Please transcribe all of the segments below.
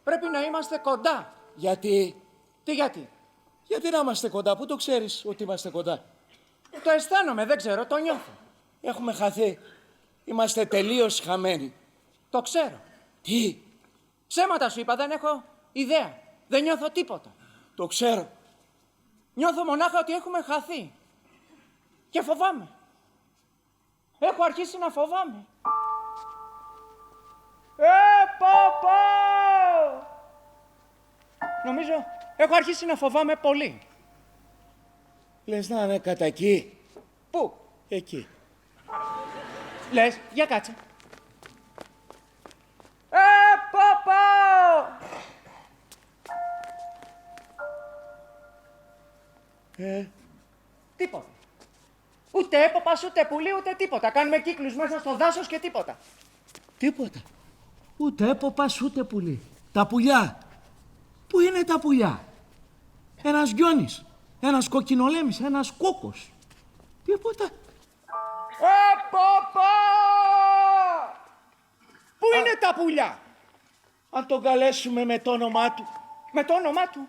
Πρέπει να είμαστε κοντά. Γιατί? Τι γιατί? Γιατί να είμαστε κοντά, πού το ξέρεις ότι είμαστε κοντά? Το αισθάνομαι, δεν ξέρω, το νιώθω. Έχουμε χαθεί. Είμαστε τελείως χαμένοι. Το ξέρω. Τι? Ψέματα σου είπα, δεν έχω ιδέα. Δεν νιώθω τίποτα. Το ξέρω. Νιώθω μονάχα ότι έχουμε χαθεί. Και φοβάμαι. Έχω αρχίσει να φοβάμαι. Παπά! Νομίζω έχω αρχίσει να φοβάμαι πολύ. Λες να είναι κατά εκεί? Πού? Εκεί. Λες, για κάτσε. Παπά! Τίποτα. Ούτε έποπας, ούτε πουλί, ούτε τίποτα. Κάνουμε κύκλους μέσα στο δάσος και τίποτα. Τίποτα. Ούτε έποπας, ούτε πουλί. Τα πουλιά. Πού είναι τα πουλιά? Ένας γκιόνης, ένας κοκκινολέμης, ένας κόκκος. Τίποτα. Παπά! Πού είναι τα πουλιά? Αν τον καλέσουμε με το όνομά του. Με το όνομά του.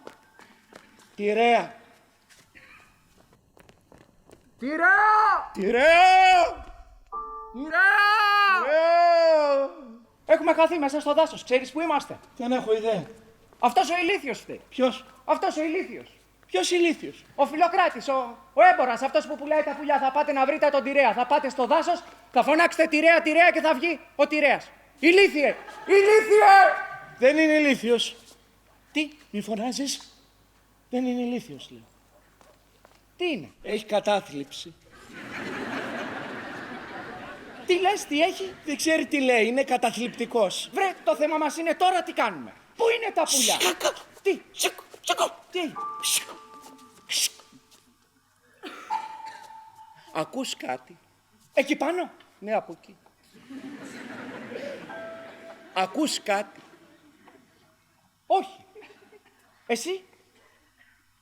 Τυρέα. Τυρέα! Τυρέα! Τυρέα! Έχουμε χαθεί μέσα στο δάσος. Ξέρεις που είμαστε? Δεν έχω ιδέα. Αυτός ο ηλίθιος φταίει. Ποιος? Αυτός ο ηλίθιος. Ποιος ηλίθιος? Ο Φιλοκράτης, ο έμπορας, αυτός που πουλάει τα πουλιά. Θα πάτε να βρείτε τον Τυρέα. Θα πάτε στο δάσος, θα φωνάξετε Τυρέα, Τυρέα και θα βγει ο Τυρέας. Ηλίθιε! Ηλίθιε! Δεν είναι ηλίθιος. Τι? Μη φωνάζεις. Δεν είναι ηλίθιος, λέω. Τι είναι? Έχει κατάθλιψη. Τι λες, τι έχει? Δεν ξέρει τι λέει, είναι καταθλιπτικός. Βρε, το θέμα μας είναι τώρα τι κάνουμε. Πού είναι τα πουλιά? Τι? Τι? Ακούς κάτι? Εκεί πάνω? Ναι, από εκεί. Ακούς κάτι? Όχι. Εσύ?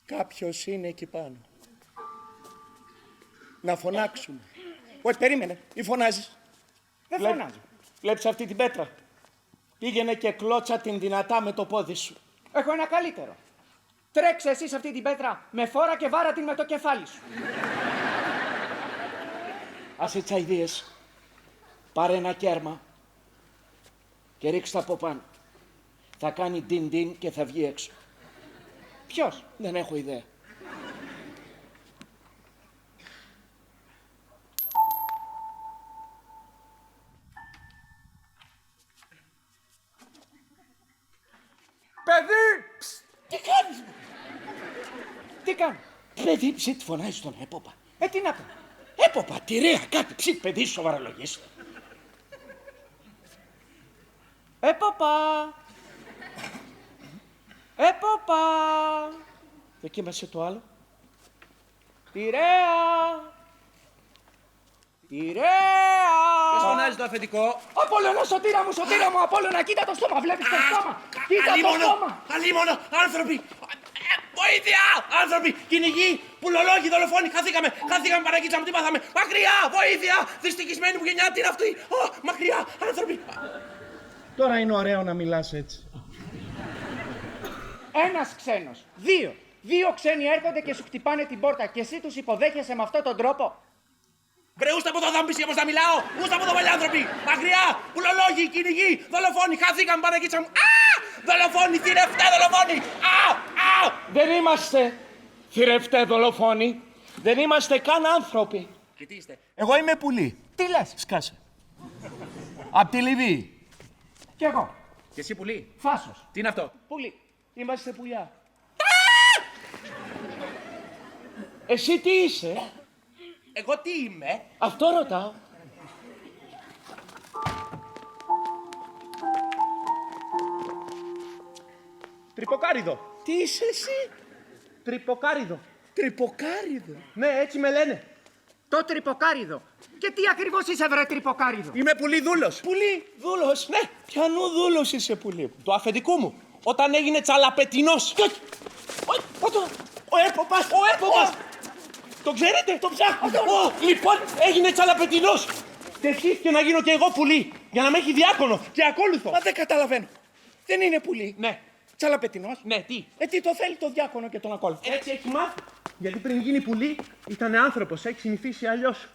Κάποιος είναι εκεί πάνω. Να φωνάξουμε. Όχι, περίμενε. Μη φωνάζεις. Δεν φωνάζω. Βλέπεις αυτή την πέτρα? Πήγαινε και κλώτσα την δυνατά με το πόδι σου. Έχω ένα καλύτερο. Τρέξε εσύ σε αυτή την πέτρα με φόρα και βάρα την με το κεφάλι σου. Άσε τσαϊδίες. Πάρε ένα κέρμα και ρίξτε από πάνω. Θα κάνει ντιν-ντιν και θα βγει έξω. Ποιος? Δεν έχω ιδέα. Παιδί! Τι κάνεις? Τι κάνω? Παιδί, ψιτ, φωνάζει τον έποπα. Τι να πω? Έποπα, Τυρέα, κάτι, ψιτ, παιδί, σοβαρολογείς. Παπά! Παπά! Δοκίμασε το άλλο. Τυρέα! Τυρέα! Ποιος φωνάζει το αφεντικό? Απόλλωνα, σωτήρα μου, Απόλλωνα, κοίτα το στόμα, βλέπεις το στόμα! Κοίτα το στόμα! Αλίμονο, άνθρωποι! Βοήθεια! Άνθρωποι! Κυνηγοί! Πουλολόγοι! Δολοφόνοι! Χαθήκαμε! Παναγίτσα μου, τι πάθαμε! Μακριά! Βοήθεια! Δυστυχισμένη μου γενιά, τι είναι αυτή! Μακριά! Άνθρωποι! Τώρα είναι ωραίο να μιλάς έτσι. Ένας ξένος, δύο ξένοι έρχονται και σου χτυπάνε την πόρτα και εσύ τους υποδέχεσαι με αυτόν τον τρόπο. Βρε, ούστα από εδώ, θα μου πεις και πώς θα μιλάω! Ούστα από εδώ, άνθρωποι! Μακριά! Πουλολόγοι! Κυνηγοί! Δολοφόνοι! Χαθήκαμε, Παναγίτσα μου! Δολοφόνοι! Θηρευτέ δολοφόνοι! Δεν είμαστε θηρευτέ δολοφόνοι. Δεν είμαστε καν άνθρωποι. Και τι είστε? Εγώ είμαι πουλί. Τι λες? Σκάσε. Απ' τη Λιβύη. Κι εγώ. Και εσύ πουλί? Φάσος. Τι είναι αυτό? Πουλί. Είμαστε πουλιά. Εσύ τι είσαι? Εγώ τι είμαι? Αυτό ρωτάω. Τρυποκάριδο. Τι είσαι εσύ? Τρυποκάριδο. Τρυποκάριδο. Ναι, έτσι με λένε. Το τρυποκάριδο. Και τι ακριβώς είσαι, βρε τρυποκάριδο? Είμαι πουλί δούλος. Πουλί, δούλος. Ναι. Πιανού δούλος είσαι πουλί? Του αφεντικού μου. Όταν έγινε τσαλαπετινός. Ο έποπας! Ο έποπας! Το ξέρετε? Το ψάχνω! Λοιπόν, έγινε τσαλαπετινός. Τευχήθηκε να γίνω και εγώ πουλί, για να με έχει διάκονο και ακόλουθο. Μα δεν καταλαβαίνω. Δεν είναι πουλί. Ναι, Τσαλαπετινός. ναι, τι. Τι το θέλει το διάκονο και τον ακόλουθο. Έτσι έχει μάθει. Γιατί πριν γίνει πουλί ήταν άνθρωπος, έχει συνηθίσει αλλιώς.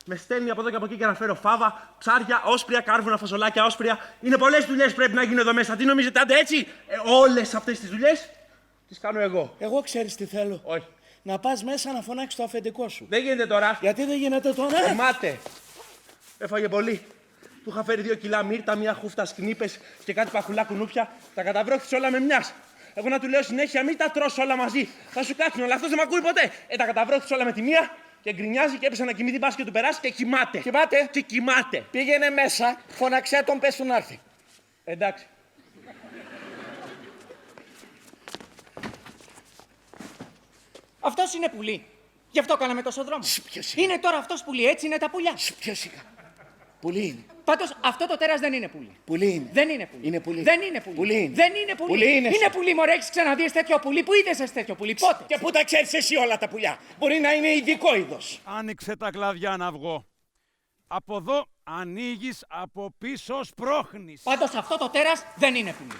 Με στέλνει από εδώ και από εκεί για να φέρω φάβα, ψάρια, όσπρια, κάρβουνα, φασολάκια, όσπρια. Είναι πολλές δουλειές πρέπει να γίνουν εδώ μέσα. Τι νομίζετε, άντε έτσι? Όλες αυτές τις δουλειές τις κάνω εγώ. Εγώ ξέρεις τι θέλω. Όχι. Να πας μέσα να φωνάξεις το αφεντικό σου. Δεν γίνεται τώρα. Γιατί δεν γίνεται τώρα? Μάτε. Έφαγε πολύ. Του είχα φέρει 2 κιλά μύρτα, μία χούφτα σκνίπες και κάτι παχουλά κουνούπια. Τα καταβρόχθησε όλα με μιας. Εγώ να του λέω συνέχεια μην τα τρως όλα μαζί. Θα σου κάτσουν, αλλά αυτός δεν με ακούει ποτέ. Τα καταβρόχθησε όλα με τη μία και γκρινιάζει και έπεσε να κοιμηθεί μπας και του περάσει και κοιμάται. Κοιμάται. Και κοιμάται. Πήγαινε μέσα, φωναξέ τον, πες του να έρθει. Εντάξει. Αυτός είναι πουλί. Γι' αυτό κάναμε τόσο δρόμο. Ποιος είναι? Είναι τώρα αυτός πουλί, έτσι είναι τα πουλιά. Ποιος είχα? Πουλί είναι. Πάντως αυτό το τέρας δεν είναι πουλί. Πουλί είναι. Δεν είναι πουλί. Είναι πουλί. Δεν είναι πουλί. Πουλί είναι. Δεν είναι πουλί. Πουλί είναι. Είναι πουλί, μωρέ, έχεις ξαναδεί τέτοιο πουλί? Πού είδες τέτοιο πουλί, πότε? Και πού τα ξέρεις εσύ όλα τα πουλιά? Μπορεί να είναι ειδικό είδος. Άνοιξε τα κλαδιά να βγω. Από εδώ ανοίγεις, από πίσω σπρώχνεις. Πάντως αυτό το τέρας δεν είναι πουλί.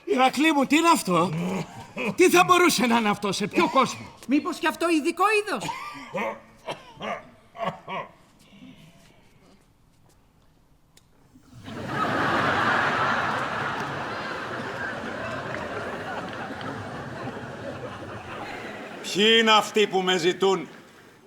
Ηρακλή μου, τι είναι αυτό? Τι θα μπορούσε να είναι αυτό, σε ποιο κόσμο? Μήπως και αυτό ειδικό είδος? Ποιοι είναι αυτοί που με ζητούν?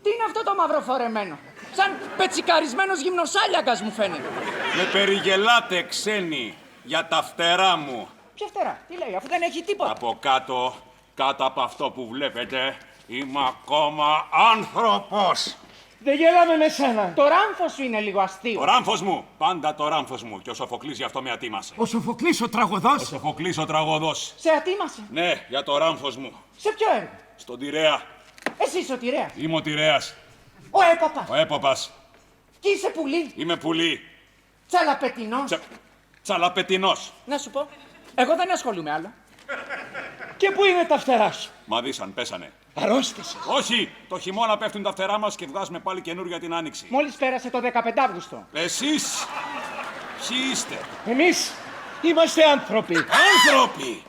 Τι είναι αυτό το μαυροφορεμένο? Σαν πετσικαρισμένος γυμνοσάλιακας μου φαίνεται. Με περιγελάτε ξένοι για τα φτερά μου. Ποια φτερά, τι λέει, αφού δεν έχει τίποτα. Από κάτω, κάτω από αυτό που βλέπετε, είμαι ακόμα άνθρωπος. Δεν γέλαμε με σένα. Το ράμφος σου είναι λίγο αστείο. Το ράμφος μου, πάντα το ράμφος μου. Και ο Σοφοκλής γι' αυτό με ατίμασε. Ο Σοφοκλής ο τραγωδός. Ο Σοφοκλής ο τραγωδός. Σε ατίμασε. Ναι, για το ράμφος μου. Σε ποιο έργο? Στον Τηρέα. Εσύ είσαι ο Τηρέας. Είμαι ο Τηρέας. Ο έπαπας. Ο έποπας. Και είσαι πουλί. Είμαι πουλί. Τσαλαπετινός. Τσαλαπετινός. Να σου πω, εγώ δεν ασχολούμαι άλλο. Και πού είναι τα φτερά σου? Μαδίσαν, πέσανε. Αρρώστησες. Όχι, το χειμώνα πέφτουν τα φτερά μας και βγάζουμε πάλι καινούρια την άνοιξη. Μόλις πέρασε το 15 Αύγουστο. Εσείς, ποιοι είστε? Εμείς είμαστε άνθρωποι. Άνθρωποι!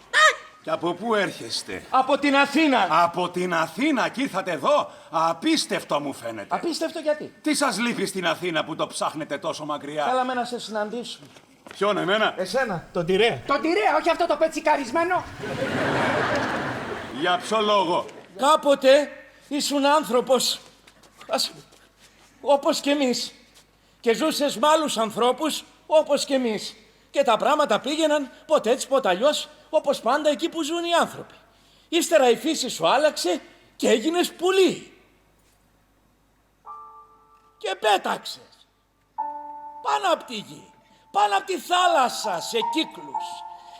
Και από πού έρχεστε? Από την Αθήνα. Από την Αθήνα και ήρθατε εδώ. Απίστευτο μου φαίνεται. Απίστευτο γιατί? Τι σας λείπει στην Αθήνα που το ψάχνετε τόσο μακριά? Θέλαμε να σε συναντήσουμε. Ποιον, εμένα? Εσένα, τον Τηρέα. Τον Τηρέα, όχι αυτό το πετσικαρισμένο. Για ποιο λόγο? Κάποτε ήσουν άνθρωπος, όπως και εμείς. Και ζούσες με άλλους ανθρώπους, όπως και εμείς. Και τα πράγματα πήγαιναν ποτέ έτσι, ποτέ αλλιώς, όπως πάντα εκεί που ζουν οι άνθρωποι. Ύστερα η φύση σου άλλαξε και έγινες πουλί. Και πέταξες πάνω από τη γη, πάνω από τη θάλασσα, σε κύκλους.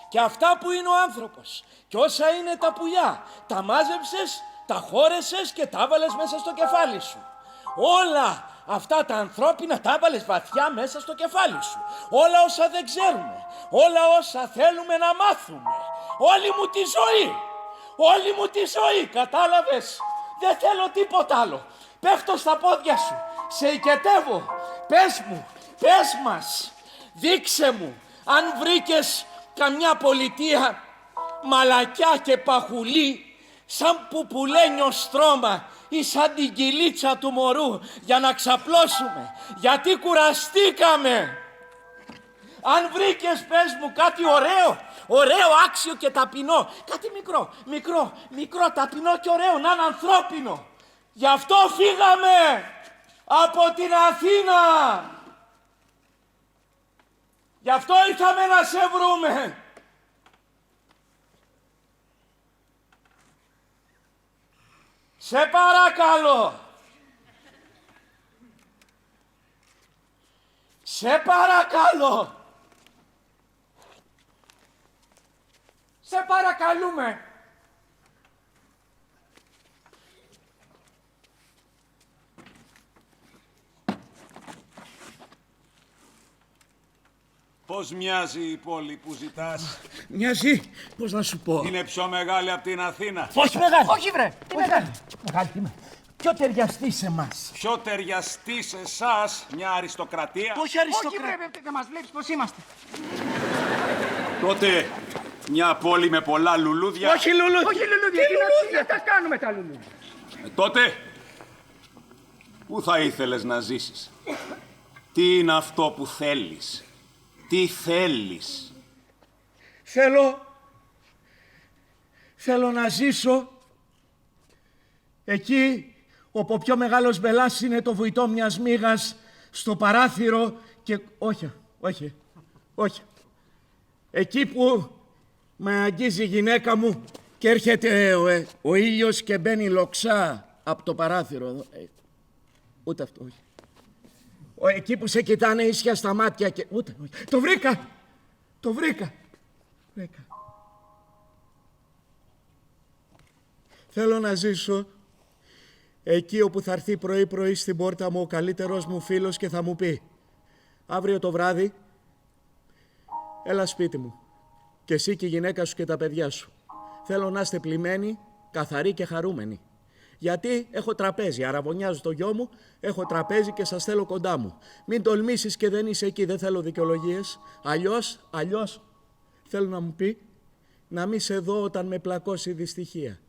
Και αυτά που είναι ο άνθρωπος και όσα είναι τα πουλιά, τα μάζεψες, τα χώρεσες και τα έβαλες μέσα στο κεφάλι σου. Όλα αυτά τα ανθρώπινα τα έβαλες βαθιά μέσα στο κεφάλι σου. Όλα όσα δεν ξέρουμε, όλα όσα θέλουμε να μάθουμε. Όλη μου τη ζωή, όλη μου τη ζωή, κατάλαβες? Δεν θέλω τίποτα άλλο. Πέφτω στα πόδια σου, σε οικετεύω. Πες μου, πες μας, δείξε μου αν βρήκες καμιά πολιτεία μαλακιά και παχουλή σαν πουπουλένιο στρώμα ή σαν την κυλίτσα του μωρού για να ξαπλώσουμε, γιατί κουραστήκαμε. Αν βρήκες, πες μου κάτι ωραίο, άξιο και ταπεινό, κάτι μικρό, ταπεινό και ωραίο, να είναι ανθρώπινο. Γι' αυτό φύγαμε από την Αθήνα. Γι' αυτό ήρθαμε να σε βρούμε. Σε παρακαλώ. Σε παρακαλώ. Σε παρακαλούμε. Πώς μοιάζει η πόλη που ζητάς? Μοιάζει, πώς να σου πω. Είναι πιο μεγάλη από την Αθήνα. Όχι μεγάλη. Όχι, βρε! Τι μεγάλη! Μεγάλη, τι με. Πιο ταιριαστή σε εμάς. Πιο ταιριαστή σε εσάς, μια αριστοκρατία. Όχι Όχι, αριστοκρατία. βρε! Δεν μας βλέπεις πώς είμαστε. Τότε μια πόλη με πολλά λουλούδια. Όχι λουλούδια. Όχι λουλούδια! Τι τα κάνουμε τα λουλούδια? Τότε, πού θα ήθελες να ζήσεις? Τι είναι αυτό που θέλεις? Τι θέλεις? Θέλω να ζήσω εκεί όπου ο πιο μεγάλος μπελάς είναι το βουητό μιας μύγας στο παράθυρο και... Όχι. Εκεί που με αγγίζει η γυναίκα μου και έρχεται ο ήλιος και μπαίνει λοξά από το παράθυρο εδώ. Ούτε αυτό, όχι. Εκεί που σε κοιτάνε ίσια στα μάτια και... Ούτε, όχι. Το βρήκα. Θέλω να ζήσω εκεί όπου θα έρθει πρωί-πρωί στην πόρτα μου ο καλύτερος μου φίλος και θα μου πει αύριο το βράδυ έλα σπίτι μου και εσύ και η γυναίκα σου και τα παιδιά σου. Θέλω να είστε πλημμένοι, καθαροί και χαρούμενοι. Γιατί έχω τραπέζι, αραβωνιάζω το γιο μου, έχω τραπέζι και σας θέλω κοντά μου. Μην τολμήσεις και δεν είσαι εκεί, δεν θέλω δικαιολογίες. Αλλιώς θέλω να μου πει να μην σε δω όταν με πλακώσει η δυστυχία.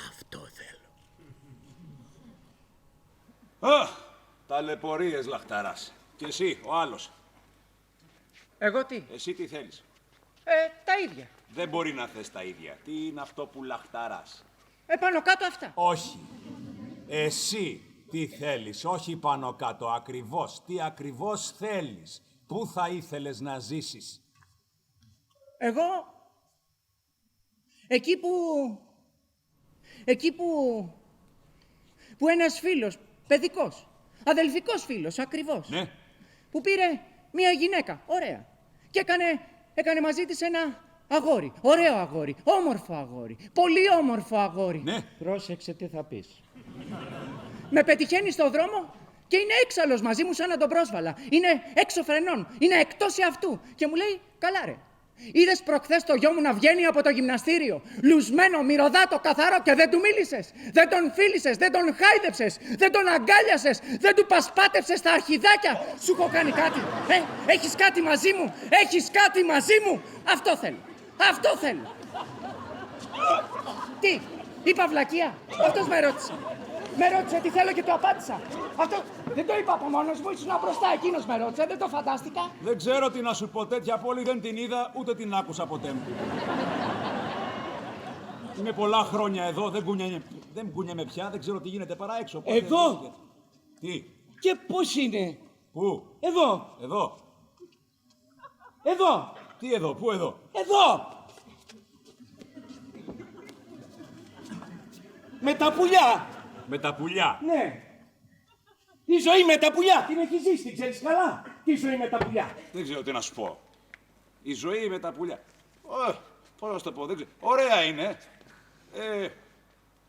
Αυτό θέλω. Ταλαιπωρίες, λαχταράς. Και εσύ, ο άλλος. Εγώ τι? Εσύ τι θέλεις? Τα ίδια. Δεν μπορεί να θες τα ίδια. Τι είναι αυτό που λαχταράς? Πάνω κάτω αυτά. Όχι. Εσύ τι θέλεις, όχι πάνω κάτω, ακριβώς. Τι ακριβώς θέλεις. Πού θα ήθελες να ζήσεις? Εγώ... Εκεί που ένας φίλος, παιδικός, αδελφικός φίλος, ακριβώς. Ναι. Που πήρε μία γυναίκα, ωραία. Και έκανε μαζί της ένα αγόρι. Ωραίο αγόρι, όμορφο αγόρι, πολύ όμορφο αγόρι. Ναι. Πρόσεξε τι θα πεις. Με πετυχαίνει στο δρόμο και είναι έξαλλος μαζί μου σαν να τον πρόσβαλα. Είναι έξω φρενών, είναι εκτός εαυτού. Και μου λέει, καλά ρε, είδες προχθές το γιο μου να βγαίνει από το γυμναστήριο, λουσμένο, μυρωδάτο, καθαρό και δεν του μίλησες, δεν τον φίλησες, δεν τον χάιδεψες, δεν τον αγκάλιασες, δεν του πασπάτεψες τα αρχιδάκια. Σου έχω κάνει κάτι, έχεις κάτι μαζί μου, έχεις κάτι μαζί μου. Αυτό θέλω. Τι, είπα βλακεία, αυτός με ρώτησε. Με ρώτησε τι θέλω και το απάντησα. Αυτό δεν το είπα από μόνος μου, ήσουν μπροστά, εκείνος με ρώτησε, δεν το φαντάστηκα. Δεν ξέρω τι να σου πω, τέτοια πόλη δεν την είδα, ούτε την άκουσα ποτέ μου. Είμαι πολλά χρόνια εδώ, δεν κουνιέμαι πια, δεν ξέρω τι γίνεται παρά έξω. Εδώ! Τι? Και πώς είναι? Πού? Εδώ! Τι εδώ, πού εδώ? Εδώ! Με τα πουλιά! Με τα πουλιά. Ναι. Η ζωή με τα πουλιά. Την έχει ζήσει, την ξέρεις καλά. Τι ζωή με τα πουλιά. Δεν ξέρω τι να σου πω. Η ζωή με τα πουλιά. Πώς να σου το πω, δεν ξέρω. Ωραία είναι.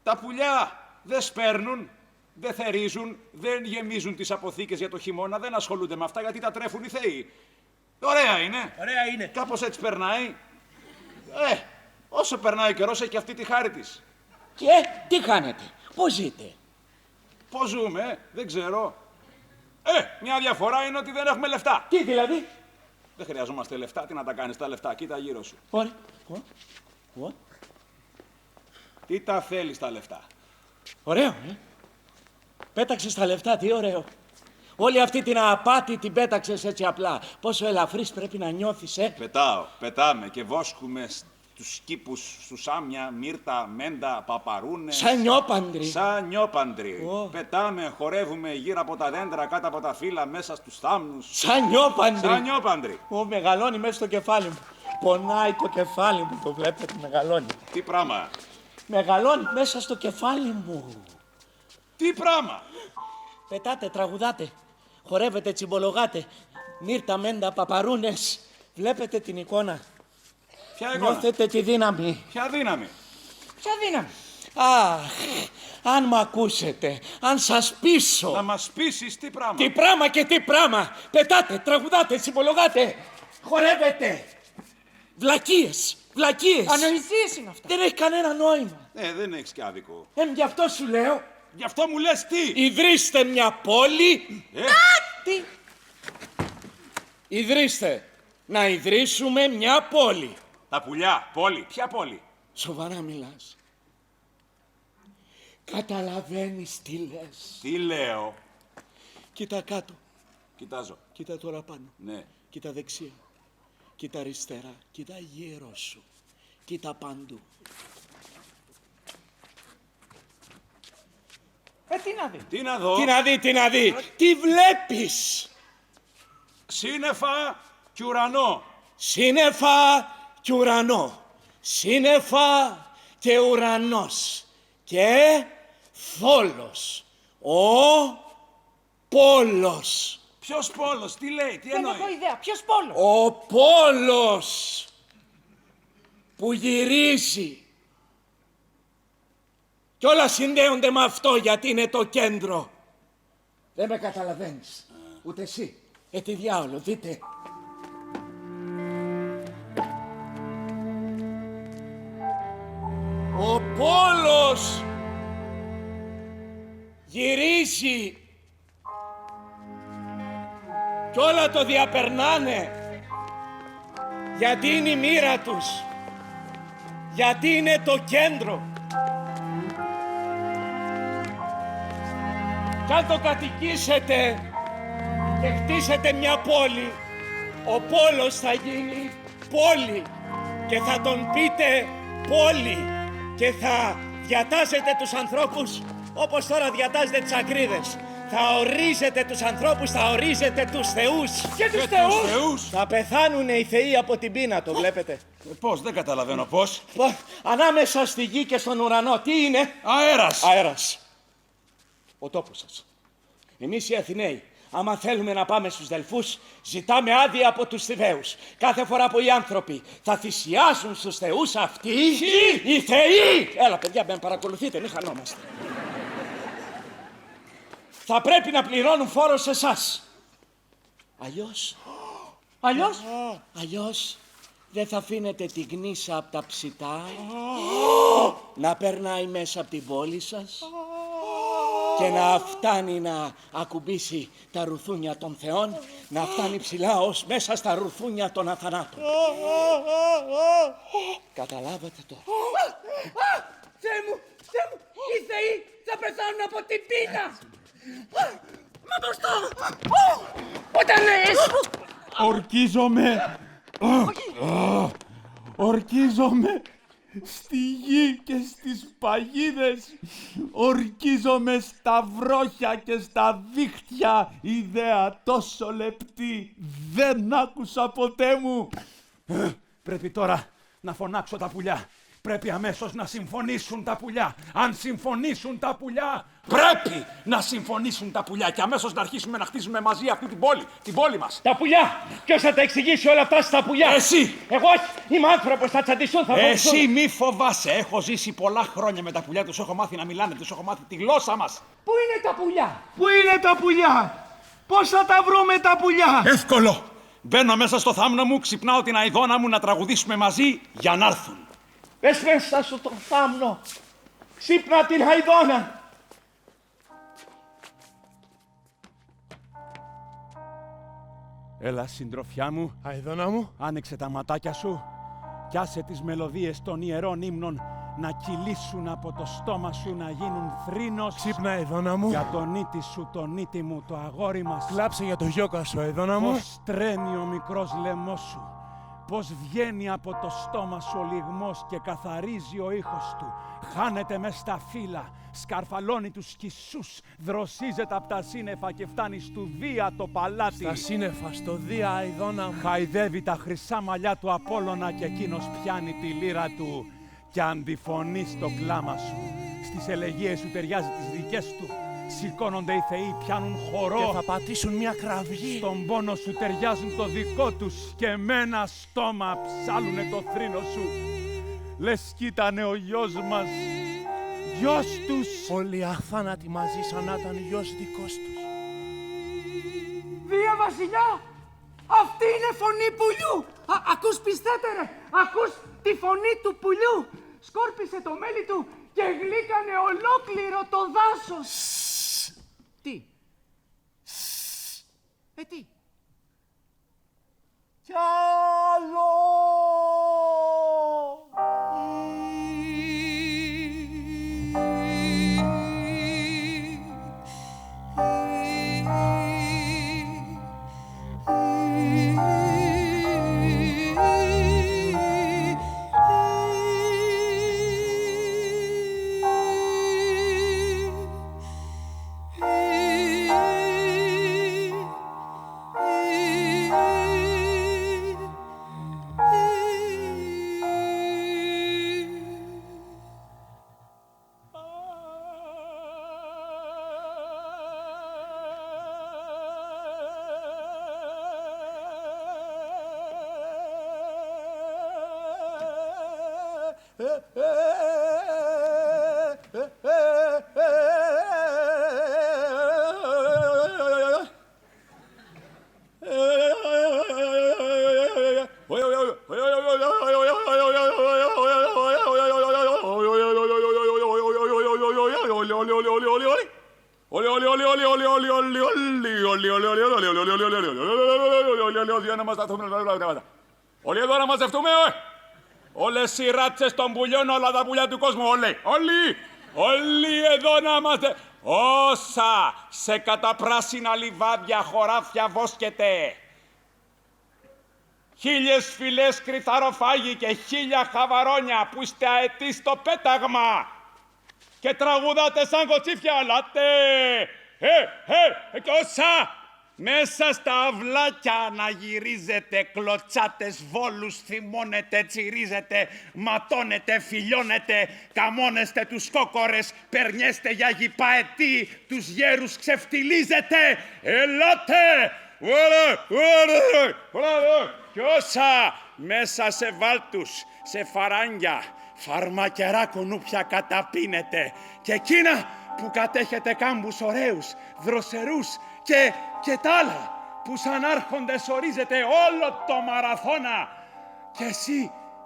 Τα πουλιά δεν σπέρνουν, δεν θερίζουν, δεν γεμίζουν τις αποθήκες για το χειμώνα, δεν ασχολούνται με αυτά γιατί τα τρέφουν οι θεοί. Ωραία είναι. Κάπως έτσι περνάει. Όσο περνάει ο καιρός έχει και αυτή τη χάρη της. Και τι κάνετε, πώς ζείτε? Πώς ζούμε, δεν ξέρω. Μια διαφορά είναι ότι δεν έχουμε λεφτά. Τι δηλαδή? Δεν χρειαζόμαστε λεφτά, τι να τα κάνεις τα λεφτά, κοίτα γύρω σου. Ωραία. Τι τα θέλεις τα λεφτά? Ωραίο, Πέταξες τα λεφτά, τι ωραίο. Όλη αυτή την απάτη την πέταξες έτσι απλά. Πόσο ελαφρύς πρέπει να νιώθεις, Πετάμε και βόσκουμε στους κήπους, στους άμια, μύρτα, μέντα, παπαρούνες. Σαν νιόπαντροι. Πετάμε, χορεύουμε γύρω από τα δέντρα, κάτω από τα φύλλα, μέσα στους θάμνους. Σαν νιόπαντροι. Μεγαλώνει μέσα στο κεφάλι μου. Πονάει το κεφάλι μου, το βλέπετε, μεγαλώνει. Τι πράγμα? Μεγαλώνει μέσα στο κεφάλι μου. Τι πράγμα? Πετάτε, τραγουδάτε, χορεύετε, τσιμπολογάτε, μύρτα, μέντα, παπαρούνες. Βλέπετε την εικόνα. Ποια εικόνα? Νιώθετε τη δύναμη. Ποια δύναμη? Αχ, αν μ' ακούσετε, αν σας πείσω. Να μας πείσεις τι πράγμα. Τι πράγμα και τι πράγμα. Πετάτε, τραγουδάτε, συμπολογάτε, χορεύετε. Βλακίες, βλακίες. Ανοησίες είναι αυτά. Δεν έχει κανένα νόημα. Δεν έχεις και άδικο. Γι' αυτό σου λέω, Γι' αυτό μου λες τι. ιδρύστε μια πόλη. Τι. Ιδρύστε. Να ιδρύσουμε μια πόλη. Τα πουλιά, πόλη. Ποια πόλη? Σοβαρά μιλάς. Καταλαβαίνεις τι λες. Τι λέω? Κοίτα κάτω. Κοιτάζω. Κοίτα τώρα πάνω. Ναι. Κοίτα δεξιά. Κοίτα αριστερά. Κοίτα γύρω σου. Κοίτα παντού. Τι να δει. Τι να δω? Τι να δει, τι να δει. Τι βλέπεις. Σύννεφα κι ουρανό. Σύννεφα και ουρανό. Σύννεφα και ουρανός. Και φόλος. Ο πόλος. Ποιος πόλος, τι λέει, τι Δεν εννοεί? έχω ιδέα. Ποιος πόλος. Ο πόλος που γυρίζει. Κι όλα συνδέονται με αυτό γιατί είναι το κέντρο. Δεν με καταλαβαίνεις. Ούτε εσύ. Τι διάολο, δείτε. Ο πόλος γυρίζει κι όλα το διαπερνάνε γιατί είναι η μοίρα τους, γιατί είναι το κέντρο. Κι αν το κατοικήσετε και χτίσετε μια πόλη, ο πόλος θα γίνει πόλη και θα τον πείτε πόλη και θα διατάσσετε τους ανθρώπους όπως τώρα διατάζετε τις ακρίδες. Θα ορίζετε τους ανθρώπους, θα ορίζετε τους θεούς. Και τους θεούς. Θα πεθάνουνε οι θεοί από την πείνα, το βλέπετε. Πώς, δεν καταλαβαίνω πώς. Ανάμεσα στη γη και στον ουρανό, τι είναι? Αέρας. Αέρας. Ο τόπος σας. Εμείς οι Αθηναίοι, άμα θέλουμε να πάμε στους Δελφούς, ζητάμε άδεια από τους Θηβαίους. Κάθε φορά που οι άνθρωποι θα θυσιάσουν στους θεούς αυτοί, οι θεοί! Έλα παιδιά, με παρακολουθείτε, μην χανόμαστε. Θα πρέπει να πληρώνουν φόρο σε εσάς. Αλλιώς δεν θα αφήνετε την γνήσσα από τα ψητά να περνάει μέσα από την πόλη σας και να φτάνει να ακουμπήσει τα ρουθούνια των θεών, να φτάνει ψηλά ως μέσα στα ρουθούνια των αθανάτων. Καταλάβατε τώρα? Θεέ μου, οι θεοί θα πεθάνουν από την πείνα. Μα μπροστά. Όταν λες. Ορκίζομαι στη γη και στις παγίδες. Ορκίζομαι στα βρόχια και στα δίχτυα. Ιδέα τόσο λεπτή δεν άκουσα ποτέ μου. Πρέπει τώρα να φωνάξω τα πουλιά. Πρέπει αμέσως να συμφωνήσουν τα πουλιά. Αν συμφωνήσουν τα πουλιά, Πρέπει να συμφωνήσουν τα πουλιά και αμέσως να αρχίσουμε να χτίζουμε μαζί αυτή την πόλη μας. Τα πουλιά! Ποιος θα τα εξηγήσει όλα αυτά στα πουλιά? Εσύ! Εγώ όχι! Είμαι άνθρωπος, θα τσαντιστούν, θα βοηθούν. Εσύ μη φοβάσαι. Έχω ζήσει πολλά χρόνια με τα πουλιά. Τους έχω μάθει να μιλάνε, τους έχω μάθει τη γλώσσα μας. Πού είναι τα πουλιά? Πού είναι τα πουλιά? Πώς θα τα βρούμε τα πουλιά? Εύκολο. Μπαίνω μέσα στο θάμνο μου, ξυπνάω την αηδόνα μου να τραγουδήσουμε μαζί για να έρθουν. Πες μέσα σου το θάμνο. Ξύπνα την αηδόνα. έλα συντροφιά μου, Αηδόνα μου. άνοιξε τα ματάκια σου κι άσε τις μελωδίες των ιερών ύμνων να κυλήσουν από το στόμα σου, να γίνουν θρήνος. Ξύπνα, Αηδόνα μου. Για τον ίτη σου, τον ίτη μου, το αγόρι μας. Κλάψε για το γιώκα σου, Αηδόνα μου. Πώς τρέμει ο μικρός λαιμός σου. Πώς βγαίνει από το στόμα σου ο λυγμός και καθαρίζει ο ήχος του. Χάνεται μες στα φύλλα, σκαρφαλώνει τους σκισούς, δροσίζεται από τα σύννεφα και φτάνει στου Δία το παλάτι. Τα σύννεφα στο Δία, Αηδόνα μου. Χαϊδεύει τα χρυσά μαλλιά του Απόλλωνα και εκείνος πιάνει τη λύρα του και αντιφωνεί στο κλάμα σου. Στις ελεγείες σου ταιριάζει τις δικές του. Σηκώνονται οι θεοί, πιάνουν χορό. Και θα πατήσουν μια κραυγή. Στον πόνο σου ταιριάζουν το δικό τους και με ένα στόμα ψάλουνε το θρήνο σου. Λες κι ήτανε ο γιος μας, γιος τους. Όλοι αθάνατοι μαζί σαν να ήταν γιος δικός τους. Βία βασιλιά, αυτή είναι φωνή πουλιού. Ακούς πιστέτε ρε, ακούς τη φωνή του πουλιού. Σκόρπισε το μέλι του και γλύκανε ολόκληρο το δάσος. Τι? Τι? Κι άλλο! Όλοι εδώ να μαζευτούμε, όλες οι ράτσες των πουλιών, όλα τα πουλιά του κόσμου, όλοι εδώ να είμαστε. Όσα σε καταπράσινα λιβάδια χωράφια βόσκεται. 1000 φυλές κρυθαροφάγοι και 1000 χαβαρόνια που είστε αετοί στο πέταγμα και τραγουδάτε σαν κοτσίφια, αλάτε. Και όσα μέσα στα αυλάκια να γυρίζετε, κλωτσάτες, βόλους, θυμώνετε, τσιρίζετε, ματώνετε, φιλιώνετε, καμώνεστε τους κόκορες, περνιέστε για γυπαετή, τους γέρους ξεφτιλίζετε. Ελάτε! Κι όσα μέσα σε βάλτους, σε φαράγγια, φαρμακερά κουνούπια καταπίνετε και εκείνα που κατέχετε κάμπους ωραίους, δροσερούς και τ' άλλα που σαν άρχοντες ορίζετε όλο το μαραθώνα.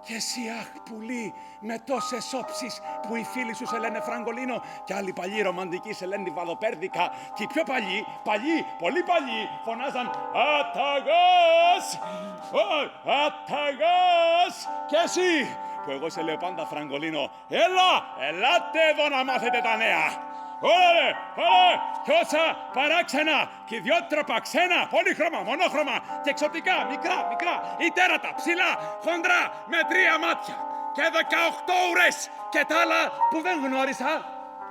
Και εσύ αχ πουλί, με τόσες όψεις που οι φίλοι σου σε λένε Φραγκολίνο και άλλοι παλιοί ρομαντικοί σε λένε Βαδοπέρδικα και οι πιο παλιοί, πολύ παλιοί φωνάζαν Αταγάς, Αταγάς. Και εσύ που εγώ σε λέω πάντα Φραγκολίνο, ελάτε εδώ να μάθετε τα νέα. Ωραία, κι όσα παράξενα και ιδιότροπα ξένα, πολύχρωμα, μονόχρωμα και εξωτικά, μικρά, ή τέρατα, ψηλά, χοντρά, με 3 μάτια και 18 ουρές και τα άλλα που δεν γνώρισα,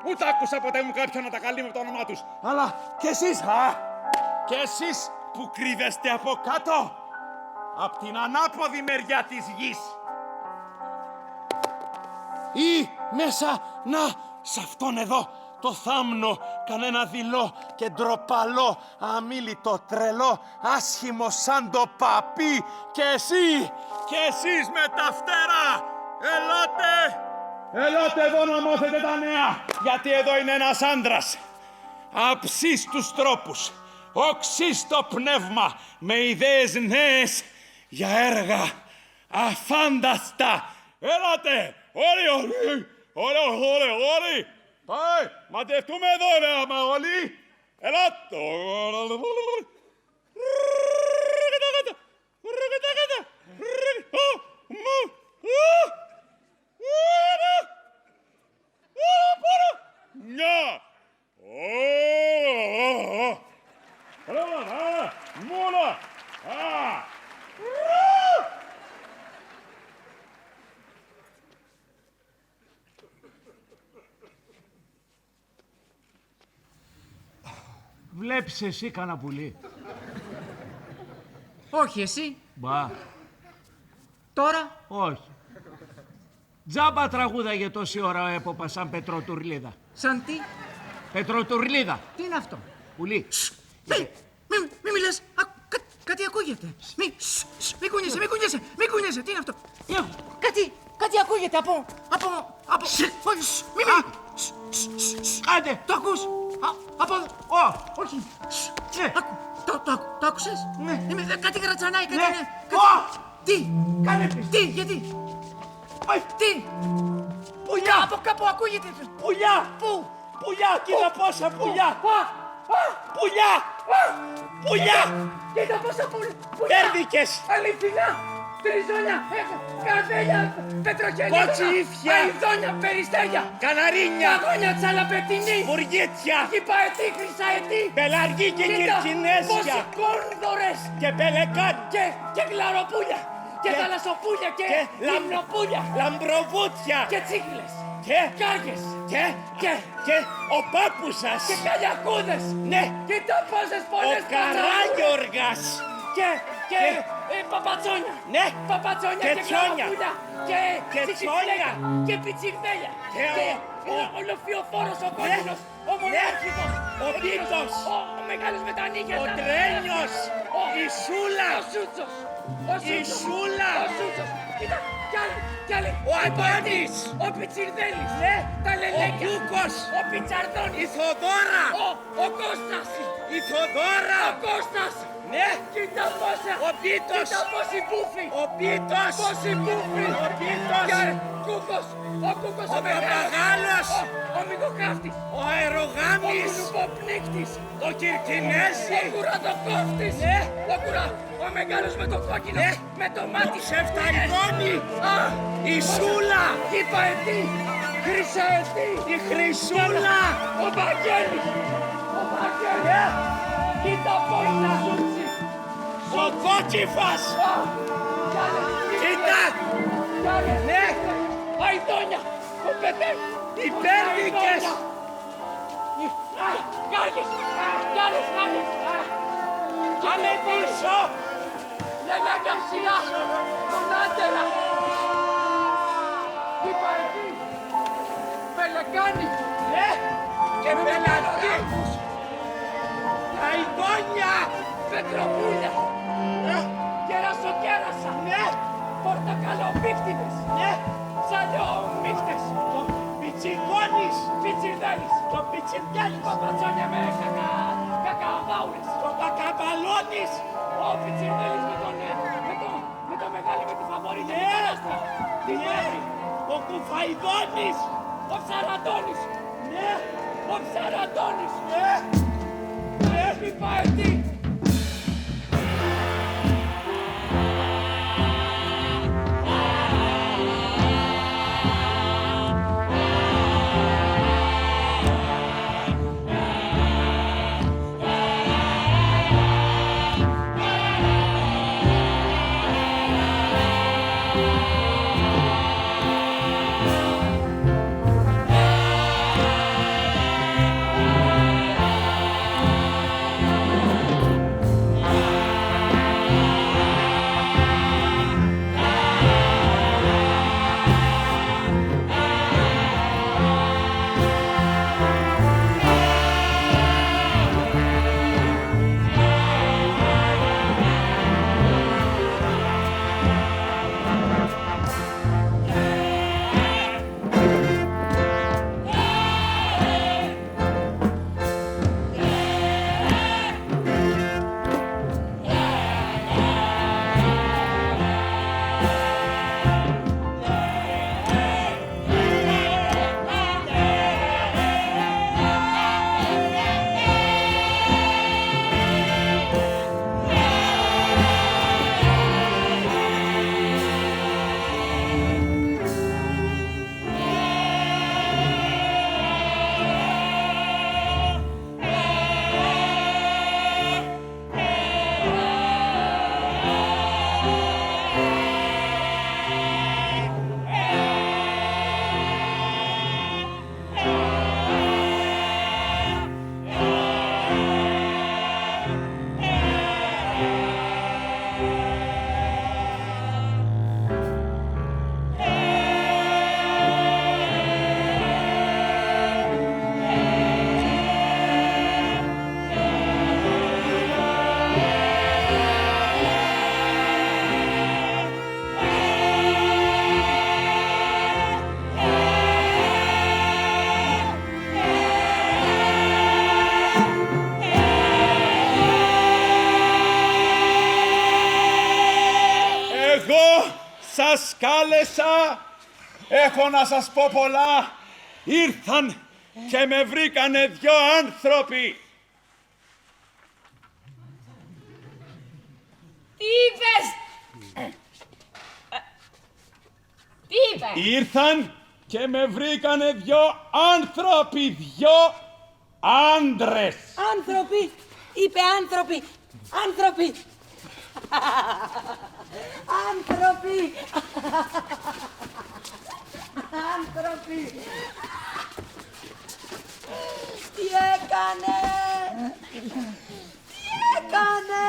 ούτε άκουσα ποτέ μου κάποιον να τα καλεί με το όνομά τους. Αλλά κι εσείς που κρύβεστε από κάτω, απ' την ανάποδη μεριά της γης. Ή μέσα, σε αυτόν εδώ, το θάμνο, κανένα δειλό και ντροπαλό, αμίλητο, τρελό, άσχημο σαν το παπί. Και εσείς με τα φτερά, ελάτε εδώ να μάθετε τα νέα, γιατί εδώ είναι ένας άντρας, αψής τους τρόπους, οξύς το πνεύμα, με ιδέες νέες για έργα αφάνταστα. Ελάτε, όλοι. Πάει, μαντευτούμε εδώ ρε άμα όλοι. Ελάτε. Βλέπεις εσύ κανένα πουλί? Όχι εσύ. Μπα. Τώρα. Όχι. Τζάμπα τραγούδαγε τόση ώρα ο έποπας σαν Πετροτουρλίδα. Σαν τι? Πετροτουρλίδα. Τι είναι αυτό? Πουλί. Μη μιλάς. Κάτι ακούγεται. Μη κουνιέσαι. Τι είναι αυτό? Κάτι ακούγεται από... Μη Άντε, Το ακούς? Από εδώ. όχι. Ναι, Άκου. Το άκουσες? Ναι. Κάτι γρατσανάει, κάτι ναι. είναι. Τι? Κάνε πίσω. Τι, γιατί? Τι? Πουλιά, Από κάπου ακούγεται. πουλιά. Πού? Πουλιά, κοίτα πόσα πουλιά. Πουλιά, πουλιά. Κοίτα πόσα πουλιά. Πέρδικες. Αληθινά. Τριζόνια. Καρδέλια. Πετροχέλια. Κοτσιήφια. Αηδόνια. Περιστέρια. Καναρίνια. Παγόνια τσαλαπετινή. Βουργίτσια. Κυπαετή. Χρυσαετή. Πελαργή και κυρκινέσια. Πόσοι κόρδωρες. Και πελεκάν. Και γλαροπούλια. Και θαλασσοπούλια. Και λιμνοπούλια. Λαμπροβούτια. Και τσίχλες. Και Κάργες. και ο πάπουσας. Και καλιακούδες. Ναι, Κοίτα πόσες ο πολλές Καράγιοργας. Και παπατσόνια. Ναι. Παπατσόνια Και και τσόνια. γλαροπούλια. Και τσιτσιφλέκα. τσόνια. Και πιτσιρδέλια. Και ο Λοφιοφόρος ο κόκκινος. Ο μονάρχητος. Ο Πίτος. Ο μεγάλος με τα νύχια. Ο Τρένιος. Η Σούλα. Ο Σούτσος. Η Σούλα. Ο Σούτσος. Κοίτα, κι άλλοι. Ο Αντώνης. Ο Πιτσιρδέλης. Τα λελέκια. Ο Κούκος. Ο Πιτσαρδόνης. Η Θοδώρα. Ο Κώστας. Η Θοδώρα. Ο Κώστας. Ναι. Κοίτα πόσα. Ο Πίτος. Κοίτα πόσοι μπούφοι. Ο Πίτος. Πόσοι μπούφοι. Ο Πίτος. Και Κούκος. Ο Κούκος ο Παπαγάλος. Ο Μικοκάφτης. Ο Ο Αερογάμης. Κουνουποπνίκτης. Το Κυρκινέσι. Ο Κουρατοκόφτης. Ναι. Ο μεγάλος με το κόκκινο. Ναι. Με το μάτι. Ψευταϊδόνη. Α, Η Σούλα. Κυπαετή. Χρυσαετή. Η Χρυσούλα. Ο Βαγγέλης. Ο Βαγγέλης. Κοίτα πόσα σούτσι. Ο Κότσιφας. Κοίτα. Ναι. Αηδόνια. Ο Πετέ. Οι Πέρδικες. Κάργες. Κάργες. Κάνε πίσω. Λελέκια ψηλά. Τον άντερα. Κυπαετή. Πελεκάνη. Ναι. Και Με πελαργή. μεγάλους. Αηδόνια. Πετροπούλια. Κερασοκέρασα. Ναι. Πορτοκαλοπίκτιδες. Ναι. Ψαλιόμίχτες. Το Πιτσιγόνης. Πιτσιρδέλης. Το Πιτσιρδέλης. Παπατσόνια με κακαβάουλες. Το Πακαπαλώνης. Ο Πιτσιρδέλης με το μεγάλο με τη φαβορίτσα. Ναι. Τη μαύρη. Ο Κουφαϊδόνης. Ο Ψαρατώνης. Ναι. Ο Ψαρατώνης. Ναι. Κυπαετή. κάλεσα, έχω να σας πω πολλά. Ήρθαν και με βρήκανε δυο άνθρωποι. Τι είπες? Τι είπε? Ήρθαν και με βρήκανε δυο άνθρωποι, δυο άντρες. Άνθρωποι, είπε άνθρωποι, άνθρωποι. Άνθρωποι. Άνθρωποι. Τι έκανε? Τι έκανε?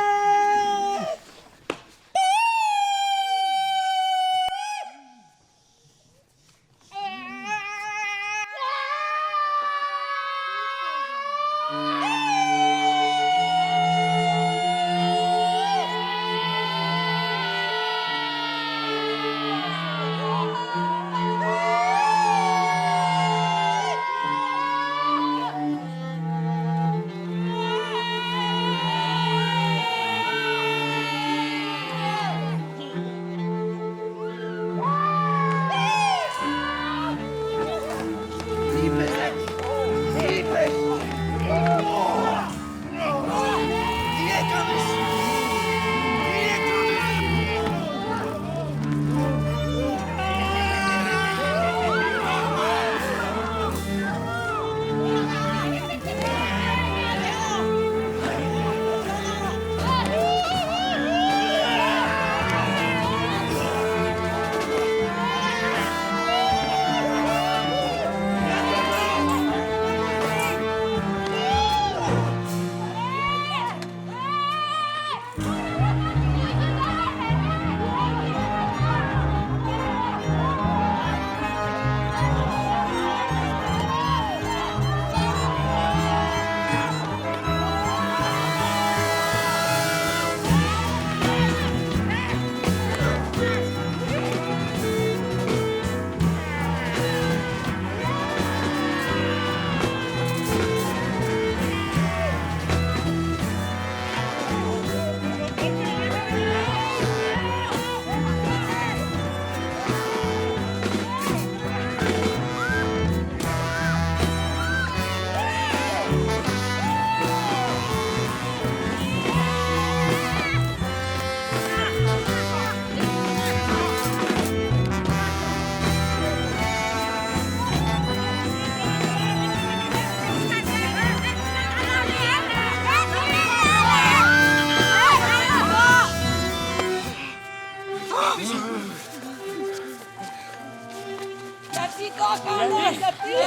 Γιατί το έκανες, γιατί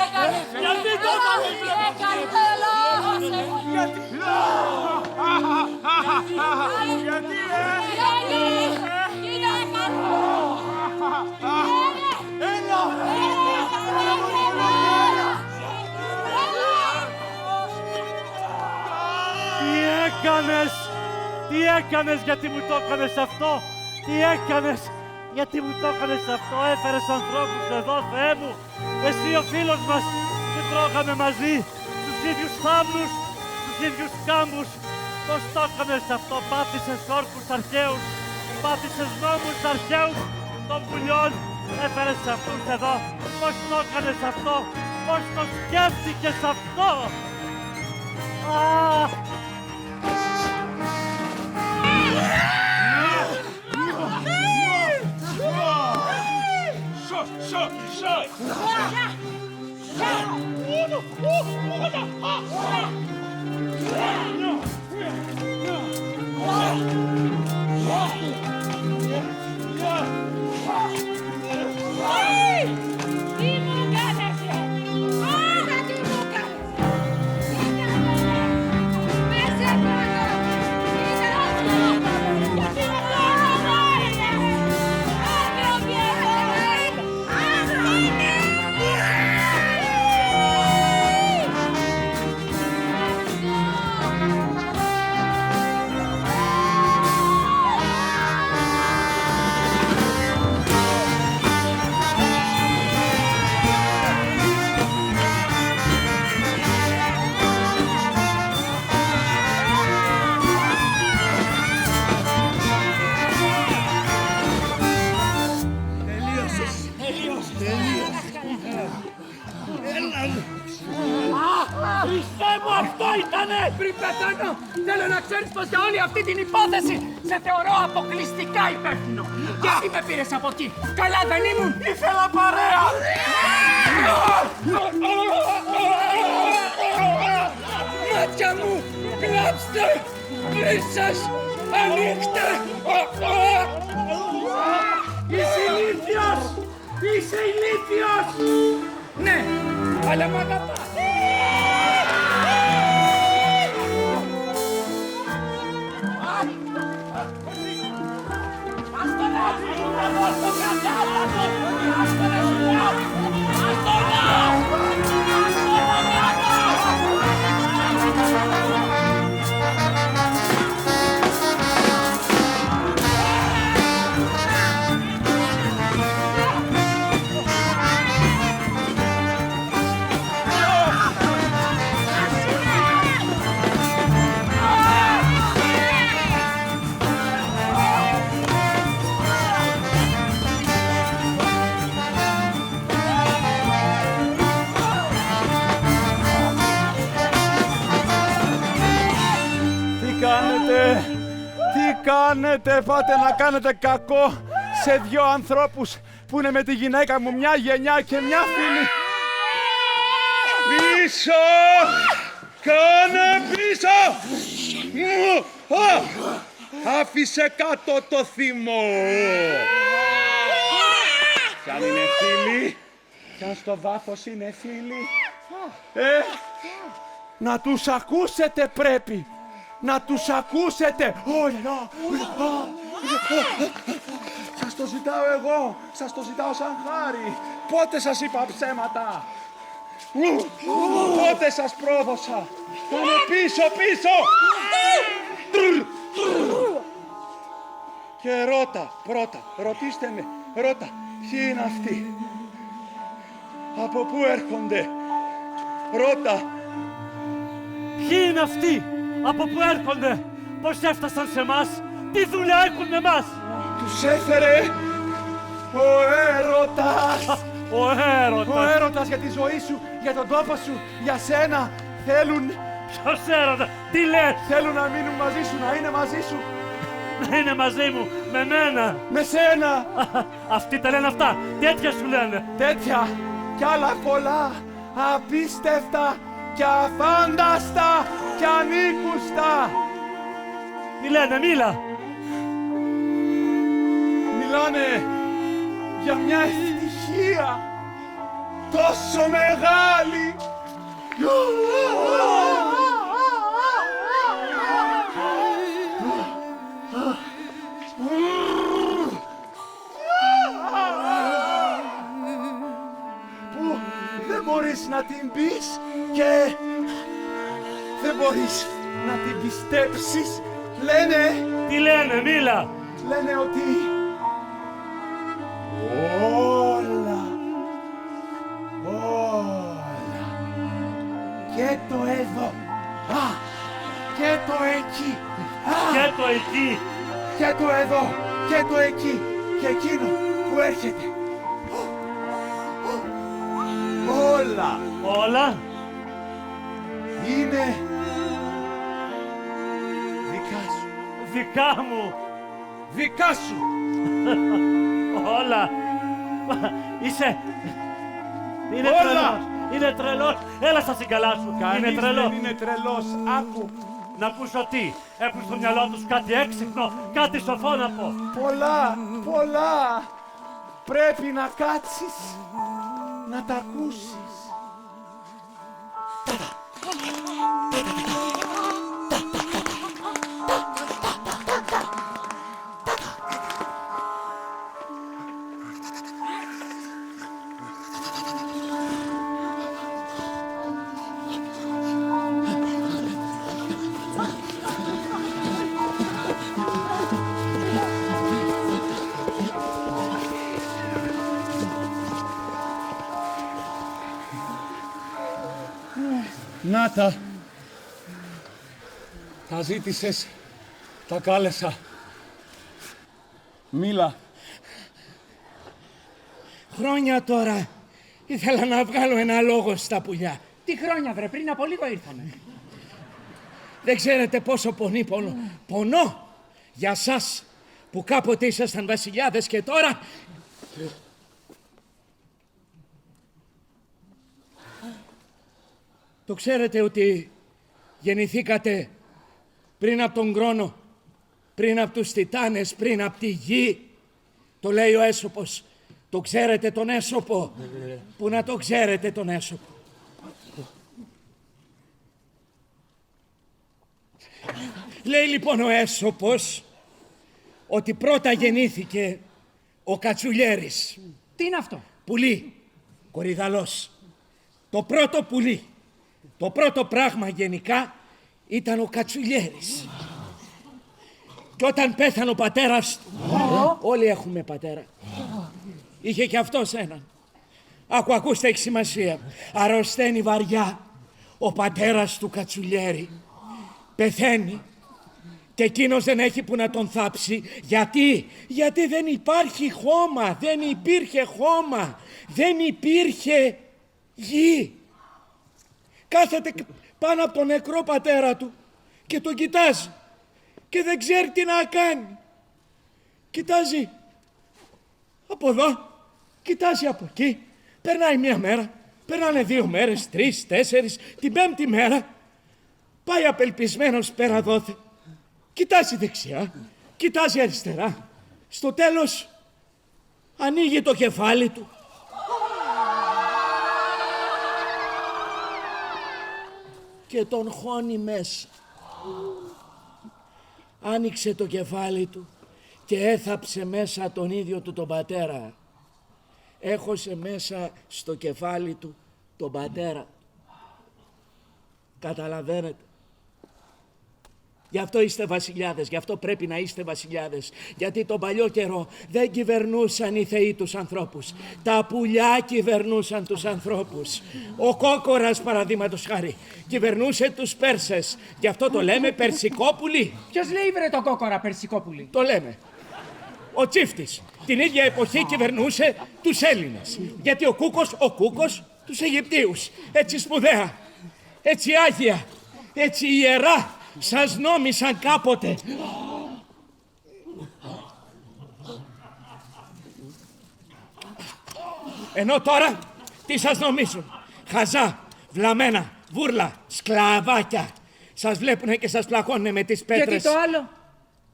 έκανες, γιατί το έκανες, τι έκανες, γιατί μου το έκανες αυτό, τι έκανες, γιατί μου το έκανες αυτό, έφερες ανθρώπους εδώ, Θεέ μου, εσύ ο φίλος μας, που τρώγαμε μαζί, στους ίδιους θάμνους, στους ίδιους κάμπους, πώς το έκανες αυτό, πάτησες όρκους αρχαίους, πάτησες νόμους αρχαίους των πουλιών, έφερες αυτούς εδώ, πώς το έκανες αυτό, πώς το σκέφτηκες αυτό. Θάνο, θέλω να ξέρεις πως για όλη αυτή την υπόθεση σε θεωρώ αποκλειστικά υπεύθυνο. Γιατί με πήρες από εκεί, καλά δεν ήμουν? Ήθελα παρέα! Μάτια μου, κλάψτε! Βρύσσες, ανοίξτε! Είσαι ηλίθιος! Είσαι ηλίθιος! Ναι, αλλά μ' αγαπάς. Τι κάνετε, πάτε να κάνετε κακό σε δυο ανθρώπους που είναι με τη γυναίκα μου μια γενιά και μια φίλη. Πίσω! Κάνε πίσω! Άφησε κάτω το θυμό! Κι αν είναι φίλοι, κι αν στο βάθος είναι φίλοι, Να τους ακούσετε πρέπει. Να τους ακούσετε. σας το ζητάω εγώ, σας το ζητάω σαν χάρη. Πότε σας είπα ψέματα? Πότε σας πρόδωσα? Κάνε πίσω, πίσω! Και ρώτα, πρώτα, ρωτήστε με, ρώτα, ποιοι είναι αυτοί? Από πού έρχονται? Ρώτα. Ποιοι είναι αυτοί, από πού έρχονται, πώς έφτασαν σε εμάς, τι δουλειά έχουν με εμάς. Τους έφερε ο έρωτας. Ο έρωτας. Ο έρωτας για τη ζωή σου, για τον τόπο σου, για σένα. Θέλουν, Ποιος έρωτα, τι λες, θέλουν να μείνουν μαζί σου, να είναι μαζί σου. να είναι μαζί μου, με μένα. Με σένα. Αυτοί τα λένε αυτά, τέτοια σου λένε. Τέτοια κι άλλα πολλά, απίστευτα και αφάνταστα και ανήκουστα. Τι λένε, μίλα. Μιλάνε για μια ευτυχία τόσο μεγάλη. Που δεν μπορείς να την πεις και δεν μπορείς να την πιστέψεις. Λένε, Τι λένε, μίλα. λένε ότι όλα και το εδώ και το εκεί Και το εκεί. και το εδώ και το εκεί και εκείνο που έρχεται, όλα Όλα. είναι δικά σου, Δικά μου. δικά σου. Όλα. Είσαι... Είναι Όλα. τρελός. Είναι τρελός. Έλα στα συγκαλά σου. Είναι Κανείς τρελός. δεν είναι τρελός. Άκου. Να ακούσω τι. Έχουν στο μυαλό τους κάτι έξυπνο, κάτι σοφό να πω. Πολλά, πολλά. Πρέπει να κάτσεις, να τα ακούσεις. Να τα ζήτησες, τα κάλεσα. Μίλα. Χρόνια τώρα ήθελα να βγάλω ένα λόγο στα πουλιά. Τι χρόνια βρε, πριν από λίγο ήρθανε. Δεν ξέρετε πόσο πονώ για σας που κάποτε ήσασταν βασιλιάδες και τώρα... Το ξέρετε ότι γεννηθήκατε πριν από τον χρόνο, πριν από τους Τιτάνες, πριν από τη γη. Το λέει ο Έσωπος. Το ξέρετε τον Έσωπο? Που να το ξέρετε τον Έσωπο. Λέει λοιπόν ο Έσωπος ότι πρώτα γεννήθηκε ο Κατσουλιέρης. Τι είναι αυτό? Πουλί, κορυδαλός. Το πρώτο πουλί. Το πρώτο πράγμα γενικά ήταν ο Κατσουλιέρης. Και όταν πέθανε ο πατέρας του, όλοι έχουμε πατέρα, είχε και αυτός έναν. Ακούστε, έχει σημασία. Αρρωσταίνει βαριά ο πατέρας του Κατσουλιέρη. Πεθαίνει και εκείνος δεν έχει που να τον θάψει. Γιατί δεν υπάρχει χώμα, δεν υπήρχε χώμα, δεν υπήρχε γη. Κάθεται πάνω από τον νεκρό πατέρα του και τον κοιτάζει και δεν ξέρει τι να κάνει. Κοιτάζει από εδώ, κοιτάζει από εκεί. Περνάει μία μέρα, περνάνε 2 μέρες, 3, 4, την 5η μέρα πάει απελπισμένος πέρα δόθε. Κοιτάζει δεξιά, κοιτάζει αριστερά. Στο τέλος ανοίγει το κεφάλι του. Και τον χώνει μέσα. Άνοιξε το κεφάλι του και έθαψε μέσα τον ίδιο του τον πατέρα. Έχωσε μέσα στο κεφάλι του τον πατέρα. Καταλαβαίνετε? Γι' αυτό είστε βασιλιάδες, γι' αυτό πρέπει να είστε βασιλιάδες. Γιατί τον παλιό καιρό δεν κυβερνούσαν οι θεοί τους ανθρώπους. Τα πουλιά κυβερνούσαν τους ανθρώπους. Ο Κόκορας, παραδείγματος χάρη, κυβερνούσε τους Πέρσες. Γι' αυτό το λέμε Περσικόπουλοι. Ποιος λέει βρε το Κόκορα Περσικόπουλοι? Το λέμε. Ο Τσίφτης την ίδια εποχή κυβερνούσε τους Έλληνες. Γιατί ο Κούκος τους Αιγυπτίους. Έτσι σπουδαία, έτσι άγια, έτσι ιερά σας νόμισαν κάποτε. Ενώ τώρα τι σας νομίζουν? Χαζά, βλαμμένα, βούρλα, σκλαβάκια. Σας βλέπουνε και σας πλακώνουν με τις πέτρες. Γιατί το άλλο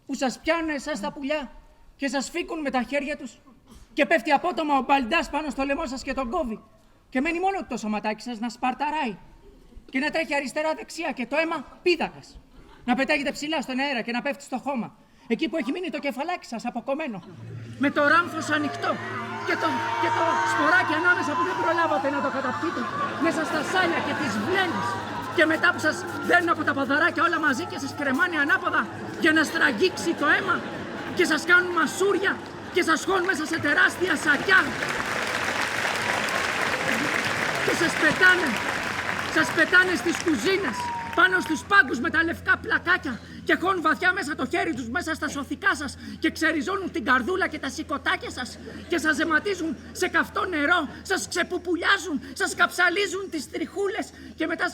που σας πιάνουν εσάς τα πουλιά και σας φύκουν με τα χέρια τους και πέφτει απότομα ο μπαλντάς πάνω στο λαιμό σας και τον κόβει και μένει μόνο το σωματάκι σας να σπαρταράει και να τρέχει αριστερά-δεξιά και το αίμα πίδακας να πετάγεται ψηλά στον αέρα και να πέφτει στο χώμα εκεί που έχει μείνει το κεφαλάκι σας αποκομμένο με το ράμφος ανοιχτό και το σποράκι ανάμεσα που δεν προλάβατε να το καταπιείτε μέσα στα σάλια και τις βλένες και μετά που σας δένουν από τα ποδαράκια όλα μαζί και σας κρεμάνε ανάποδα για να στραγγίξει το αίμα και σας κάνουν μασούρια και σας χώνουν μέσα σε τεράστια σακιά και σας πετάνε στις κουζίνες πάνω στους πάγκους με τα λευκά πλακάκια και χώνουν βαθιά μέσα το χέρι τους μέσα στα σωθικά σας και ξεριζώνουν την καρδούλα και τα σηκωτάκια σας και σας ζεματίζουν σε καυτό νερό, σας ξεπουπουλιάζουν, σας καψαλίζουν τις τριχούλες και μετά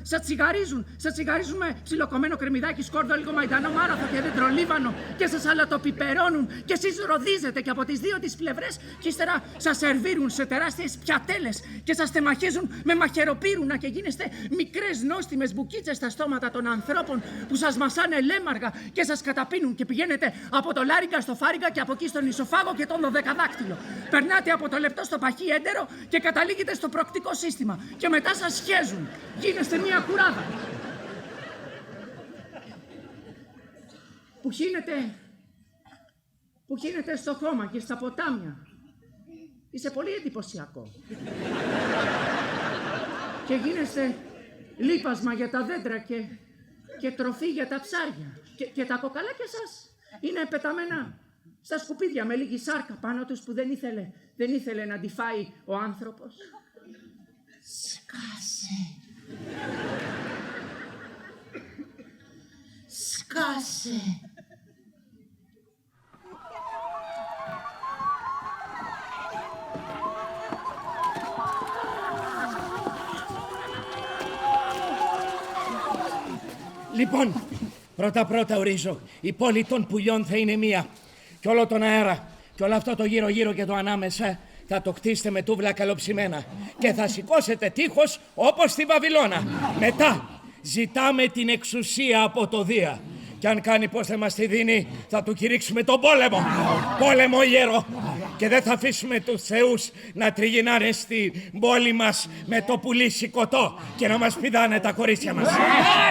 σας τσιγαρίζουν. Σας τσιγαρίζουν με ψιλοκομμένο κρεμμυδάκι, σκόρδο, λίγο μαϊντανό, μάραθο και δέντρο-λίβανο και σας αλατοπιπερώνουν και εσείς ροδίζετε και από τις 2 τις πλευρές και ύστερα σας σερβίρουν σε τεράστιες πιατέλες και σας τεμαχίζουν με μαχαιροπύρουνα και γίνεστε μικρές νόστιμες μπουκίτσες στα στόματα των ανθρώπων που σας μασάνε λέμαργα και σας καταπίνουν και πηγαίνετε από το λάριγκα στο φάριγγα και από εκεί στον ισοφάγο και τον δωδεκαδάκτυλο. Περνάτε από το λεπτό στο παχύ έντερο και καταλήγετε στο προκτικό σύστημα και μετά σας σχέζουν. Γίνεστε μία κουράδα. Που χύνεται στο χώμα και στα ποτάμια. Είσαι πολύ εντυπωσιακό. Και γίνεστε λίπασμα για τα δέντρα και τροφή για τα ψάρια. Και τα κοκαλάκια σας είναι πεταμένα στα σκουπίδια με λίγη σάρκα πάνω τους που δεν ήθελε να τη φάει ο άνθρωπος. Σκάσε. Σκάσε. Λοιπόν, πρώτα ορίζω. Η πόλη των πουλιών θα είναι μία. Κι όλο τον αέρα, κι όλο αυτό το γύρω-γύρω και το ανάμεσα θα το χτίσετε με τούβλα καλοψημένα. Και θα σηκώσετε τείχος όπως στη Βαβυλώνα. Μετά ζητάμε την εξουσία από το Δία. Κι αν κάνει πως δεν μας τη δίνει, θα του κηρύξουμε τον πόλεμο. Πόλεμο ιερό. Και δεν θα αφήσουμε τους θεούς να τριγυρνάνε στην πόλη μας με το πουλί σηκωτό και να μας πηδάνε τα κορίτσια μας.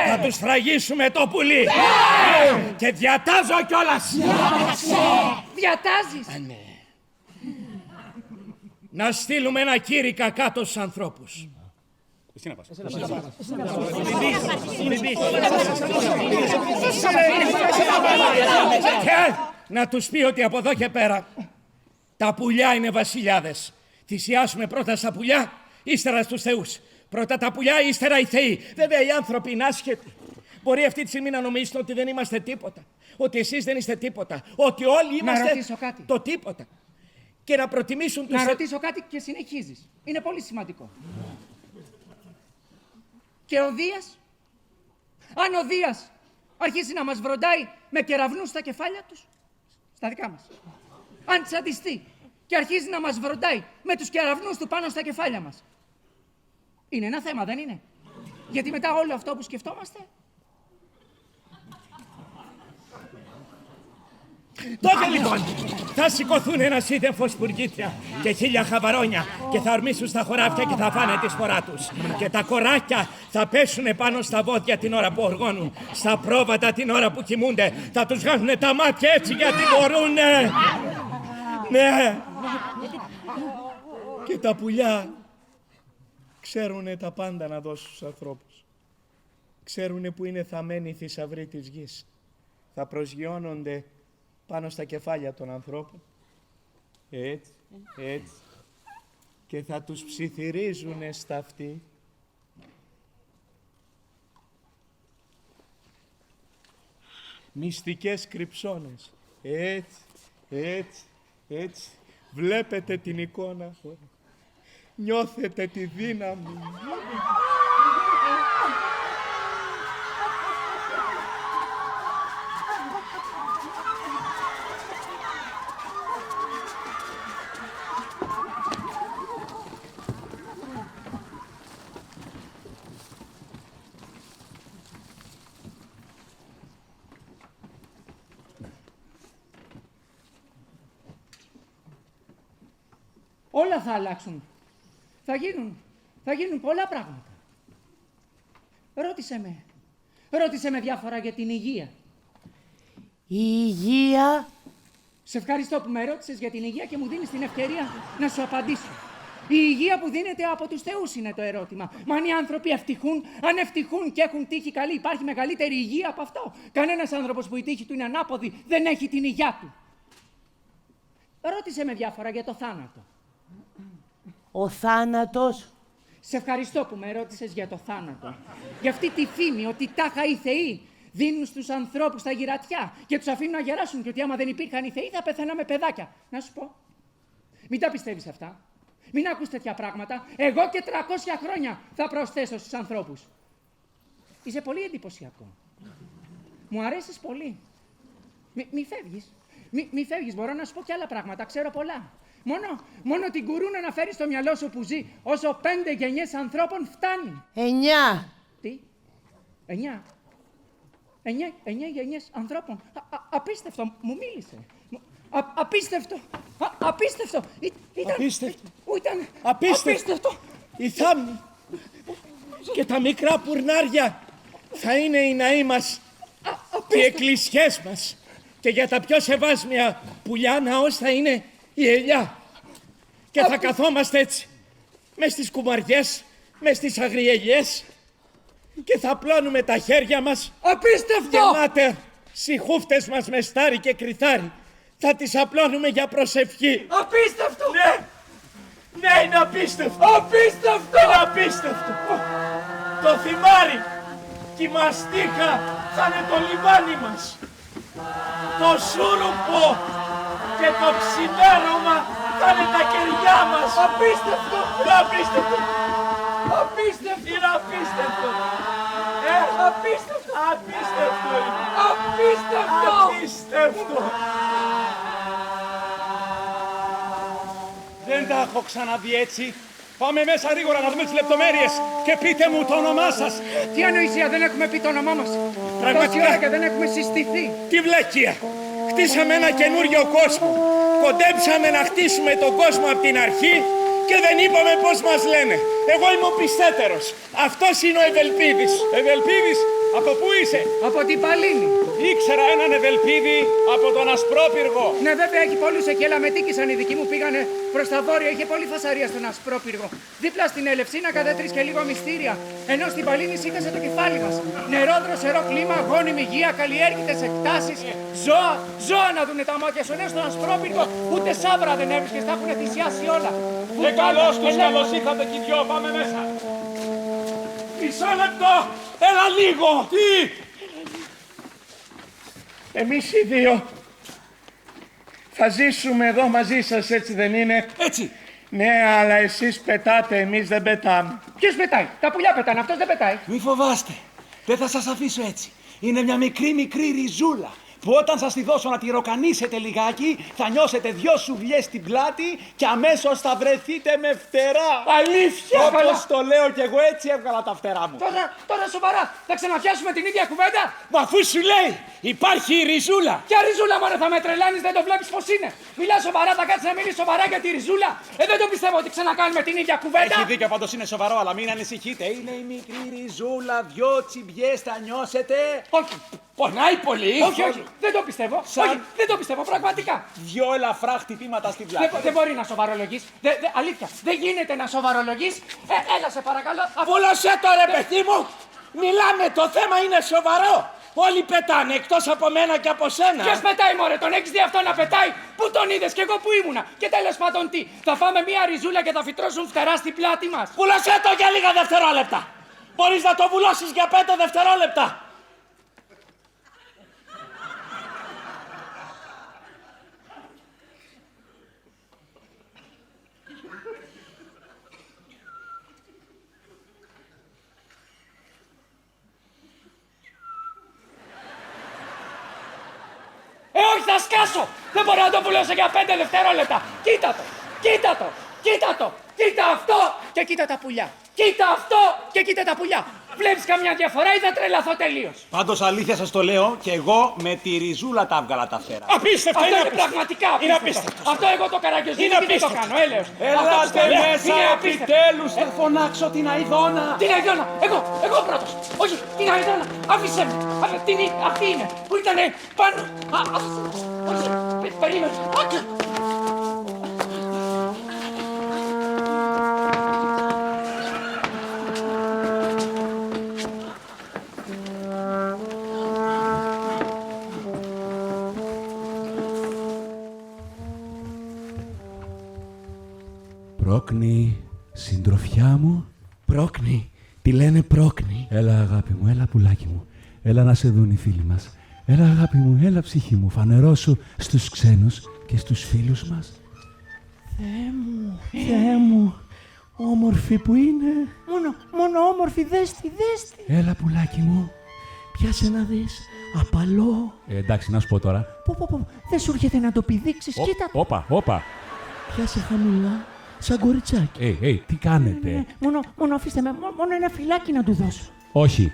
Θα τους φραγίσουμε το πουλί. Και διατάζω κιόλας. Διατάζεις. Να στείλουμε ένα κήρυκα κάτω στους ανθρώπους. Εσύ να πας. Και να τους πει ότι από εδώ και πέρα τα πουλιά είναι βασιλιάδες. Θυσιάσουμε πρώτα στα πουλιά, ύστερα στους θεούς. Πρώτα τα πουλιά, ύστερα οι θεοί. Βέβαια οι άνθρωποι είναι άσχετοι. Μπορεί αυτή τη στιγμή να νομίζουν ότι δεν είμαστε τίποτα. Ότι εσείς δεν είστε τίποτα. Ότι όλοι είμαστε το τίποτα. Και να προτιμήσουν τους... Να ρωτήσω κάτι και συνεχίζεις. Είναι πολύ σημαντικό. Και ο Δίας, αν ο Δίας αρχίσει να μας βροντάει με κεραυνούς στα κεφάλια τους, στα δικά μας. Αν τσαντιστεί και αρχίζει να μας βροντάει με τους κεραυνούς του πάνω στα κεφάλια μας. Είναι ένα θέμα, δεν είναι? Γιατί μετά όλο αυτό που σκεφτόμαστε... Τότε λοιπόν θα σηκωθούν ένα σύντεφο σπουργίτια και 1000 χαβαρόνια και θα ορμήσουν στα χωράφια και θα φάνε τη σπορά τους. Και τα κοράκια θα πέσουν πάνω στα βόδια την ώρα που οργώνουν, στα πρόβατα την ώρα που κοιμούνται. Θα τους βγάζουν τα μάτια έτσι γιατί μπορούνε. Ναι. Και τα πουλιά ξέρουνε τα πάντα να δώσουν στους ανθρώπους. Ξέρουνε που είναι θαμμένοι οι θησαυροί της γης. Θα προσγειώνονται πάνω στα κεφάλια των ανθρώπων. Έτσι. Και θα τους ψιθυρίζουνε στα αυτή. Μυστικές κρυψώνες. Έτσι. Βλέπετε την εικόνα. Νιώθετε τη δύναμη. Όλα θα αλλάξουν. Θα γίνουν πολλά πράγματα. Ρώτησε με διάφορα για την υγεία. Η υγεία. Σε ευχαριστώ που με ρώτησες για την υγεία και μου δίνεις την ευκαιρία να σου απαντήσω. Η υγεία που δίνεται από τους θεούς είναι το ερώτημα. Μα αν οι άνθρωποι αν ευτυχούν και έχουν τύχη καλή, υπάρχει μεγαλύτερη υγεία από αυτό? Κανένας άνθρωπος που η τύχη του είναι ανάποδη δεν έχει την υγεία του. Ρώτησε με διάφορα για το θάνατο. Ο θάνατος. Σε ευχαριστώ που με ρώτησες για το θάνατο. Για αυτή τη φήμη ότι τάχα οι θεοί δίνουν στους ανθρώπους τα γυρατιά και τους αφήνουν να γεράσουν και ότι άμα δεν υπήρχαν οι θεοί θα πεθαίναμε παιδάκια. Να σου πω, μην τα πιστεύεις αυτά. Μην ακούς τέτοια πράγματα. Εγώ και 300 χρόνια θα προσθέσω στους ανθρώπους. Είσαι πολύ εντυπωσιακό. Μου αρέσεις πολύ. Μη φεύγεις. Μη φεύγεις. Μπορώ να σου πω και άλλα πράγματα. Ξέρω πολλά. Μόνο την κουρούνα να φέρεις στο μυαλό σου που ζει όσο 5 γενιές ανθρώπων φτάνει. 9. Τι? 9 γενιές ανθρώπων. Απίστευτο. Μου μίλησε. Απίστευτο. Απίστευτο. Απίστευτο. Η θάμνη και τα μικρά πουρνάρια θα είναι οι ναοί μας και οι εκκλησιές μας. Και για τα πιο σεβάσμια πουλιά ναός θα είναι η ελιά. Και θα καθόμαστε έτσι μες στις κουμαριές, μες στις αγριελιές και θα πλώνουμε τα χέρια μας. Απίστευτο! Γεμάτε σιχούφτες μας με στάρι και κρυθάρι. Θα τις απλώνουμε για προσευχή. Απίστευτο! Ναι, είναι απίστευτο. Απίστευτο! Είναι απίστευτο. Το θυμάρι και η μαστίχα θα είναι το λιμάνι μας. Το σούρουπο και το ξημέρωμα θα είναι τα κεριά μας. Απίστευτο! Είναι απίστευτο. Απίστευτο! Είναι απίστευτο. Απίστευτο! Απίστευτο! Απίστευτο! Απίστευτο! Δεν τα έχω ξαναδεί έτσι. Πάμε μέσα γρήγορα να δούμε τις λεπτομέρειες και πείτε μου το όνομά σας. Τι ανοησία, δεν έχουμε πει το όνομά μας. Πραγματικά. Τόση ώρα και δεν έχουμε συστηθεί. Τι βλακεία! Χτίσαμε ένα καινούριο κόσμο. Κοντέψαμε να χτίσουμε τον κόσμο από την αρχή και δεν είπαμε πώς μας λένε. Εγώ είμαι ο πιστέτερος. Αυτός είναι ο Ευελπίδης. Ευελπίδης, από πού είσαι? Από την Παλίνη. Ήξερα έναν Ευελπίδη από τον Ασπρόπυργο. Ναι, βέβαια έχει πολλούς εκεί, αλλά με τίκησαν οι δικοί μου. Πήγανε προς τα βόρεια, είχε πολύ φασαρία στον Ασπρόπυργο. Δίπλα στην Ελευσίνα κατά 3 και λίγο μυστήρια. Ενώ στην Παλίνη σήκασε το κεφάλι μας. Νερό, δροσερό κλίμα, γόνιμη υγεία, καλλιέργητες εκτάσεις. Ζώα να δουνε τα μάτια σου. Ενώ στον Ασπρόπυργο ούτε σάβρα δεν έβρισκες, τα έχουν θυσιάσει όλα. Και καλώς ήρθατε κι οι δυο, πάμε μέσα. Μισό λεπτό! Έλα λίγο! Τι? Εμείς οι δύο θα ζήσουμε εδώ μαζί σας, έτσι δεν είναι? Έτσι. Ναι, αλλά εσείς πετάτε, εμείς δεν πετάμε. Ποιος πετάει? Τα πουλιά πετάνε, αυτός δεν πετάει. Μη φοβάστε. Δεν θα σας αφήσω έτσι. Είναι μια μικρή ριζούλα που όταν σας τη δώσω να τη ροκανίσετε λιγάκι θα νιώσετε 2 σουβλιές στην πλάτη και αμέσως θα βρεθείτε με φτερά. Αλήθεια! Όπως το λέω κι εγώ, έτσι έβγαλα τα φτερά μου. Τώρα σοβαρά, θα ξαναπιάσουμε την ίδια κουβέντα. Μα αφού σου λέει υπάρχει η ριζούλα. Ποια ριζούλα, μωρέ, θα με τρελάνεις, δεν το βλέπεις πως είναι. Μιλά σοβαρά, θα κάτσεις να μιλείς σοβαρά για τη ριζούλα. Δεν το πιστεύω ότι ξανακάνουμε την ίδια κουβέντα. Έχει δίκιο, πάντως είναι σοβαρό, αλλά μην ανησυχείτε. Είναι η μικρή ριζούλα, 2 τσιμπιές θα νιώσετε. Όχι, Πονάει πολύ. όχι, δεν το πιστεύω. Όχι, δεν το πιστεύω, πραγματικά. 2 ελαφρά χτυπήματα στην πλάτη. Δεν μπορεί να σοβαρολογείς. Αλήθεια, δεν γίνεται να σοβαρολογείς. Έλα σε παρακαλώ. Βούλωσέ το ρε παιδί μου. Μιλάμε, το θέμα είναι σοβαρό. Όλοι πετάνε εκτός από μένα και από σένα. Ποιος πετάει, μωρέ, τον έχεις δει αυτό να πετάει? Πού τον είδες και εγώ που ήμουνα? Και τέλος πάντων τι, θα φάμε μία ριζούλα και θα φυτρώσουν φτερά στην πλάτη μας? Βούλωσέ το για λίγα δευτερόλεπτα. Μπορείς να το βουλώσεις για 5 δευτερόλεπτα. Όχι, θα σκάσω! Δεν μπορώ να το βουλώσω για 5 δευτερόλεπτα! Κοίτα το! Κοίτα το! Κοίτα το! Κοίτα αυτό! Και κοίτα τα πουλιά! Κοίτα αυτό! Και κοίτα τα πουλιά! Βλέπεις καμιά διαφορά ή θα τρελαθώ τελείως? Πάντως αλήθεια σας το λέω και εγώ με τη ριζούλα τα έβγαλα τα φτερά. Απίστευτο, Αυτό είναι είναι απίστευτο. πραγματικά Είναι απίστευτο! απίστευτο. Αυτό εγώ το καραγκιόζι Είναι δεν το απίστευτο. κάνω, έλεος! Ελάτε μέσα επιτέλους, θα φωνάξω την αηδόνα. Την Αηδόνα! Εγώ πρώτος! Όχι, την Αηδόνα! Άφησέ με! Αυτή είναι! Που ήτανε πάνω! Άφησε με! Όχι, περίμενε! Πρόκνη, συντροφιά μου. Πρόκνη. Τη λένε Πρόκνη. Έλα αγάπη μου, έλα πουλάκι μου. Έλα να σε δουν οι φίλοι μας. Έλα αγάπη μου, έλα ψυχή μου. Φανερώσου στους ξένους και στους φίλους μας. Θεέ μου. Όμορφη που είναι. Μόνο όμορφη, δέστη. Έλα πουλάκι μου. Πιάσε να δεις. Απαλό. Εντάξει, να σου πω τώρα. Δεν σου έρχεται να το πηδήξεις. Κοίτα. Όπα. Πιάσε χαμηλά. Σαν κοριτσάκι. Τι κάνετε? Ναι, μόνο αφήστε με. Μόνο ένα φυλάκι να του δώσω. Όχι.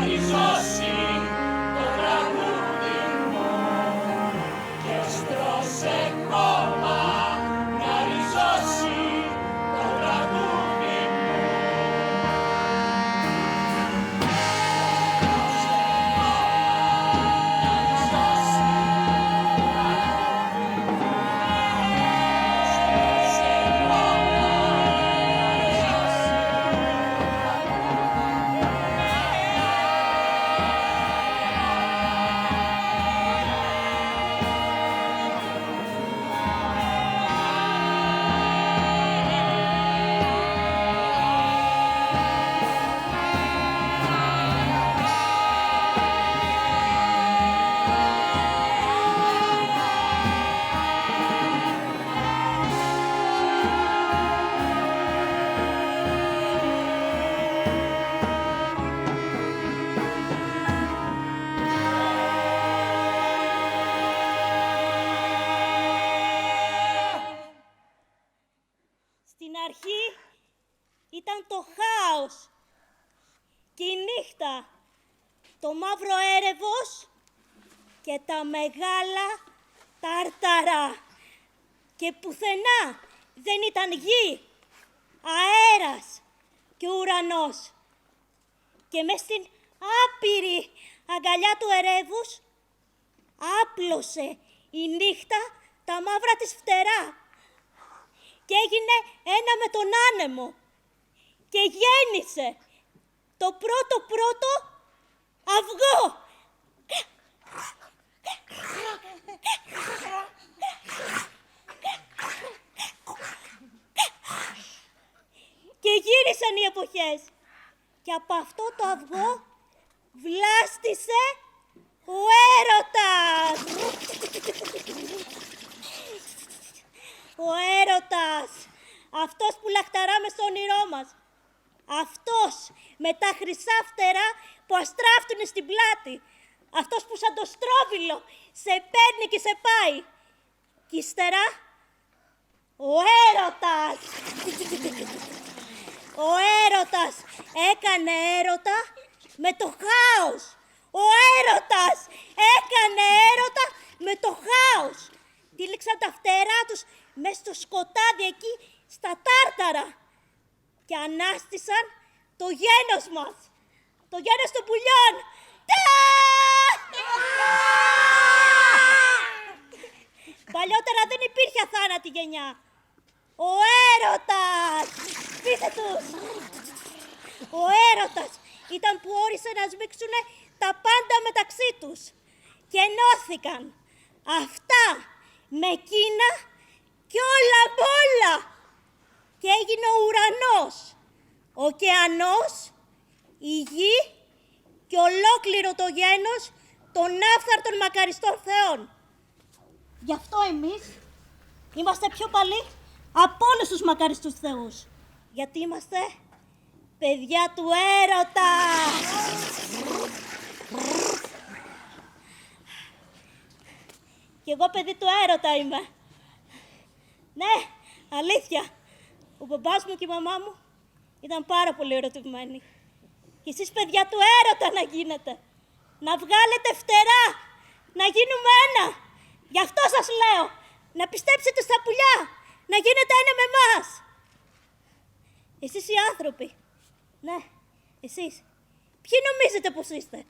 ριζώσει το τραγούδι μου και στρώσε κόμμα να ριζώσει το τραγούδι μου. Στην αρχή ήταν το χάος και η νύχτα, το μαύρο έρευος και τα μεγάλα τάρταρα. Και πουθενά δεν ήταν γη, αέρας και ουρανός. Και μες στην άπειρη αγκαλιά του ερεύους άπλωσε η νύχτα τα μαύρα της φτερά και έγινε ένα με τον άνεμο και γέννησε το πρώτο αυγό. Και γύρισαν οι εποχές και από αυτό το αυγό βλάστησε ο έρωτας. Ο έρωτας, αυτός που λαχταρά μες στο όνειρό μας. Αυτός με τα χρυσά φτερά που αστράφτουνε στην πλάτη. Αυτός που σαν το στρόβιλο σε παίρνει και σε πάει. Κι ύστερα, ο έρωτας. Ο έρωτας έκανε έρωτα με το χάος. Ο έρωτας έκανε έρωτα με το χάος. Τύλιξαν τα φτερά τους μες στο σκοτάδι εκεί στα τάρταρα και ανάστησαν το γένος μας, το γένος των πουλιών. Παλιότερα δεν υπήρχε αθάνατη γενιά. Ο έρωτας, πείτε τους, ο έρωτας ήταν που όρισε να σμίξουνε τα πάντα μεταξύ τους και ενώθηκαν αυτά με εκείνα κι όλα μ' όλα. Και έγινε ο ουρανός, ο ωκεανός, η γη και ολόκληρο το γένος των άφθαρτων μακαριστών θεών. Γι' αυτό εμείς είμαστε πιο παλιοί από όλους τους μακαριστούς θεούς. Γιατί είμαστε παιδιά του έρωτα. Κι εγώ παιδί του έρωτα είμαι. Ναι, αλήθεια. Ο μπαμπάς μου και η μαμά μου ήταν πάρα πολύ ερωτευμένοι. Και εσείς παιδιά του έρωτα να γίνετε. Να βγάλετε φτερά. Να γίνουμε ένα. Γι' αυτό σας λέω. Να πιστέψετε στα πουλιά. Να γίνετε ένα με εμάς. Εσείς οι άνθρωποι. Ναι, εσείς. Ποιοι νομίζετε πως είστε?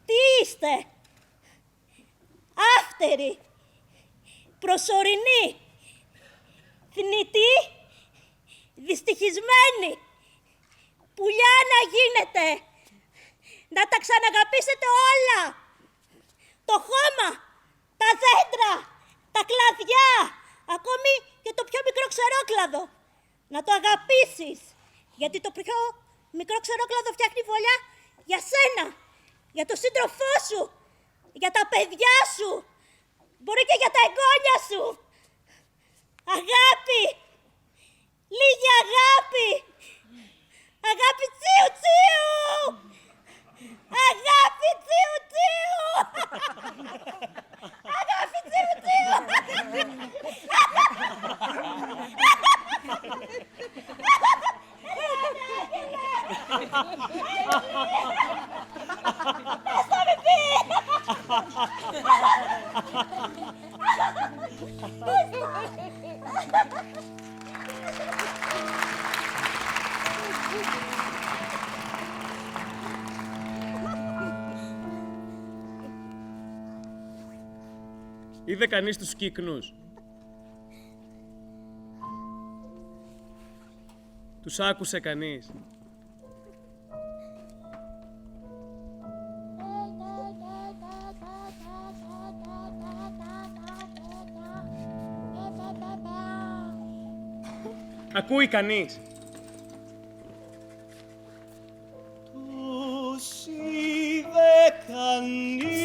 Τι είστε? Άφτεροι. Προσωρινοί. Θνητοί. Δυστυχισμένοι. Πουλιά να γίνετε. Να τα ξαναγαπήσετε όλα. Το χώμα. Τα δέντρα. Τα κλαδιά. Ακόμη και το πιο μικρό ξερόκλαδο. Να το αγαπήσεις. Γιατί το πιο μικρό ξερόκλαδο φτιάχνει φωλιά για σένα. Για τον σύντροφό σου. Για τα παιδιά σου. Μπορεί και για τα εγγόνια σου. Αγάπη. Λίγη αγάπη. Αγάπη τσίου τσίου. Αγάπη τσίου τσίου. Αγάπη τσίου τσίου. θα με πει! Είδε κανείς τους κύκνους? Τους άκουσε κανείς? Ακούει κανείς? Τους είδε κανείς.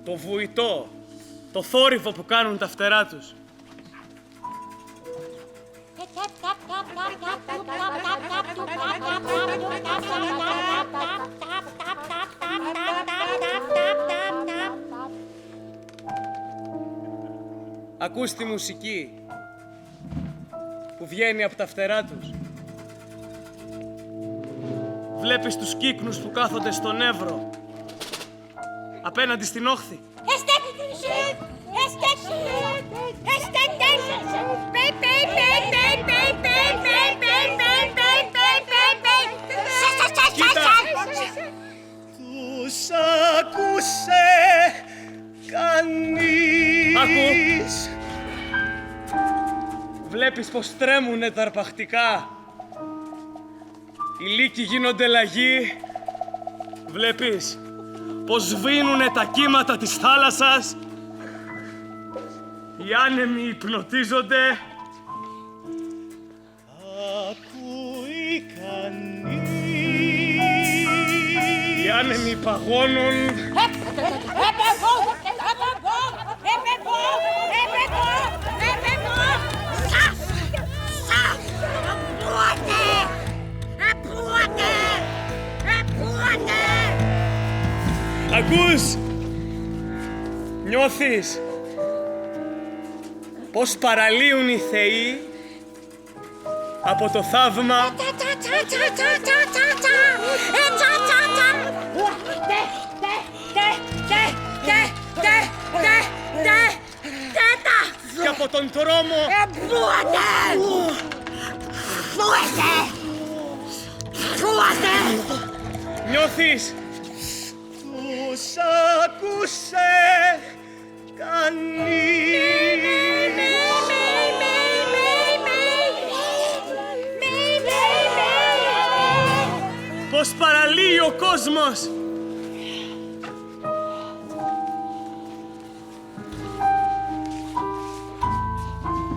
Το βουητό, το θόρυβο που κάνουν τα φτερά τους. Ακούς τη μουσική που βγαίνει από τα φτερά τους. Βλέπεις τους κύκνους που κάθονται στον Εύρο απέναντι στην όχθη. Τους άκουσε κανείς. Άκου! Βλέπεις πως τρέμουνε τα αρπακτικά. Οι λύκοι γίνονται λαγοί. Βλέπεις πως σβήνουνε τα κύματα της θάλασσας. Οι άνεμοι υπνοτίζονται. Ακούει κανείς. Οι άνεμοι παγώνουν. Ακούς! Νιώθεις πως παραλύουν οι θεοί από το θαύμα. Και από τον τρόμο. Νιώθεις Τους άκουσε κανείς. πως παραλύει ο κόσμος.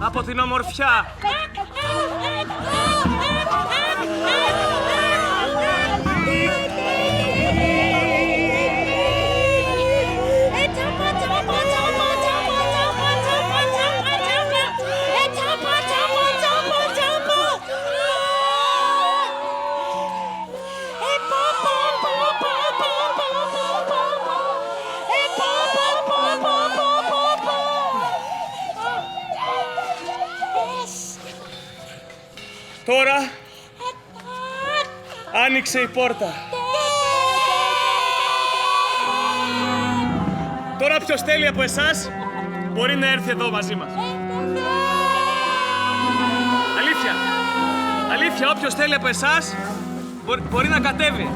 Από την ομορφιά. Τώρα άνοιξε η πόρτα. Τώρα ποιος θέλει από εσάς μπορεί να έρθει εδώ μαζί μας. Αλήθεια. Αλήθεια, όποιος θέλει από εσάς μπορεί να κατέβει.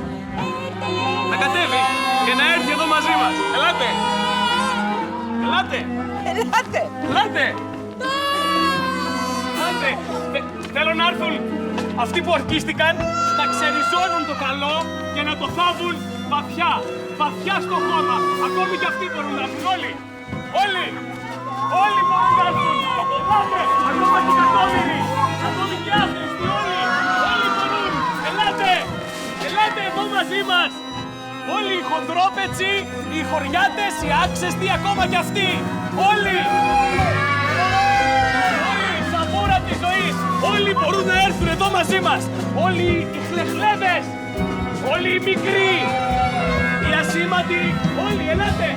Να κατέβει και να έρθει εδώ μαζί μας. Ελάτε. Ελάτε. Ελάτε. Ελάτε. Ελάτε. Θέλω να έρθουν αυτοί που ορκίστηκαν να ξεριζώνουν το καλό και να το θάβουν βαθιά, βαθιά στο χώμα. Ακόμη και αυτοί μπορούν να έρθουν όλοι. Όλοι. Όλοι μπορούν να έρθουν. Ελάτε. Ακόμα και οι κατώμηροι. Ακόμη και οι άχρηστοι. Όλοι. Όλοι μπορούν. Ελάτε. Ελάτε εδώ μαζί μας. Όλοι οι χοντρόπετσοι, οι χωριάτες, οι άξεστοι, ακόμα και αυτοί. Όλοι. Όλοι μπορούν να έρθουν εδώ μαζί μας. Όλοι οι χλεχλέδες. Όλοι οι μικροί. Οι ασήμαντοι. Όλοι, ελάτε.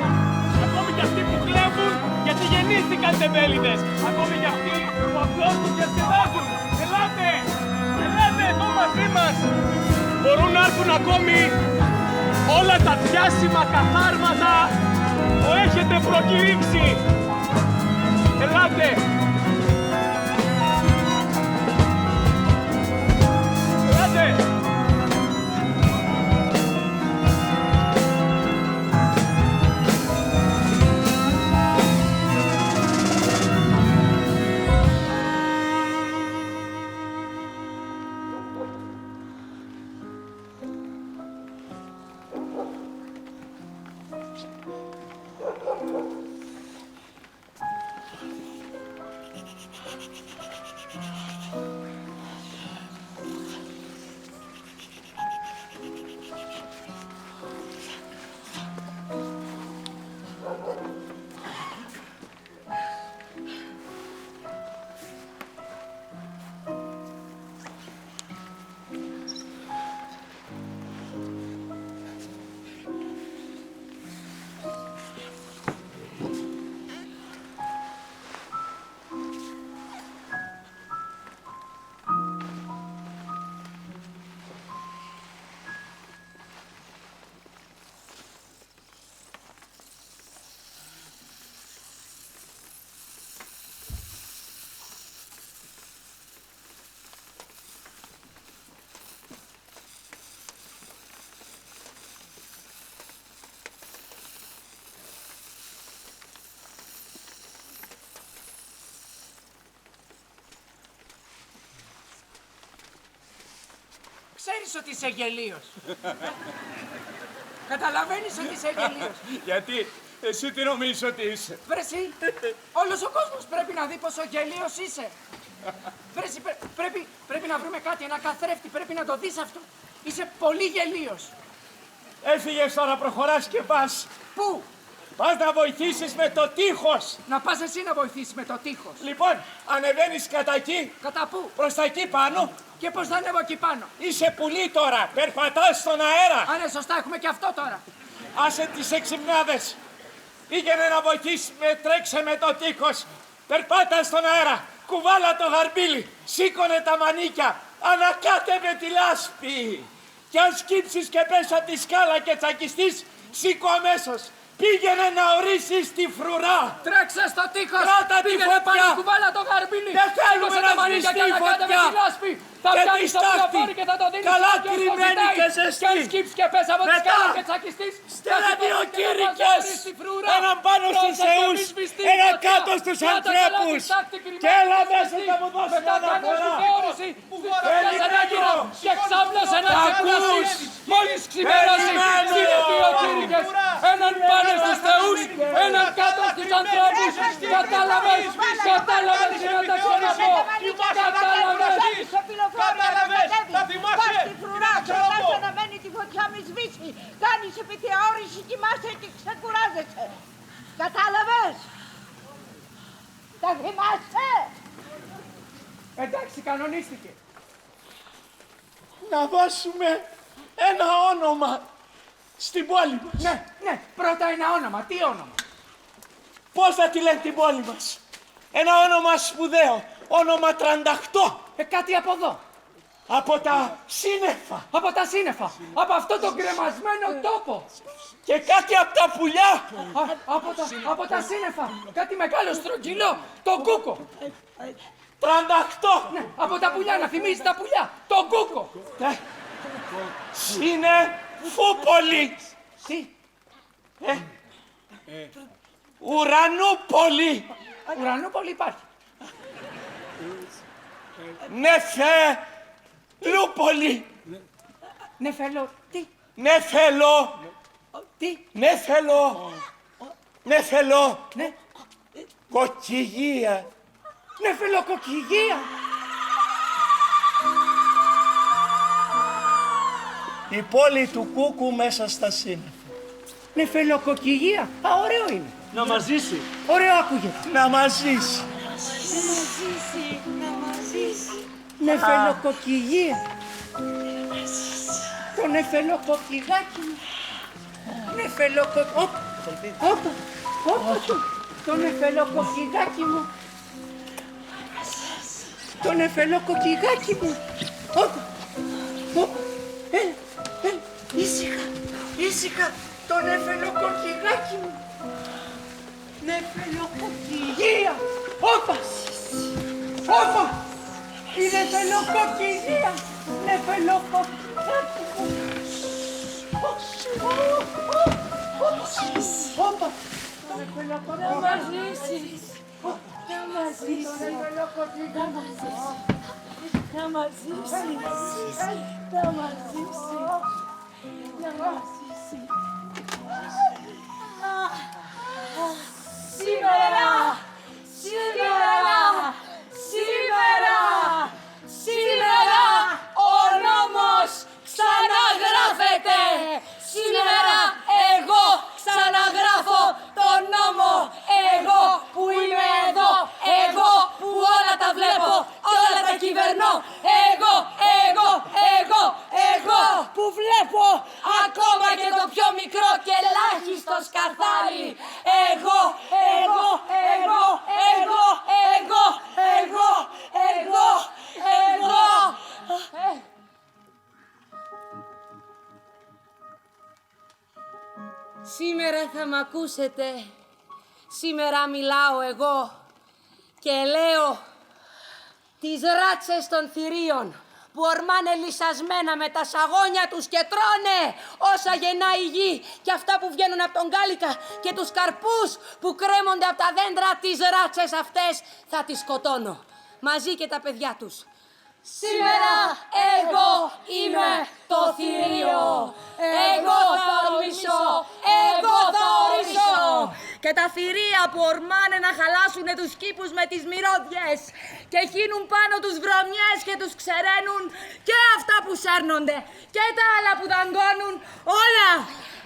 Ακόμη και αυτοί που κλέβουν γιατί γεννήθηκαν τεμπέληδες. Ακόμη και αυτοί που απλώς τους διασκεδάζουν. Ελάτε. Ελάτε εδώ μαζί μας. ακόμη όλα τα διάσημα καθάρματα που έχετε προκηρύξει. Ελάτε. Ελάτε. Ξέρεις ότι είσαι γελίος. Καταλαβαίνεις ότι είσαι γελίος. Γιατί εσύ τι νομίζεις ότι είσαι? Βρε εσύ, όλος ο κόσμος πρέπει να δει πόσο γελίος είσαι. Βρε εσύ, πρέπει να βρούμε κάτι, ένα καθρέφτη, πρέπει να το δεις αυτό. Είσαι πολύ γελίος. Έφυγες τώρα, προχωράς και πας. Πού? Πας να βοηθήσεις με το τείχος. Να πας εσύ να βοηθήσεις με το τείχος. Λοιπόν, ανεβαίνεις κατά εκεί. Κατά πού? Προς τα εκεί πάνω. Και πώς θα ανέβω εκεί πάνω? Είσαι πουλί τώρα, περπατάς στον αέρα. Α, ναι, σωστά, έχουμε και αυτό τώρα. Άσε τις εξυπνάδες. Πήγαινε να βοηθήσεις με, τρέξε με το τείχος. Περπάτα στον αέρα, κουβάλα το γαρμπίλι, σήκωνε τα μανίκια, ανακάτε με τη λάσπη. Κι αν σκύψεις και πες από τη σκάλα και τσακιστείς, σήκω αμέσως. Πήγαινε να ορίσεις τη φρουρά. Τρέξε στο τείχος. Κράτα τη Πήγαινε φωτιά. πάνω, κουβάλα το γαρμπίλι. Δεν θέλουμε να σβηστεί η φωτιά. Θα Και πιάνεις τη το στάχτη. πληροφόρι και θα το δίνεις Καλά στο όποιος το κρυμμένη ζητάει. και ζεστή. Και αν σκύψεις και πες από τη Μετά. σκάλα και τσακιστείς, Στέλνε δύο κήρυκες. Έναν πάνω στους θεούς, έναν κάτω στους ανθρώπους. Και έλα μέσα να μου δώσει μια αναφορά. Περιμένω. Και ξάπλωσε να ξεκουράσεις. Μόλις ξημερώσει, στείλε δύο κήρυκες. Έναν πάνω στους θεούς, έναν κάτω στους ανθρώπους. Κατάλαβες τι να τα ξαναπώ. Κατάλαβες. Θα θυμάσαι! Πας στη φρουρά, κρατάς αναμένη τη φωτιά μη σβήσει. Κάνεις επιθεώρηση, κοιμάσαι και ξεκουράζεσαι. Κατάλαβες? Τα θυμάσαι? Εντάξει, κανονίστηκε. Να δώσουμε ένα όνομα στην πόλη μας. Ναι, πρώτα ένα όνομα. Τι όνομα? Πώς θα τη λένε την πόλη μας? Ένα όνομα σπουδαίο, όνομα 38. Κάτι από εδώ. Από τα σύννεφα. Από τα σύννεφα. Από αυτό το κρεμασμένο τόπο. Και κάτι από τα πουλιά. Από τα σύννεφα. Κάτι μεγάλο στρογγυλό. Το κούκο. 38. Ναι, από τα πουλιά, να θυμίζει τα πουλιά. Το κούκο. Σύννεφούπολη. Τι? Ουρανούπολη. Ουρανούπολη υπάρχει. Νεφελούπολη. Νεφελό. Τι? Νεφελό. Τι? Νεφελό. Νεφελό. Ναι. Κοκκυγία. Νεφελοκοκκυγία. Η πόλη του Κούκου μέσα στα σύννεφα. Νεφελοκοκκυγία. Α, ωραίο είναι. Να μας ζήσει. Ωραίο ακούγεται. Να μας ζήσει. Νεφελοκοκκυγία. Το νεφελοκοκκυγάκι μου. Το νεφελοκοκκυγάκι μου. Το νεφελοκοκκυγάκι μου. Έλα. ήσυχα το νεφελοκοκκινάκι μου. Νεφελοκοκκυγία. Όπα. Όπα. Η νεφελοκοκκυγία. Νεφελοκοκκινάκι μου. Όπα. Να μας ζήσεις. Να μας ζήσεις. Να μας ζήσεις. Να μας ζήσεις. Να μας ζήσεις. Σήμερα ο νόμος ξαναγράφεται. Σήμερα εγώ ξαναγράφω τον νόμο. Εγώ που είμαι εδώ. Εγώ που όλα τα βλέπω. Όλα τα κυβερνώ. Εγώ που βλέπω ακόμα και το πιο μικρό και ελάχιστο σκαθάρι. Εγώ. Σήμερα θα μ' ακούσετε. Σήμερα μιλάω εγώ και λέω τις ράτσες των θηρίων που ορμάνε λυσασμένα με τα σαγόνια τους και τρώνε όσα γεννάει η γη και αυτά που βγαίνουν από τον κάλικα και τους καρπούς που κρέμονται από τα δέντρα. Τις ράτσες αυτές θα τις σκοτώνω μαζί και τα παιδιά τους. Σήμερα εγώ είμαι το θηρίο. Εγώ θα ορίσω. Και τα θηρία που ορμάνε να χαλάσουνε τους κήπους με τις μυρώδιες και χύνουν πάνω τους βρωμιές και τους ξεραίνουν και αυτά που σέρνονται και τα άλλα που δαγκώνουν, όλα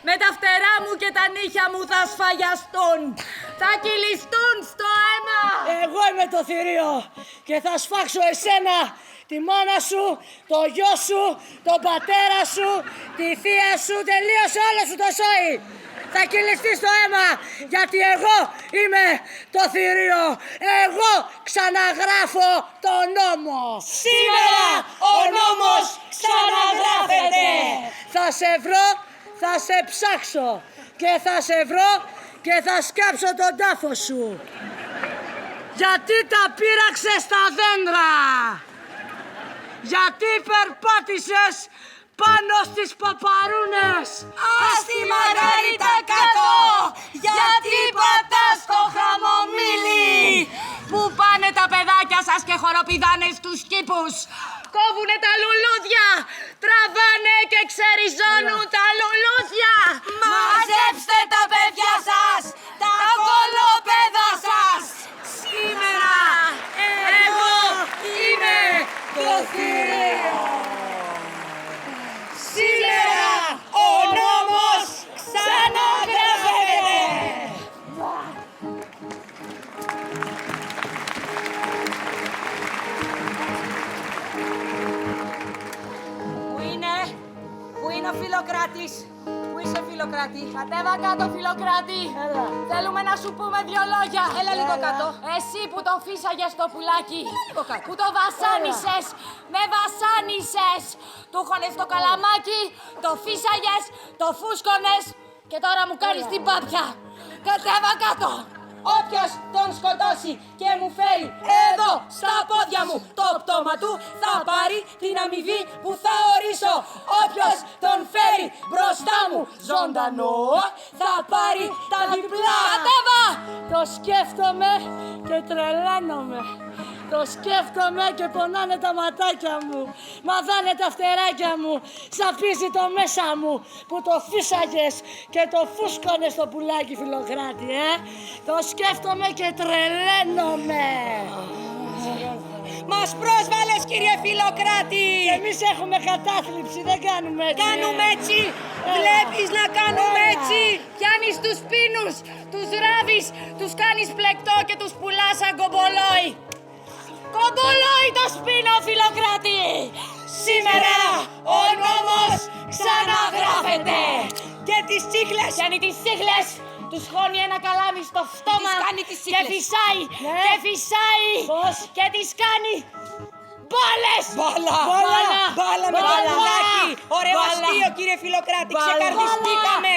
με τα φτερά μου και τα νύχια μου θα σφαγιαστούν. Θα κυλιστούν στο αίμα. Εγώ είμαι το θηρίο και θα σφάξω εσένα, τη μάνα σου, το γιο σου, τον πατέρα σου, τη θεία σου, τελείωσε όλο σου το σόι. Θα κυλιστεί στο αίμα, γιατί εγώ είμαι το θηρίο. Εγώ ξαναγράφω το νόμο. Σήμερα ο νόμος ξαναγράφεται. Θα σε βρω, θα σε ψάξω και θα σε βρω και θα σκάψω τον τάφο σου. Γιατί τα πείραξες στα δέντρα. Γιατί περπάτησες πάνω στις παπαρούνες. Ας τη Μαργαρίτα κάτω. Γιατί πατάς το χαμομήλι. Πού πάνε τα παιδάκια σας και χοροπηδάνε στους κήπους. Κόβουνε τα λουλούδια. Τραβάνε και ξεριζώνουν τα λουλούδια. Μαζέψτε τα παιδιά σας. Τα κολόπεδα σας. Σήμερα εγώ είμαι το θηρίο. Σήμερα ο νόμος ξαναγράφεται. Πού είναι ο Φιλοκράτης. Πού είσαι, Φιλοκράτη. Κατέβα κάτω, Φιλοκράτη. Έλα. Θέλουμε να σου πούμε δυο λόγια. Έλα λίγο κάτω. Εσύ που τον φύσαγες στο πουλάκι. Λίγο κάτω. Που το βασάνισες. Με βασάνισες. Του χώνες το καλαμάκι, το φύσαγες, το φούσκωνες και τώρα μου κάνεις την πάπια. Κατέβα κάτω. Όποιος τον σκοτώσει και μου φέρει εδώ στα πόδια μου το πτώμα του θα πάρει την αμοιβή που θα ορίσω. Όποιος τον φέρει μπροστά μου ζωντανό θα πάρει τα διπλά. Κατέβα! Το σκέφτομαι και τρελαίνομαι. Το σκέφτομαι και πονάνε τα ματάκια μου. Μαδάνε τα φτεράκια μου. Σαπίζει το μέσα μου που το φύσαγες και το φούσκωνες στο πουλάκι, Φιλοκράτη, Το σκέφτομαι και τρελαίνομαι. Μας πρόσβαλες, κύριε Φιλοκράτη. Εμείς έχουμε κατάθλιψη, δεν κάνουμε έτσι. Κάνουμε έτσι. Βλέπεις να κάνουμε έτσι. Πιάνεις τους πίνους, τους ράβεις, τους κάνεις πλεκτό και τους πουλάς σαν κομπολόι. Κομπολόι το σπίνο, Φιλοκράτη! Σήμερα ο νόμος ξαναγράφεται! Και τις τσίχλες! Πιάνει τις τσίχλες! Τους χώνει ένα καλάμι στο φτώμα! Τις κάνει τις τσίχλες! Και φυσάει! Ναι. Και φυσάει! Πώς? Και τις κάνει... Μπάλες! Μπάλα! Μπάλα! Μπάλα με το πουλάκι! Ωραίο αστείο! δύο, κύριε Φιλοκράτη, ξεκαρδιστήκαμε.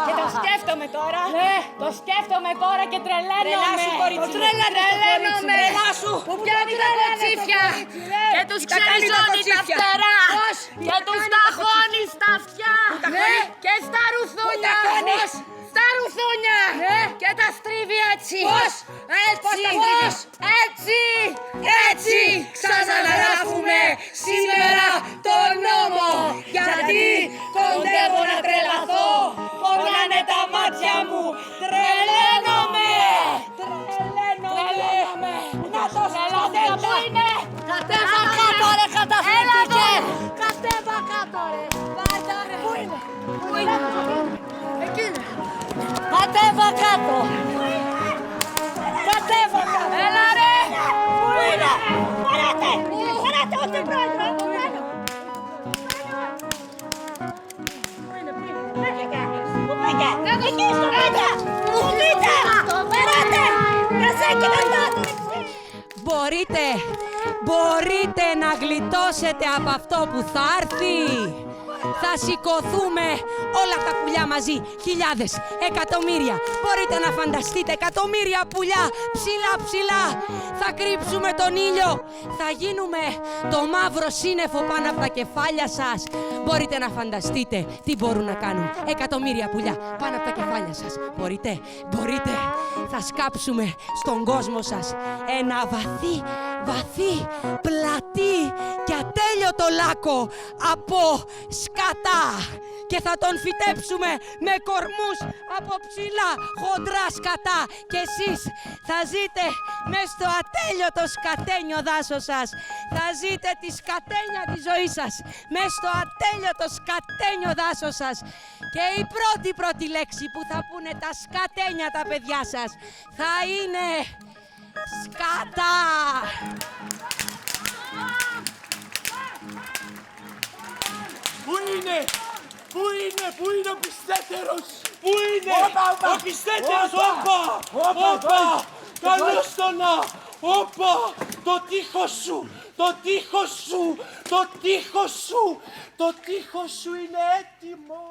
Και το σκέφτομαι τώρα. Ναι, το σκέφτομαι τώρα και τρελαίνομαι. Τρελαίνομαι. Που πιάνει τα κοτσίφια και τους ξεριζώνει τα φτερά και τους ταχώνει στα αυτιά και στα ρουθούνια. Στα ρουθούνια και τα στρίβει έτσι. Έτσι ξαναγράφουμε σήμερα τον νόμο, γιατί κοντεύω να τρελαθώ. Πονάνε τα μάτια μου. Τρελαίνομαι. Να το σκοτώσω. Πού είναι? Κατέβα κάτω ρε κατασπιτικέ. Κατέβα κάτω ρε. Πού είναι? Εκεί είναι. Κατέβα κάτω. Κατέβα κάτω. Έλα ρε. Πού είναι? Παράτε. Παράτε ως την πρόεδρο. Εκεί στο μέτρα! Πουλίτα! Περάτε! Μπορείτε να γλιτώσετε από αυτό που θα έρθει. Θα σηκωθούμε όλα τα πουλιά μαζί, χιλιάδες, εκατομμύρια. Μπορείτε να φανταστείτε εκατομμύρια πουλιά, ψηλά ψηλά. Θα κρύψουμε τον ήλιο, θα γίνουμε το μαύρο σύννεφο πάνω από τα κεφάλια σας. Μπορείτε να φανταστείτε τι μπορούν να κάνουν εκατομμύρια πουλιά πάνω από τα κεφάλια σας. Μπορείτε. Θα σκάψουμε στον κόσμο σας ένα βαθύ, πλατή και ατέλειωτο λάκκο από σκατά και θα τον φυτέψουμε με κορμούς από ψηλά χοντρά σκατά και εσείς θα ζείτε μες στο ατέλειωτο σκατένιο δάσος σας. Θα ζείτε τη σκατένια τη ζωή σας μες στο ατέλειωτο σκατένιο δάσος σας και η πρώτη λέξη που θα πούνε τα σκατένια τα παιδιά σας θα είναι σκάτα. Πού είναι ο πιστέτερος, πού είναι ο πιστέτερος, όπα, καλώς το να, όπα, το τείχος σου είναι έτοιμο.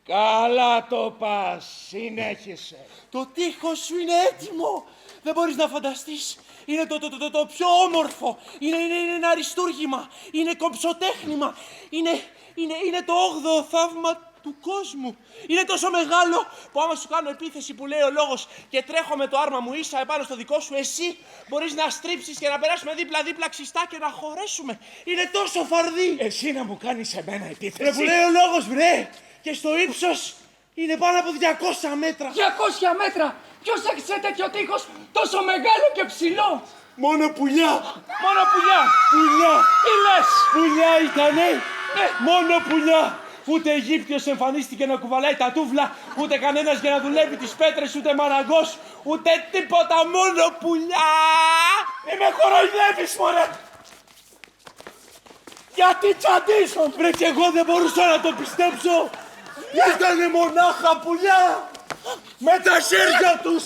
Καλά το πας, συνέχισε. Το τείχος σου είναι έτοιμο. Δεν μπορείς να φανταστείς. Είναι το πιο όμορφο. Είναι ένα αριστούργημα. Είναι κομψοτέχνημα. Είναι το 8ο θαύμα του κόσμου. Είναι τόσο μεγάλο που άμα σου κάνω επίθεση που λέει ο λόγος και τρέχω με το άρμα μου ίσα επάνω στο δικό σου, εσύ μπορείς να στρίψεις και να περάσουμε δίπλα-δίπλα ξιστά και να χωρέσουμε. Είναι τόσο φαρδί. Εσύ να μου κάνεις εμένα επίθεση. Ρε που λέει ο λόγος, βρε. Και στο ύψος είναι πάνω από 200 μέτρα. 200 μέτρα! Ποιος έχει σε τέτοιο τείχος τόσο μεγάλο και ψηλό? Μόνο πουλιά. Τι λες? Πουλιά ήτανε. Μόνο πουλιά. Ούτε Αιγύπτιος εμφανίστηκε να κουβαλάει τα τούβλα, ούτε κανένας για να δουλεύει τις πέτρες, ούτε μαραγκός, ούτε τίποτα, μόνο πουλιά. Μη με κοροϊδεύεις, μωρέ. Γιατί τσαντήσω? Βρε κι εγώ δεν μπορούσα να το πιστέψω. Ήτανε μονάχα πουλιά. Με τα χέρια τους.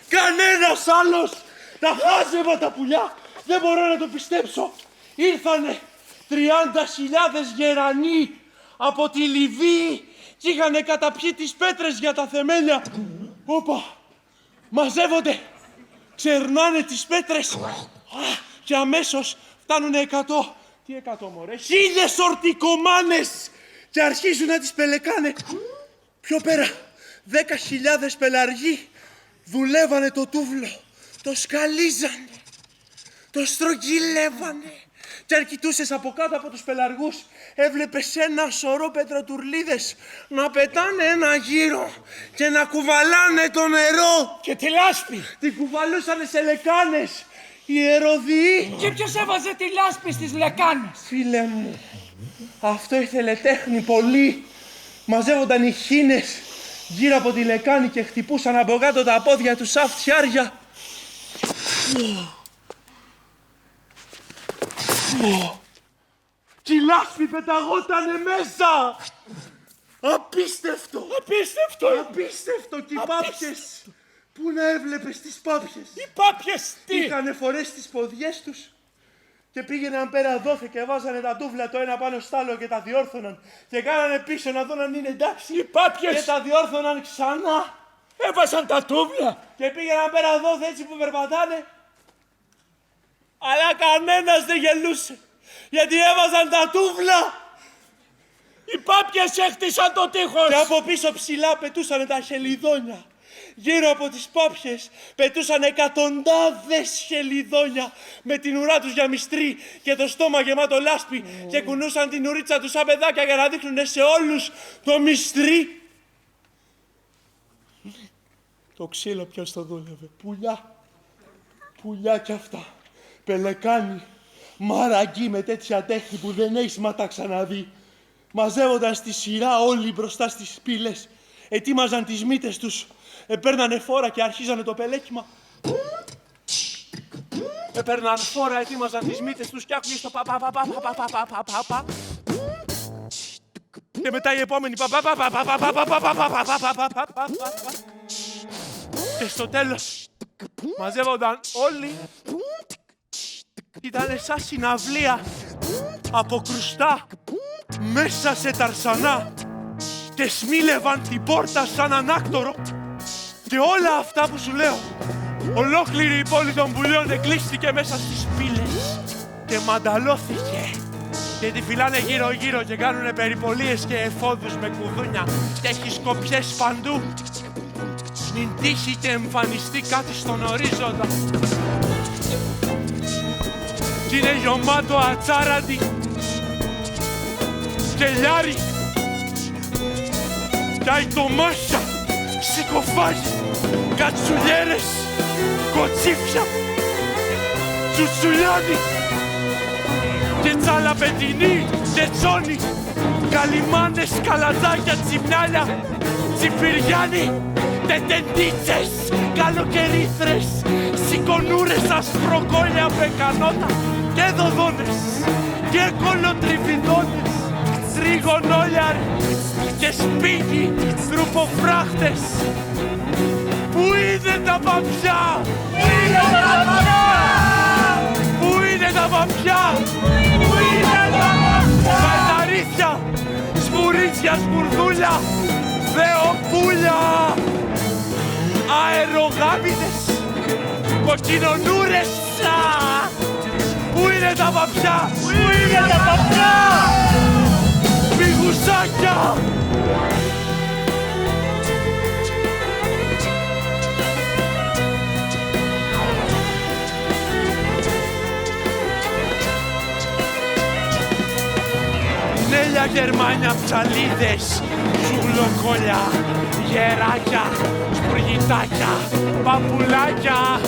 Κανένας άλλος. Τα χάζευα τα πουλιά. Δεν μπορώ να το πιστέψω. Ήρθανε 30.000 γερανοί από τη Λιβύη και είχανε καταπιεί τις πέτρες για τα θεμέλια. Όπα. Μαζεύονται. Ξερνάνε τις πέτρες. Και αμέσως φτάνουνε 100. Τι 100 μωρέ? 1000 ορτικομάνες. Και αρχίζουν να τις πελεκάνε. Πιο πέρα 10.000 πελαργοί δουλεύανε το τούβλο. Το σκαλίζανε. Το στρογγυλεύανε. Και αν κοιτούσες από κάτω από τους πελαργούς, έβλεπες ένα σωρό πετροτουρλίδες να πετάνε ένα γύρο και να κουβαλάνε το νερό. Και τη λάσπη. Την κουβαλούσανε σε λεκάνες. Ιεροδιοί. Και ποιος έβαζε τη λάσπη στις λεκάνες? Φίλε μου, αυτό ήθελε τέχνη πολύ. Μαζεύονταν οι χήνες γύρω από τη λεκάνη και χτυπούσαν από κάτω τα πόδια τους σαν φτιάρια. Κι η λάσπη πεταγότανε μέσα. Απίστευτο. Κι οι πάπιες που Πού να έβλεπες τις πάπιες. Οι πάπιες τι. Είχανε φορέσει τις ποδιές τους και πήγαιναν πέρα δόθε και βάζανε τα τούβλα το ένα πάνω στο άλλο και τα διόρθωναν. Και κάνανε πίσω να δουν αν είναι εντάξει. Οι πάπιες. Και τα διόρθωναν ξανά. Έβαζαν τα τούβλα. Και πήγαιναν πέρα δόθε έτσι που περπατάνε. Αλλά κανένας δεν γελούσε. Γιατί έβαζαν τα τούβλα. Οι πάπιες έχτισαν το τείχος. Και από πίσω ψηλά πετούσαν τα χελιδόνια. Γύρω από τις πάπιες πετούσαν εκατοντάδες χελιδόνια με την ουρά τους για μυστρή και το στόμα γεμάτο λάσπη και κουνούσαν την ουρίτσα τους σαν παιδάκια για να δείχνουν σε όλους το μυστρή. Το ξύλο ποιος το δούλευε. Πουλιά. Πουλιά κι αυτά. Πελεκάνι. Μαραγκί με τέτοια τέχνη που δεν έχεις ματά ξαναδεί. Μαζεύονταν στη σειρά όλοι μπροστά στις πύλες. Ετοίμαζαν τις μύτες τους. Παίρνανε φόρα και αρχίζανε το πελέκιμα. Παίρνανε φόρα, ετοίμαζαν τις μύτες τους και άκουγες το πα. Και μετά η επόμενη και στο τέλος μαζεύονταν όλοι. Ήτανε σαν συναυλία από κρουστά μέσα σε ταρσανά και σμίλευαν την πόρτα σαν ανάκτορο. Και όλα αυτά που σου λέω, ολόκληρη η πόλη των πουλιών εκλείστηκε μέσα στις πύλες και μανταλώθηκε. Και τη φυλάνε γύρω-γύρω και κάνουνε περιπολίες και εφόδους με κουδούνια και έχει σκοπιές παντού. Μην τύχει και εμφανιστεί κάτι στον ορίζοντα. Κι είναι γεμάτο ατσάραντι και λιάρι κι αϊτομάσια, σικοφάγι, κατσουλιέρες, κοτσίφια, τσουτσουλιάνι και τσαλαπετινή και τσόνι, καλυμάνες, καλατζάκια, τσιμνάλια, τσιπυριάνι, τετεντίτσες, καλοκαιρίθρες, σικονούρες, ασπροκόλια, πεκανότα και δοδόνες και κολοτριβιδόνες, τριγωνόλιαροι και σπίγγι, τρουποφράχτες. Πού είναι τα παπιά! Πού είναι τα παπιά! Πού είναι τα παπιά! Πού είναι τα παπιά! Βαλταρίθια, σπουρίτσια, σπουρδούλια, θεοπούλια, αερογάμιδες, κοκκινονούρες. Πού είναι τα παπιά! Πού είναι τα παπιά! Πηγουσάκια! Νέλια, γερμάνια, ψαλίδες, ζουλοκόλια, γεράκια, σπουργητάκια, παπουλάκια,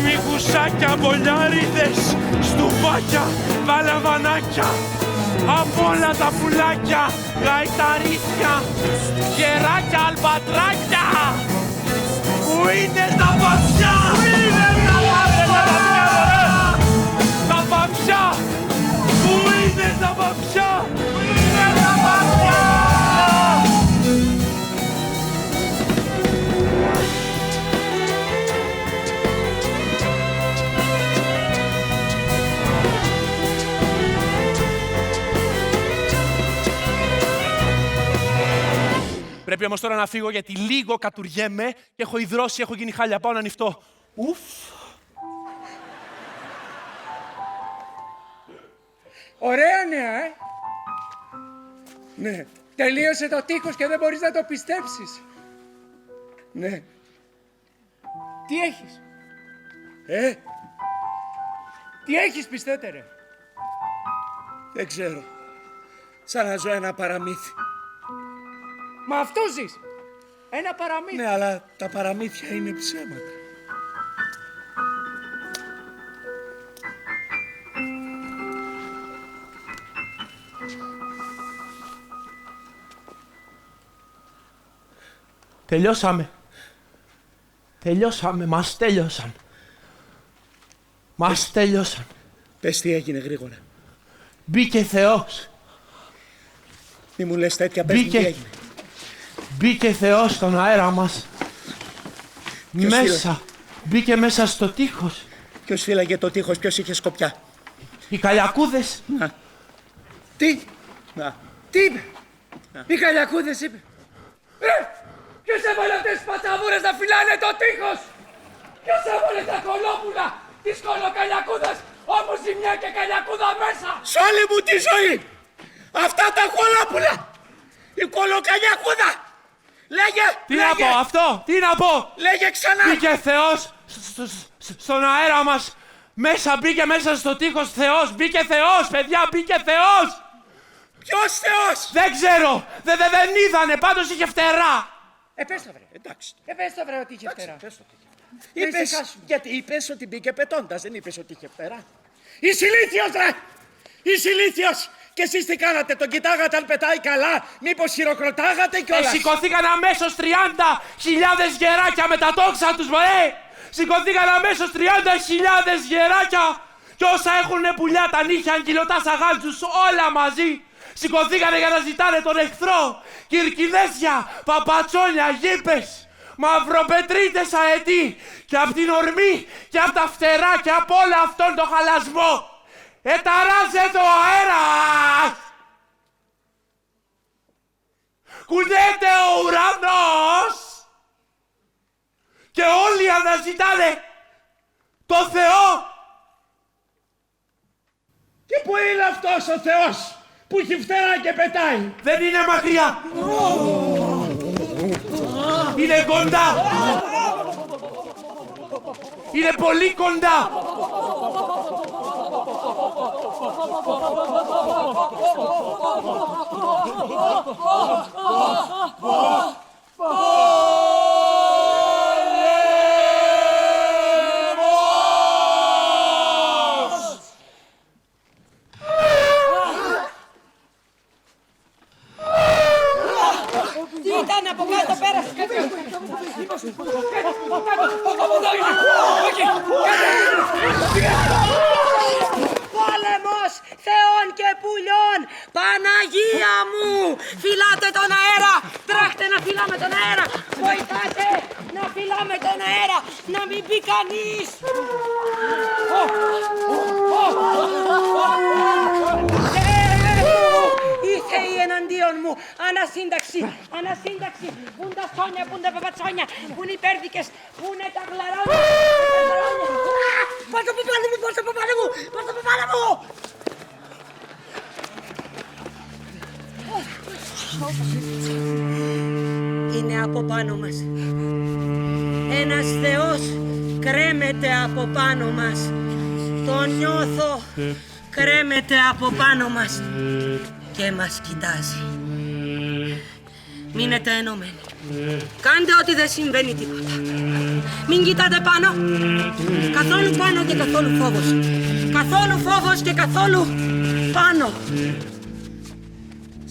μυγουσάκια, μπολιάριδες, στουβάκια, βαλαβανάκια, απ' όλα τα πουλάκια, γαϊταρίθια, γεράκια, αλμπατράκια. Πού είναι τα παπιά! Πού είναι τα παπιά! Τα παπιά! Πού είναι τα παπιά! Πού είναι τα παπιά! Πρέπει όμως τώρα να φύγω γιατί λίγο κατουργέμαι και έχω υδρώσει, έχω γίνει χάλια. Πάω να ανοιχτώ. Ουφ. Ωραία νέα, Ναι. Τελείωσε το τείχος και δεν μπορείς να το πιστέψεις. Ναι. Τι έχεις? Τι έχεις, πιστέτε ρε? Δεν ξέρω. Σαν να ζω ένα παραμύθι. Μα αυτό ζεις. Ένα παραμύθι. Ναι, αλλά τα παραμύθια είναι ψέματα. Τελειώσαμε. Μας τέλειωσαν. Μας τέλειωσαν. Πες τι έγινε γρήγορα. Μπήκε Θεός. Μη μου λες τέτοια, πες τι έγινε. Μπήκε Θεός στον αέρα μας. Μέσα. Μπήκε μέσα στο τείχος. Ποιος φύλαγε το τείχος, ποιος είχε σκοπιά? Οι καλιακούδες. Τι? Τι είπε? Οι καλιακούδες είπε. Ποιος έβαλε αυτές τις πατσαβούρες να φυλάνε το τείχος? Ποιος έβαλε τα κολόπουλα της κολοκαλιακούδας, όμως ζημιά και καλιακούδα μέσα? Σ' όλη μου τη ζωή! Αυτά τα κολόπουλα! Η κολοκαλιακούδα! Λέγε! Τι να πω αυτό, τι να πω! Λέγε ξανά! Μπήκε Θεός στον αέρα μας. Μέσα, μπήκε μέσα στο τείχος Θεός. Μπήκε Θεός, παιδιά, μπήκε Θεός! Ποιος Θεός? Δεν ξέρω, δεν είδανε, πάντως είχε φτερά. Πες το βρε. Εντάξει. Πες το βρε ότι είχε φτερά. Γιατί είπες ότι μπήκε πετώντας, δεν είπες ότι είχε φτερά. Είσαι ηλίθιος ρε! Είσαι ηλίθιος! Και εσείς τι κάνατε, τον κοιτάγατε αν πετάει καλά, μήπως χειροκροτάγατε κιόλας? Σηκωθήκαν αμέσως 30.000 γεράκια με τα τόξα τους, μωρέ! Σηκωθήκαν αμέσως 30.000 γεράκια! Κι όσα έχουν πουλιά, τα νύχια, αγκυλωτά, σαγάλτσους, όλα μαζί! Σηκωθήκανε για να ζητάνε τον εχθρό! Κυρκυδέσια, παπατσόνια, γήπες! Μαυροπετρίτες αετοί! Και απ' την ορμή και απ' τα φτερά και απ' όλο αυτόν τον χαλασμό! Εταράζεται ο αέρας! Κουνιέται ο ουρανός! Και όλοι αναζητάνε το Θεό! Και πού είναι αυτός ο Θεός που έχει φτερά και πετάει? Δεν είναι μακριά! Είναι κοντά! Είναι πολύ κοντά! Τι ήταν από κάτω, πέρασε? Πόλεμος θεών και πουλιών! Παναγία μου! Φυλάτε τον αέρα! Τρέχτε να φυλάμε τον αέρα! Βοηθάτε να φυλάμε τον αέρα! Να μην μπει κανείς! Οι θεοί εναντίον μου! Ανασύνταξη! Ανασύνταξη! Πού είναι τα σόνια, πού είναι τα παπατσόνια, πού είναι οι πέρδικες, πού είναι τα γλαρόνια! Πάτε από πάνω μου! Πάτε από πάνω μου! Πάτε από πάνω μου! Είναι από πάνω μας. Ένας Θεός κρέμεται από πάνω μας. Το νιώθω. Κρέμεται από πάνω μας και μας κοιτάζει. Μείνετε ενωμένοι. Κάντε ότι δεν συμβαίνει τίποτα. Μην κοιτάτε πάνω. Καθόλου πάνω και καθόλου φόβος. Καθόλου φόβος και καθόλου πάνω.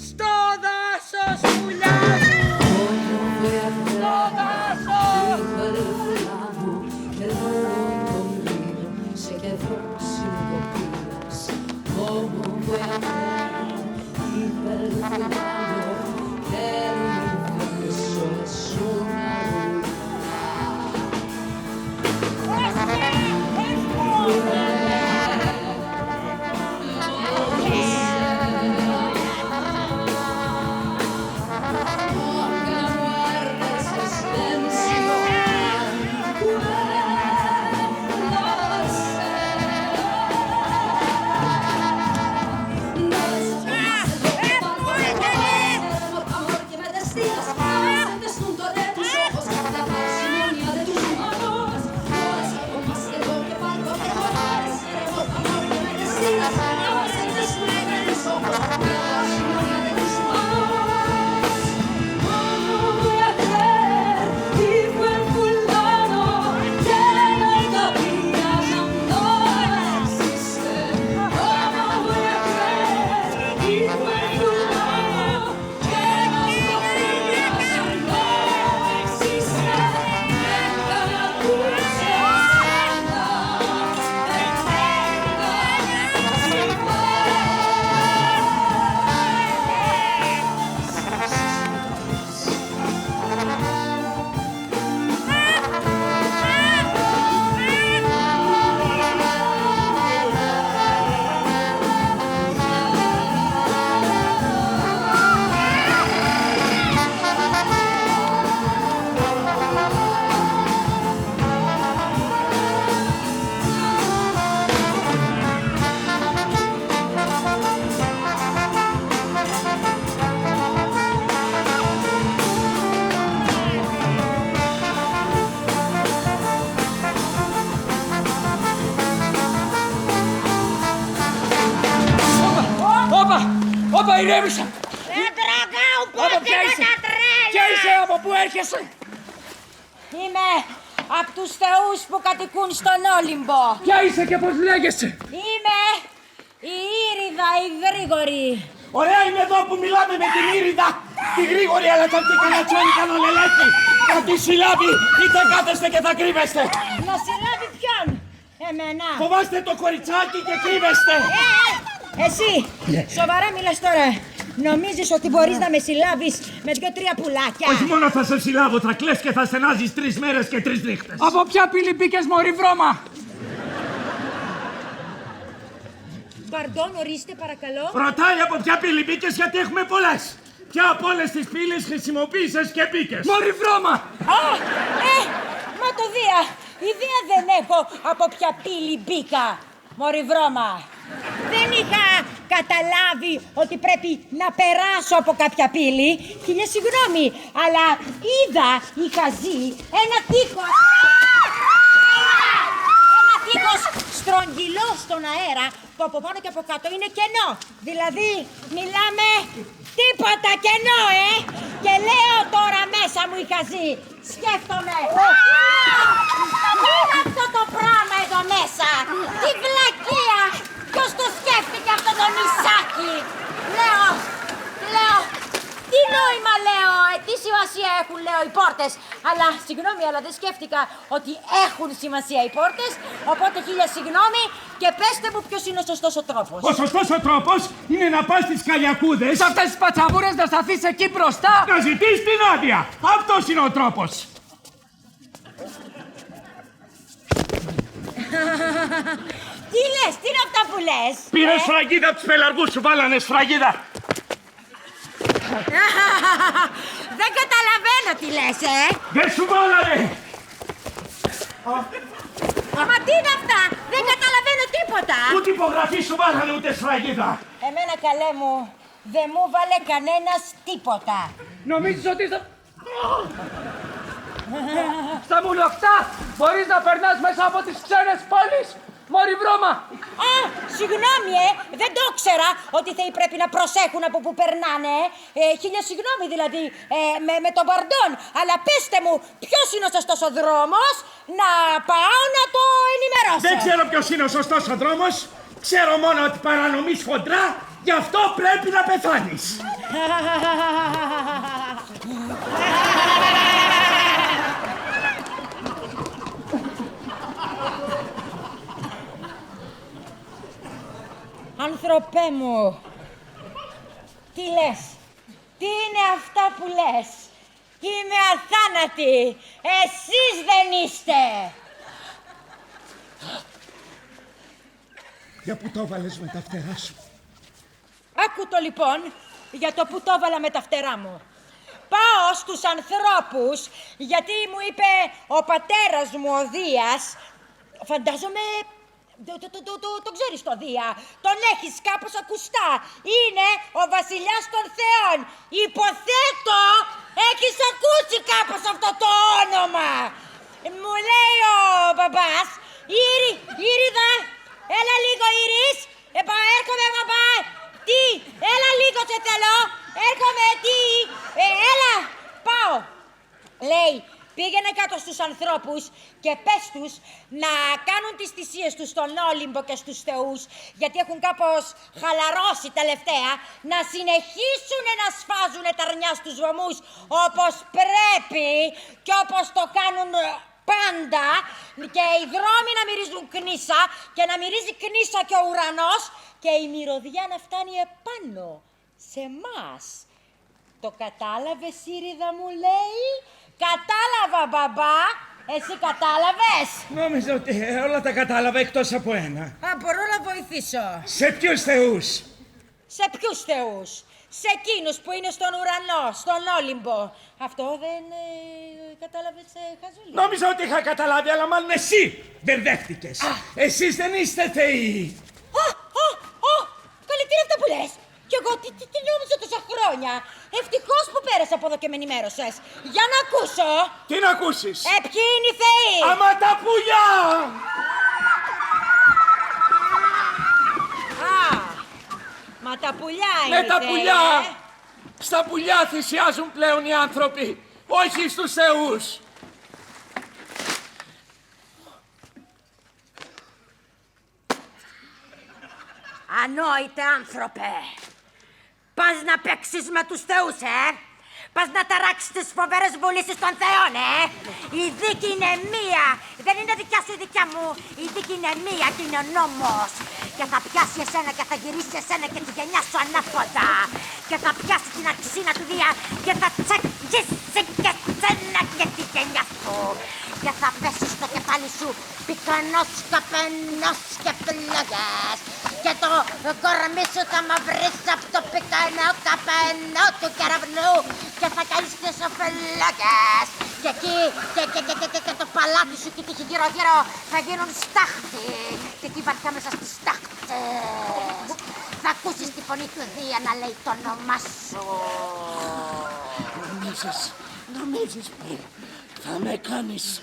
Στο δάσος πουλιά μου. Στο δάσος. Όπα, ηρέμησα. Δεν τραγάω πότε με τα τρέλια. Ποια είσαι, από πού έρχεσαι? Είμαι από τους θεούς που κατοικούν στον Όλυμπο. Ποια είσαι και πώς λέγεσαι? Είμαι η Ήριδα η Γρήγορη. Ωραία είναι εδώ που μιλάμε με την Ήριδα, τη Γρήγορη, αλλά κι αυτή κανατσόνη κανονελέτη. Θα τη συλλάβει, είτε κάθεστε και θα κρύβεστε. Να συλλάβει ποιον? Εμένα. Φοβάστε το κοριτσάκι και κρύβεστε. Εσύ, σοβαρά μιλάς τώρα. Νομίζεις ότι μπορείς να με συλλάβεις με 2-3 πουλάκια? Όχι μόνο θα σε συλλάβω, θα κλαις και θα στενάζεις 3 μέρες και 3 νύχτες. Από ποια πύλη μπήκες, μωρή βρώμα? Παρντών, ορίστε παρακαλώ. Ρωτάει από ποια πύλη μπήκες, γιατί έχουμε πολλές. Ποια από όλες τις πύλες χρησιμοποίησες και μπήκες? Μωρή βρώμα! Μα το Δία, ιδέα δεν έχω από ποια πύλη μπήκα. Μωρή βρώμα. Δεν είχα καταλάβει ότι πρέπει να περάσω από κάποια πύλη. Χίλια συγγνώμη, αλλά είδα, είχα ζει ένα τείχος. Ένα τείχος στρογγυλό στον αέρα που από πάνω και από κάτω είναι κενό. Δηλαδή, μιλάμε τίποτα κενό, Και λέω τώρα μέσα μου είχα ζει. Σκέφτομαι. Τι είναι αυτό το πράγμα εδώ μέσα? Τι βλακεία! Ποιος το σκέφτηκε αυτό το νησάκι? Λέω, τι νόημα λέω, τι σημασία έχουν λέω οι πόρτες? Αλλά συγγνώμη, αλλά δεν σκέφτηκα ότι έχουν σημασία οι πόρτες. Οπότε χίλια συγγνώμη και πέστε μου ποιος είναι ο σωστός ο τρόπος. Ο σωστός ο τρόπος είναι να πας στις Καλιακούδες. Σε αυτές τις πατσαβούρες να σταθείς εκεί μπροστά. Να ζητήσεις την άδεια. Αυτός είναι ο τρόπος. Τι λες, τι είναι αυτά που λες? Πήρε σφραγίδα από τους πελαργούς σου, βάλανε σφραγίδα. Δεν καταλαβαίνω τι λες, Δεν σου βάλανε. Μα τι είναι αυτά, δεν καταλαβαίνω τίποτα. Ούτε υπογραφή σου βάλανε, ούτε σφραγίδα. Εμένα καλέ μου, δεν μου βάλε κανένας τίποτα. Νομίζεις ότι στα μουλοκτά μπορείς να περνάς μέσα από τις ξένες πόλεις, μωρή βρώμα? Συγγνώμη, δεν το ήξερα ότι οι θεοί πρέπει να προσέχουν από που περνάνε. Χίλια συγγνώμη δηλαδή, με τον Παρντών. Αλλά πέστε μου, ποιος είναι ο σωστός ο δρόμος να πάω να το ενημερώσω. Δεν ξέρω ποιος είναι ο σωστός ο δρόμος. Ξέρω μόνο ότι παρανομείς χοντρά, γι' αυτό πρέπει να πεθάνεις. Άνθρωπέ μου, τι λες, τι είναι αυτά που λες? Είμαι αθάνατη, εσείς δεν είστε. Για που το βάλες με τα φτερά σου? Άκου το λοιπόν, για το που το έβαλα με τα φτερά μου. Πάω στους ανθρώπους, γιατί μου είπε ο πατέρας μου ο Δίας, φαντάζομαι... Το ξέρεις το Δία, τον έχεις κάπως ακουστά. Είναι ο βασιλιάς των θεών. Υποθέτω έχεις ακούσει κάπως αυτό το όνομα. Μου λέει ο μπαμπάς, Ήριδα, έλα λίγο Ήρης. Έρχομαι μπαμπά. Τι, έλα λίγο σε θέλω. Έρχομαι, τι, έλα, πάω. Λέει, πήγαινε κάτω στους ανθρώπους και πες τους να κάνουν τις θυσίες τους στον Όλυμπο και στους θεούς, γιατί έχουν κάπως χαλαρώσει τελευταία, να συνεχίσουν να σφάζουν τα αρνιά στους βωμούς όπως πρέπει και όπως το κάνουν πάντα, και οι δρόμοι να μυρίζουν κνίσα και να μυρίζει κνίσα και ο ουρανός και η μυρωδιά να φτάνει επάνω σε μας. Το κατάλαβες, Ήριδα μου, λέει? Κατάλαβα, μπαμπά. Εσύ κατάλαβες? Νόμιζα ότι όλα τα κατάλαβα εκτός από ένα. Μπορώ να βοηθήσω. Σε ποιους θεούς? Σε ποιους θεούς? Σε εκείνους που είναι στον ουρανό, στον Όλυμπο. Αυτό δεν κατάλαβες, Χαζούλη? Νόμιζα ότι είχα καταλάβει, αλλά μάλλον εσύ μπερδεύτηκες. Εσείς δεν είστε θεοί. Καλή, τι είναι αυτά που λες? Κι εγώ τι νόμιζα τόσα χρόνια. Ευτυχώς που πέρασα από εδώ και με ενημέρωσες. Για να ακούσω. Τι να ακούσεις? Ποιοι είναι οι θεοί? Αμα τα πουλιά! Μα τα τα πουλιά είναι. Με τα πουλιά! Στα πουλιά θυσιάζουν πλέον οι άνθρωποι, όχι στους θεούς. Ανόητε άνθρωπε. Πας να παίξεις με τους θεούς, Πας να ταράξεις τις φοβερές βουλήσεις των θεών, Η δίκη είναι μία. Δεν είναι δικιά σου η δικιά μου. Η δίκη είναι μία και είναι ο νόμος. Και θα πιάσει εσένα και θα γυρίσει εσένα και τη γενιά σου ανάποδα. Και θα πιάσει την αξίνα του Δία και θα τσακίσει και εσένα και τη γενιά σου. Και θα πέσει στο κεφάλι σου πικανός καπενός και φλόγες. Και το κορμί σου θα μαυρίσει από το πικανό καπενό του κεραυνού. Και θα καείς στις φλόγες. Και εκεί και το παλάτι σου και τύχη γύρω-γύρω θα γίνουν στάχτη. Και εκεί βαθιά μέσα στις στάχτες θα ακούσεις τη φωνή του Δία να λέει το όνομά σου. Νομίζεις που θα με κάνεις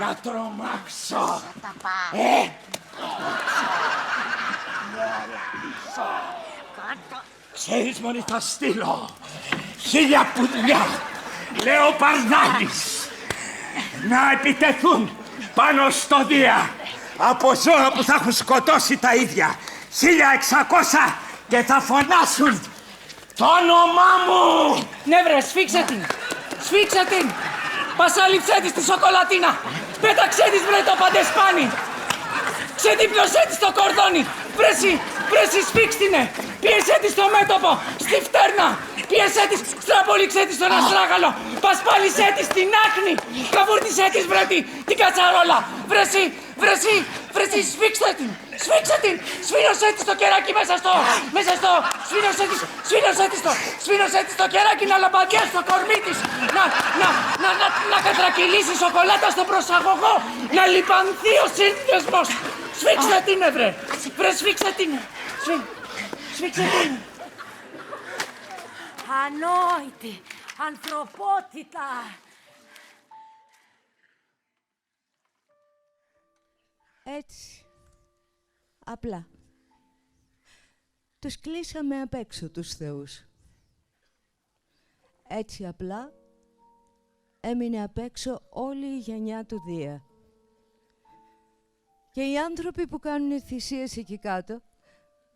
να τρομάξω. Ξέρεις μόνοι θα στείλω 1000 πουλιά λεοπαρδάλεις να επιτεθούν πάνω στο Δία από ζώα που θα έχουν σκοτώσει τα ίδια. 1600 και θα φωνάσουν το όνομά μου. Ναι βρε, σφίξε την. Σφίξε την. Πασάλιψέ της τη σοκολατίνα. Πέταξέ της βρε το παντεσπάνι. Ξεδίπλωσέ της το κορδόνι. Βρέσει σφίξτηνε. Πίεσέ της στο μέτωπο, στη φτέρνα. Πίεσέ της, στραπολίξέ της στον αστράγαλο. Πασπάλισέ της στην άκνη. Καβούρτισέ της βρε την κατσαρόλα. Βρέσει, σφίξτε την. Σφίξε την. Σφίνωσέ της το κεράκι μέσα στο. Σφίνωσέ της το κεράκι να λαμπαδιάσει το κορμί της. Να κατρακυλήσει σοκολάτα στο προσαγωγό. Να λιπανθεί ο σύνδεσμος. Σφίξτε την, βρε. Σφίξτε την. Σφίξε την. Ανόητη ανθρωπότητα. Έτσι. Απλά. Τους κλείσαμε απ' έξω τους θεούς. Έτσι απλά έμεινε απ' έξω όλη η γενιά του Δία. Και οι άνθρωποι που κάνουν θυσίες εκεί κάτω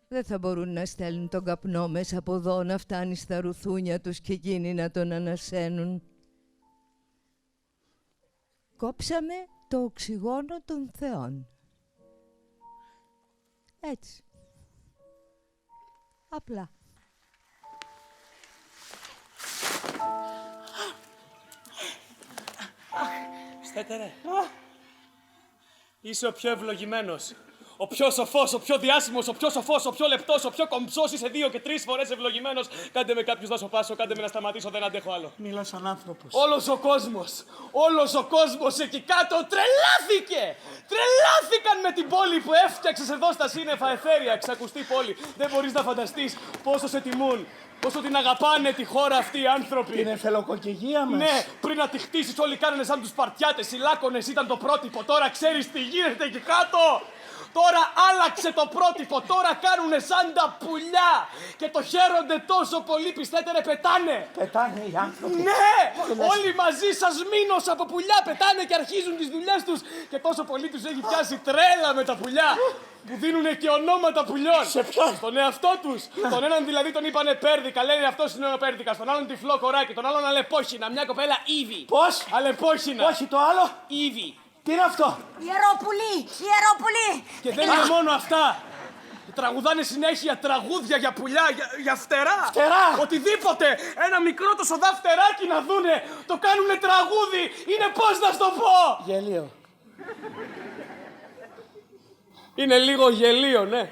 δεν θα μπορούν να στέλνουν τον καπνό μέσα από εδώ να φτάνει στα ρουθούνια τους και εκείνοι να τον ανασένουν. Κόψαμε το οξυγόνο των θεών. Έτσι. Απλά. Στέτερε. Είσαι ο πιο ευλογημένος. Ο πιο σοφός, ο πιο διάσημος, ο πιο σοφός, ο πιο λεπτός, ο πιο κομψός. Είσαι 2 και 3 φορές ευλογημένος. Κάντε με κάποιους να σοπάσω, κάντε με να σταματήσω, δεν αντέχω άλλο. Μίλα σαν άνθρωπος. Όλος ο κόσμος εκεί κάτω τρελάθηκε! Τρελάθηκαν με την πόλη που έφτιαξες εδώ στα σύννεφα εθέρια, ξακουστή πόλη. Δεν μπορείς να φανταστείς πόσο σε τιμούν. Πόσο την αγαπάνε τη χώρα αυτή οι άνθρωποι. Την εφελοκοκυγία μας. Ναι, πριν να τη χτίσεις όλοι κάνανε σαν τους Σπαρτιάτες. Οι Λάκωνες ήταν το πρότυπο. Τώρα ξέρεις τι γίνεται εκεί κάτω. Τώρα άλλαξε το πρότυπο. Τώρα κάνουνε σαν τα πουλιά. Και το χαίρονται τόσο πολύ, πιστεύετε ρε, πετάνε. Πετάνε οι άνθρωποι. Ναι, όλοι μαζί σας μήνος από πουλιά πετάνε και αρχίζουν τις δουλειές τους. Και τόσο πολύ τους έχει πιάσει τρέλα με τα πουλιά. Που δίνουνε και ονόματα πουλιών. Σε ποιον? Στον εαυτό τους. Τον έναν δηλαδή τον είπανε Πέρδικα, λένε αυτός είναι ο Πέρδικας. Τον άλλον τυφλό κοράκι, τον άλλον Αλεπόχινα. Μια κοπέλα Ήβη. Πώς? Αλεπόχινα. Όχι το άλλο. Ήβη. Τι είναι αυτό? Ιερόπουλη. Και δεν είναι μόνο αυτά. Τραγουδάνε συνέχεια τραγούδια για πουλιά, για φτερά. Φτερά. Οτιδήποτε. Ένα μικρό το σοδά φτεράκι να δούνε. Το κάνουνε τραγούδι. Είναι πώς να στο πω. Γελίο. Είναι λίγο γελίο, ναι.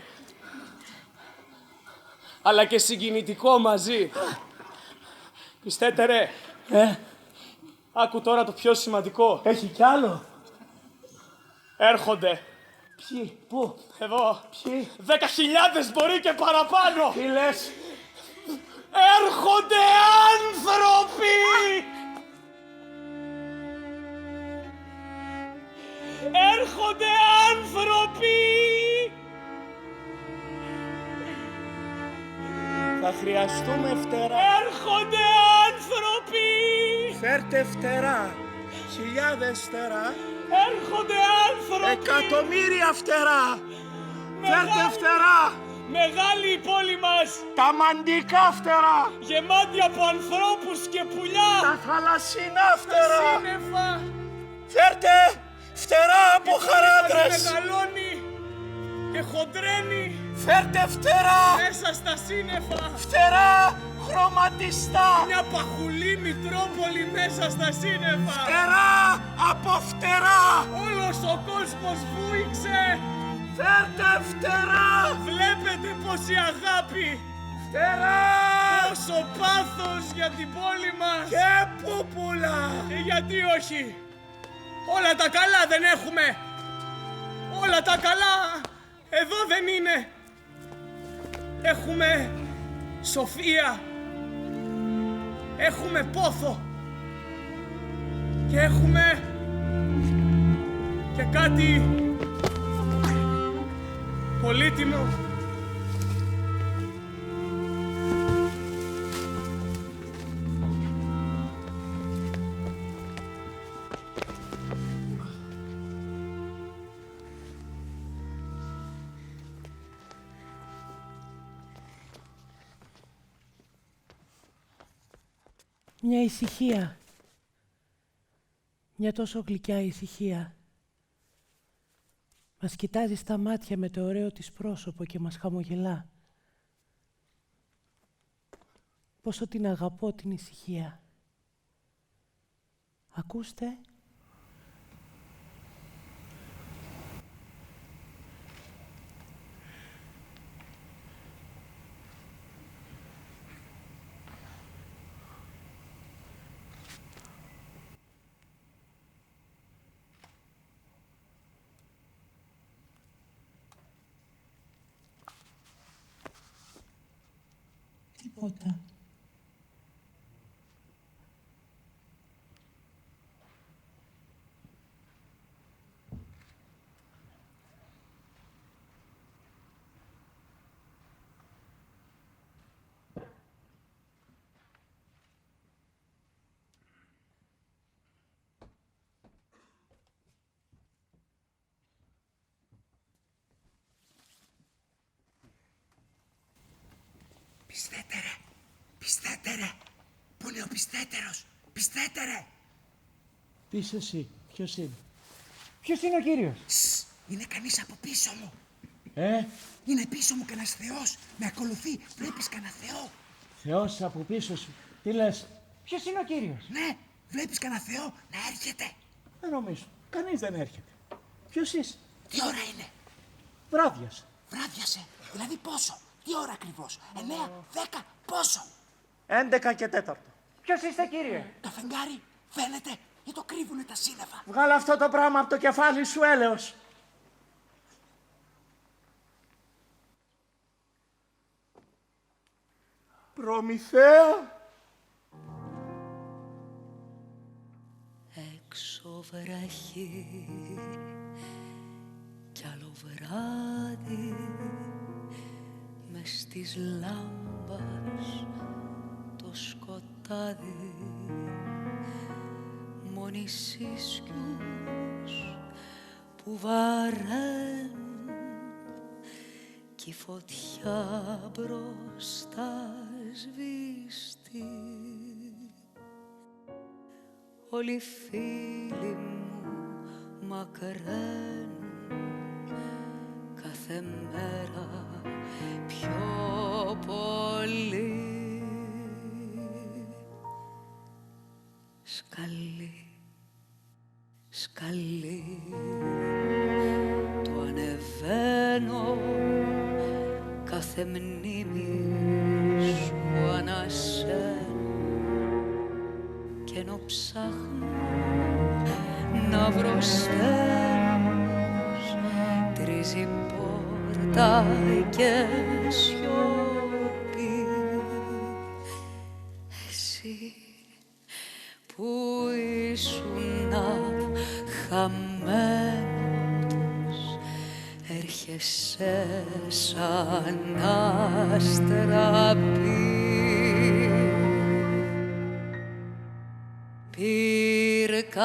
Αλλά και συγκινητικό μαζί. Πιστέτε ρε. Άκου τώρα το πιο σημαντικό. Έχει κι άλλο. Έρχονται. Ποιοι, πού? Εδώ. Ποιοι? 10.000 μπορεί και παραπάνω. Τι λες? Έρχονται άνθρωποι. Έρχονται άνθρωποι! Θα χρειαστούμε φτερά. Έρχονται άνθρωποι! Φέρτε φτερά. Χιλιάδες φτερά. Έρχονται άνθρωποι! Εκατομμύρια φτερά. Φέρτε φτερά. Μεγάλη η πόλη μας! Τα μαντικά φτερά. Γεμάτη από ανθρώπους και πουλιά! Τα θαλασσινά φτερά. Τα σύννεφα! Φέρτε φτερά από χαράδρες. Μεγαλώνει και χοντρένει. Φέρτε φτερά. Μέσα στα σύννεφα. Φτερά χρωματιστά. Μια παχουλή Μητρόπολη μέσα στα σύννεφα. Φτερά από φτερά. Όλος ο κόσμος βούηξε. Φέρτε φτερά. Βλέπετε πόση αγάπη. Φτερά. Πόσο πάθος για την πόλη μας. Και πούπουλα. Γιατί όχι. Όλα τα καλά δεν έχουμε. Όλα τα καλά εδώ δεν είναι. Έχουμε σοφία. Έχουμε πόθο. Και έχουμε και κάτι πολύτιμο. Μια ησυχία. Μια τόσο γλυκιά ησυχία. Μας κοιτάζει στα μάτια με το ωραίο της πρόσωπο και μας χαμογελά. Πόσο την αγαπώ την ησυχία. Ακούστε. Τίποτα. Πιστέτε ρε, πιστέτε ρε. Πού είναι ο πιστέτερος, πιστέτε ρε. Τι είσαι εσύ, ποιος είναι? Ποιος είναι ο κύριος? Είναι κανείς από πίσω μου. Είναι πίσω μου κανένας θεός. Με ακολουθεί, βλέπεις κανένα θεό? Θεός από πίσω σου, τι λες? Ποιος είναι ο κύριος? Ναι, βλέπεις κανένα θεό να έρχεται? Δεν νομίζω, κανείς δεν έρχεται. Ποιος είσαι? Τι ώρα είναι? Βράδιασε. Βράδιασε, δηλαδή πόσο? Τι ώρα ακριβώς? 9, 10, πόσο? 11 και 4. Ποιος είστε κύριε? Το φεγγάρι φαίνεται ή το κρύβουνε τα σύννεφα? Βγάλε αυτό το πράγμα από το κεφάλι σου, έλεος. Προμηθέα. Έξω βρέχει κι άλλο βράδυ μες της λάμπας το σκοτάδι, μόνοι σύσκιους που βαραίνουν κι η φωτιά μπροστά σβήστη. Όλοι οι φίλοι μου μακραίνουν κάθε μέρα πιο πολύ. Σκαλί, σκαλί, το ανεβαίνω κάθε μνήμη σου ανασένω κι ενώ ψάχνω να βρω στέλνους τρίζει πόρτα και σιωπή. Εσύ που ήσουν χαμένος και σε σαν άστρα πυρκαγιά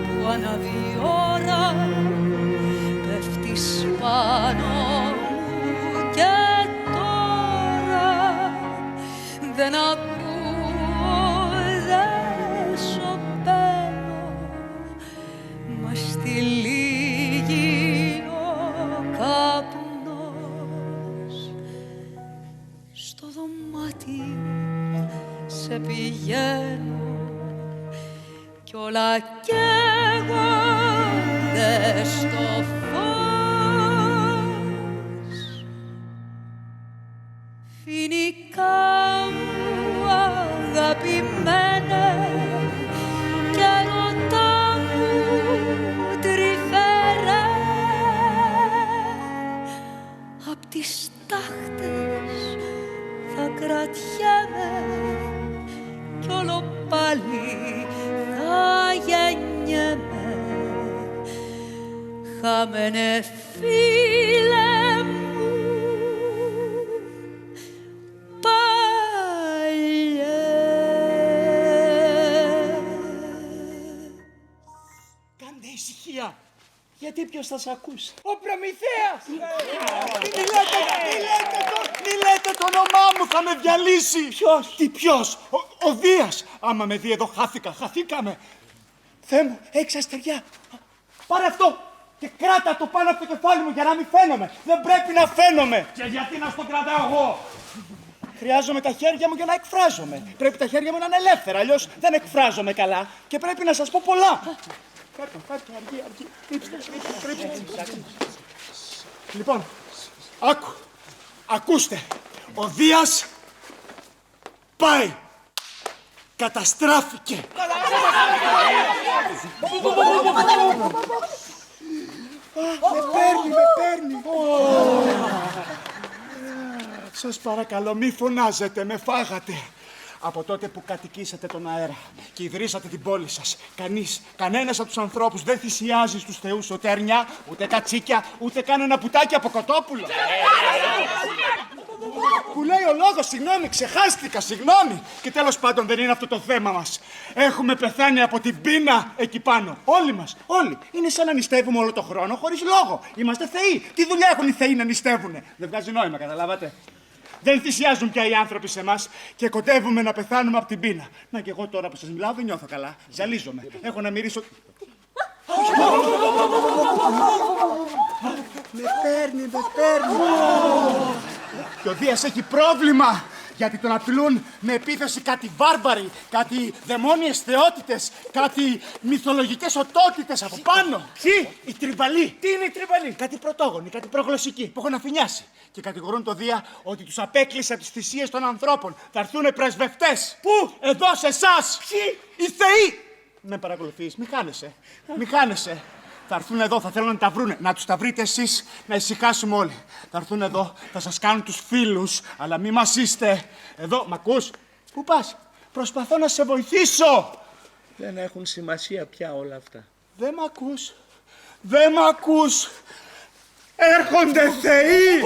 που ανάβει η ώρα, πέφτεις πάνω μου και τώρα δεν ακούω, δεν σωπαίνω, μα στη λίγη ο καπνός στο δωμάτι σε πηγαίνω κι όλα καίγονται στο φως. Φοινικά μου αγαπημένε κι ερωτά μου τρυφέρε απ' τις τάχτες θα κρατιέμαι κι όλο πάλι θα γεννιέμαι. Χαμένε φίλε μου παλιέ. Κάντε ησυχία, γιατί ποιος θα σ' ακούσει? Ο Προμηθέας! Μη λέτε το όνομά μου, θα με διαλύσει. Ποιος? Τι ποιος? Ο Δίας. Άμα με δει εδώ χαθήκαμε. Θεέ μου, έχεις αστεριά. Πάρε αυτό και κράτα το πάνω από το κεφάλι μου για να μην φαίνομαι. Δεν πρέπει να φαίνομαι. Και γιατί να στο κρατάω εγώ? Χρειάζομαι τα χέρια μου για να εκφράζομαι. Πρέπει τα χέρια μου να είναι ελεύθερα, αλλιώς δεν εκφράζομαι καλά και πρέπει να σας πω πολλά. Κάτω, αργή. Κρύψτε. Λοιπόν, ακούστε. Ο Δίας πάει. Καταστράφηκε. Με παίρνει. Σας παρακαλώ, μη φωνάζετε, με φάγατε. Από τότε που κατοικήσατε τον αέρα και ιδρύσατε την πόλη σας, κανένας από τους ανθρώπους δεν θυσιάζει στους θεούς ούτε αρνιά, ούτε κατσίκια, ούτε καν ένα πουτάκι από κοτόπουλο. Που λέει ο λόγος, συγγνώμη, ξεχάστηκα, συγγνώμη. Και τέλος πάντων δεν είναι αυτό το θέμα μας. Έχουμε πεθάνει από την πείνα εκεί πάνω. Όλοι μας, όλοι. Είναι σαν να νηστεύουμε όλο το χρόνο χωρίς λόγο. Είμαστε θεοί. Τι δουλειά έχουν οι θεοί να νηστεύουνε? Δεν βγάζει νόημα, καταλάβατε. Δεν θυσιάζουν πια οι άνθρωποι σε εμάς και κοντεύουμε να πεθάνουμε από την πείνα. Να και εγώ τώρα που σας μιλάω δεν νιώθω καλά. Ζαλίζομαι. Έχω να μυρίσω. Με παίρνει. Και ο Δίας έχει πρόβλημα, γιατί τον απειλούν με επίθεση κάτι βάρβαροι, κάτι δαιμόνιες θεότητες, κάτι μυθολογικές οτότητες από πάνω. Ποιοι? Οι τριμπαλοί. Τι είναι οι τριμπαλοί? Κάτι πρωτόγονοι, κάτι προγλωσσικοί που έχουν αφηνιάσει. Και κατηγορούν τον Δία ότι τους απέκλεισε από τις θυσίες των ανθρώπων. Θα έρθουνε πρεσβευτές. Πού? Εδώ σε εσάς. Ποιοι? Οι θεοί. Με παρακολουθείς, μη χάνεσαι. Θα έρθουν εδώ, θα θέλουν να τα βρούνε. Να τους τα βρείτε εσείς, να ησυχάσουμε όλοι. Θα έρθουν εδώ, θα σας κάνουν τους φίλους, αλλά μη μας είστε. Εδώ, μ' ακούς? Πού πας? Προσπαθώ να σε βοηθήσω. Δεν έχουν σημασία πια όλα αυτά. Δεν μ' ακούς. Έρχονται θεοί.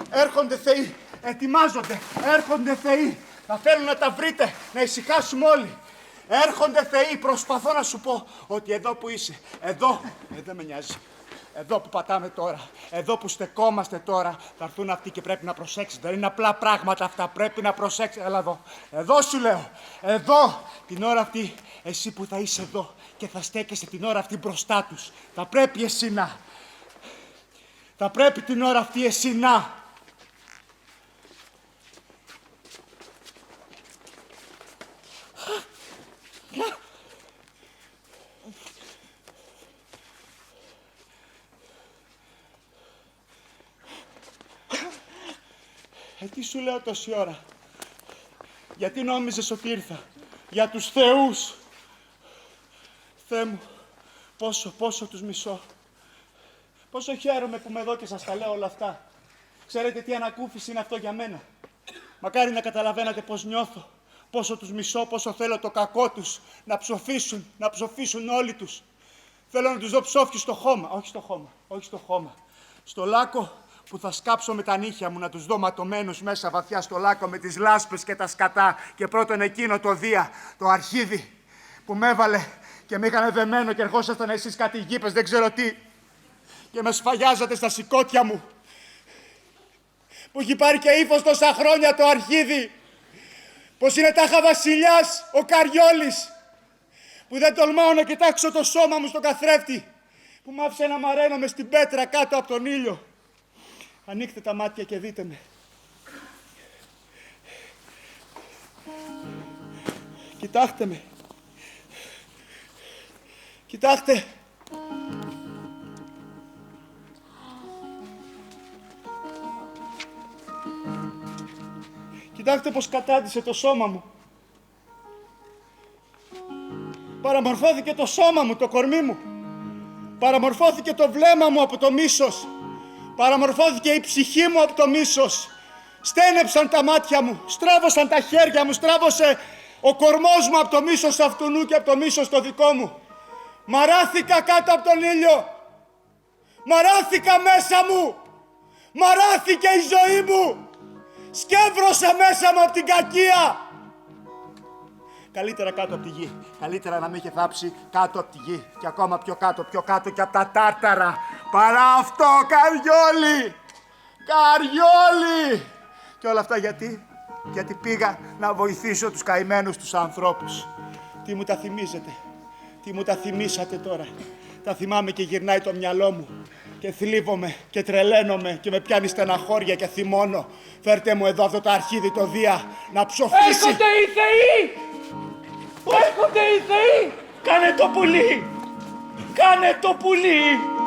Έρχονται θεοί. Ετοιμάζονται. Έρχονται θεοί. Θα θέλουν να τα βρείτε, να ησυχάσουμε όλοι. Έρχονται θεοί, προσπαθώ να σου πω ότι εδώ που είσαι, εδώ, δεν με νοιάζει. Εδώ που πατάμε τώρα, εδώ που στεκόμαστε τώρα, θα έρθουν αυτοί και πρέπει να προσέξεις. Δεν είναι απλά πράγματα αυτά, πρέπει να προσέξεις. Έλα εδώ, εδώ σου λέω, εδώ, την ώρα αυτή, εσύ που θα είσαι εδώ και θα στέκεσαι την ώρα αυτή μπροστά τους. Θα πρέπει εσύ να, θα πρέπει την ώρα αυτή εσύ να. Τι σου λέω τόση ώρα? Γιατί νόμιζες ότι ήρθα? Για τους θεούς. Θεέ μου, πόσο τους μισώ. Πόσο χαίρομαι που είμαι εδώ και σας τα λέω όλα αυτά. Ξέρετε τι ανακούφιση είναι αυτό για μένα? Μακάρι να καταλαβαίνατε πώς νιώθω Πόσο τους μισώ, πόσο θέλω το κακό τους να ψοφήσουν όλοι τους. Θέλω να τους δω ψόφιους στο χώμα, όχι στο χώμα. Στο λάκκο που θα σκάψω με τα νύχια μου, να τους δω ματωμένους μέσα βαθιά στο λάκκο με τις λάσπες και τα σκατά. Και πρώτον εκείνο το Δία, το αρχίδι που με έβαλε και με είχαν δεμένο και ερχόσασταν εσείς κάτι γήπες, δεν ξέρω τι. Και με σφαγιάζατε στα σηκώτια μου. Που έχει πάρει και ύφος τόσα χρόνια το αρχίδι. Πως είναι τάχα βασιλιάς ο Καριόλης. Που δεν τολμάω να κοιτάξω το σώμα μου στον καθρέφτη. Που μ' άφησε να μαραίνομαι στην πέτρα κάτω από τον ήλιο. Ανοίξτε τα μάτια και δείτε με. Κοιτάξτε με. Κοιτάξτε. Κοιτάξτε πως κατάντησε το σώμα μου. Παραμορφώθηκε το σώμα μου, το κορμί μου. Παραμορφώθηκε το βλέμμα μου από το μίσος. Παραμορφώθηκε η ψυχή μου από το μίσος. Στένεψαν τα μάτια μου, στράβωσαν τα χέρια μου, στράβωσε ο κορμός μου από το μίσος αυτού και από το μίσος το δικό μου. Μαράθηκα κάτω από τον ήλιο. Μαράθηκα μέσα μου. Μαράθηκε η ζωή μου. Σκεύρωσα μέσα μου από την κακία. Καλύτερα κάτω από τη γη. Καλύτερα να με είχε θάψει κάτω από τη γη. Και ακόμα πιο κάτω και από τα Τάρταρα. Παρά αυτό, Καριόλη! Καριόλη! Και όλα αυτά γιατί? Γιατί πήγα να βοηθήσω τους καημένους τους ανθρώπους. Τι μου τα θυμίζετε? Τι μου τα θυμίσατε τώρα? Τα θυμάμαι και γυρνάει το μυαλό μου. Και θλίβομαι και τρελαίνομαι και με πιάνει στεναχώρια και θυμώνω. Φέρτε μου εδώ αυτό το αρχίδι το Δία να ψοφήσει. Έρχονται οι θεοί! Έρχονται οι θεοί! Κάνε το πουλί! Κάνε το πουλί!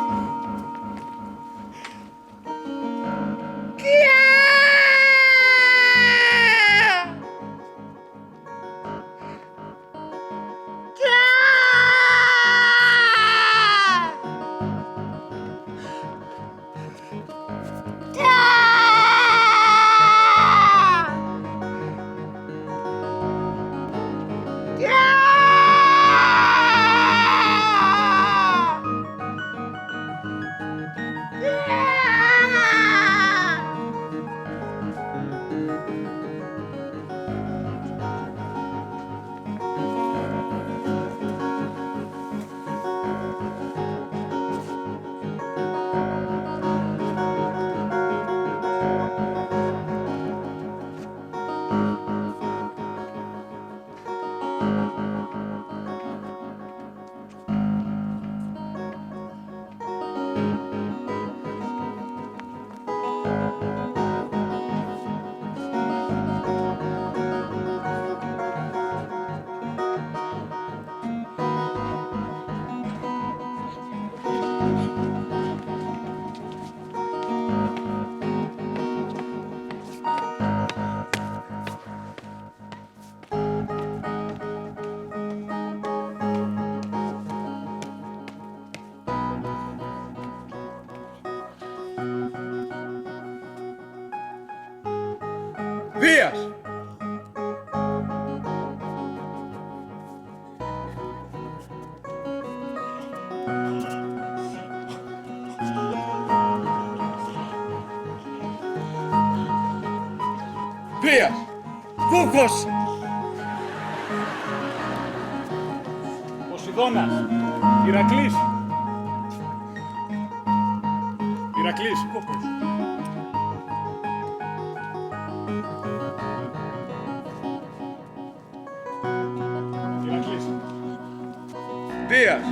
Δίας! Δίας! Κούκος! Ποσειδώνας! Ηρακλής! Ηρακλής! Κούκος! Ηρακλής! Δίας!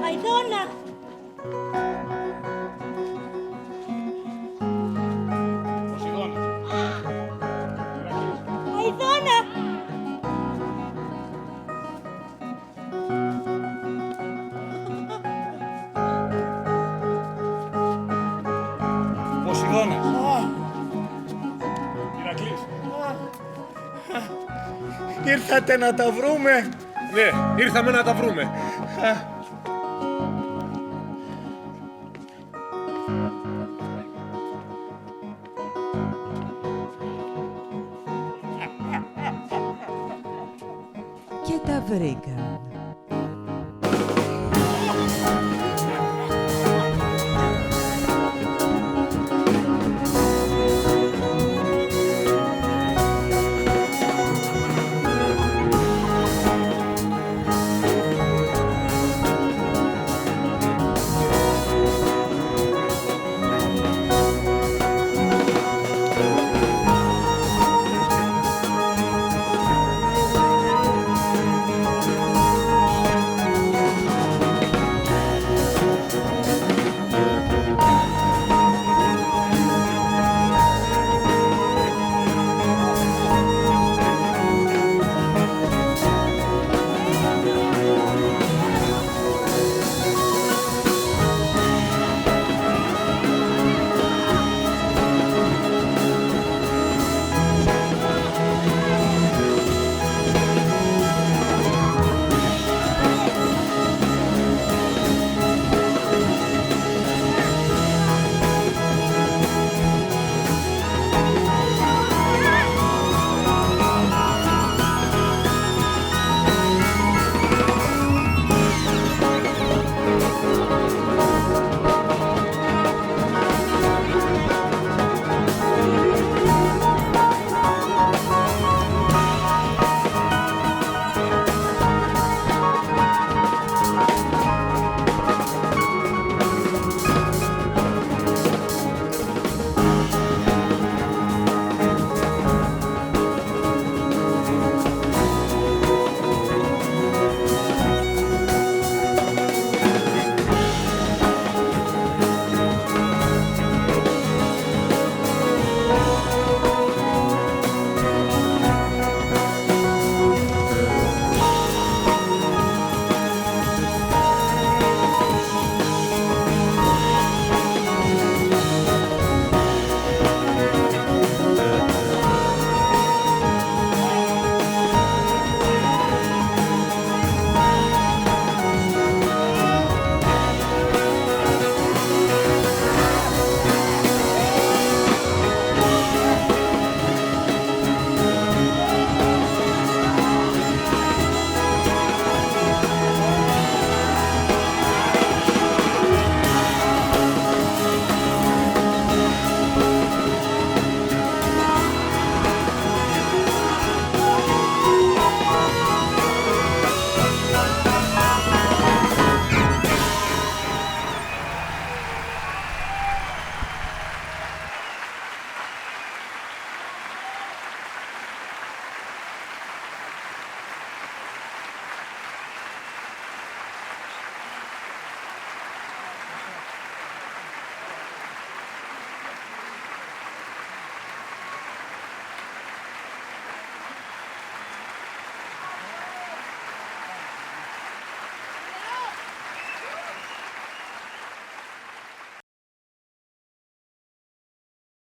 Αηδόνα! Ποσειδώνας! Ηρακλής! Αηδόνα! Ποσειδώνας! Ηρακλής! Ήρθατε να τα βρούμε. Ναι, ήρθαμε να τα βρούμε. και τα βρήκαν.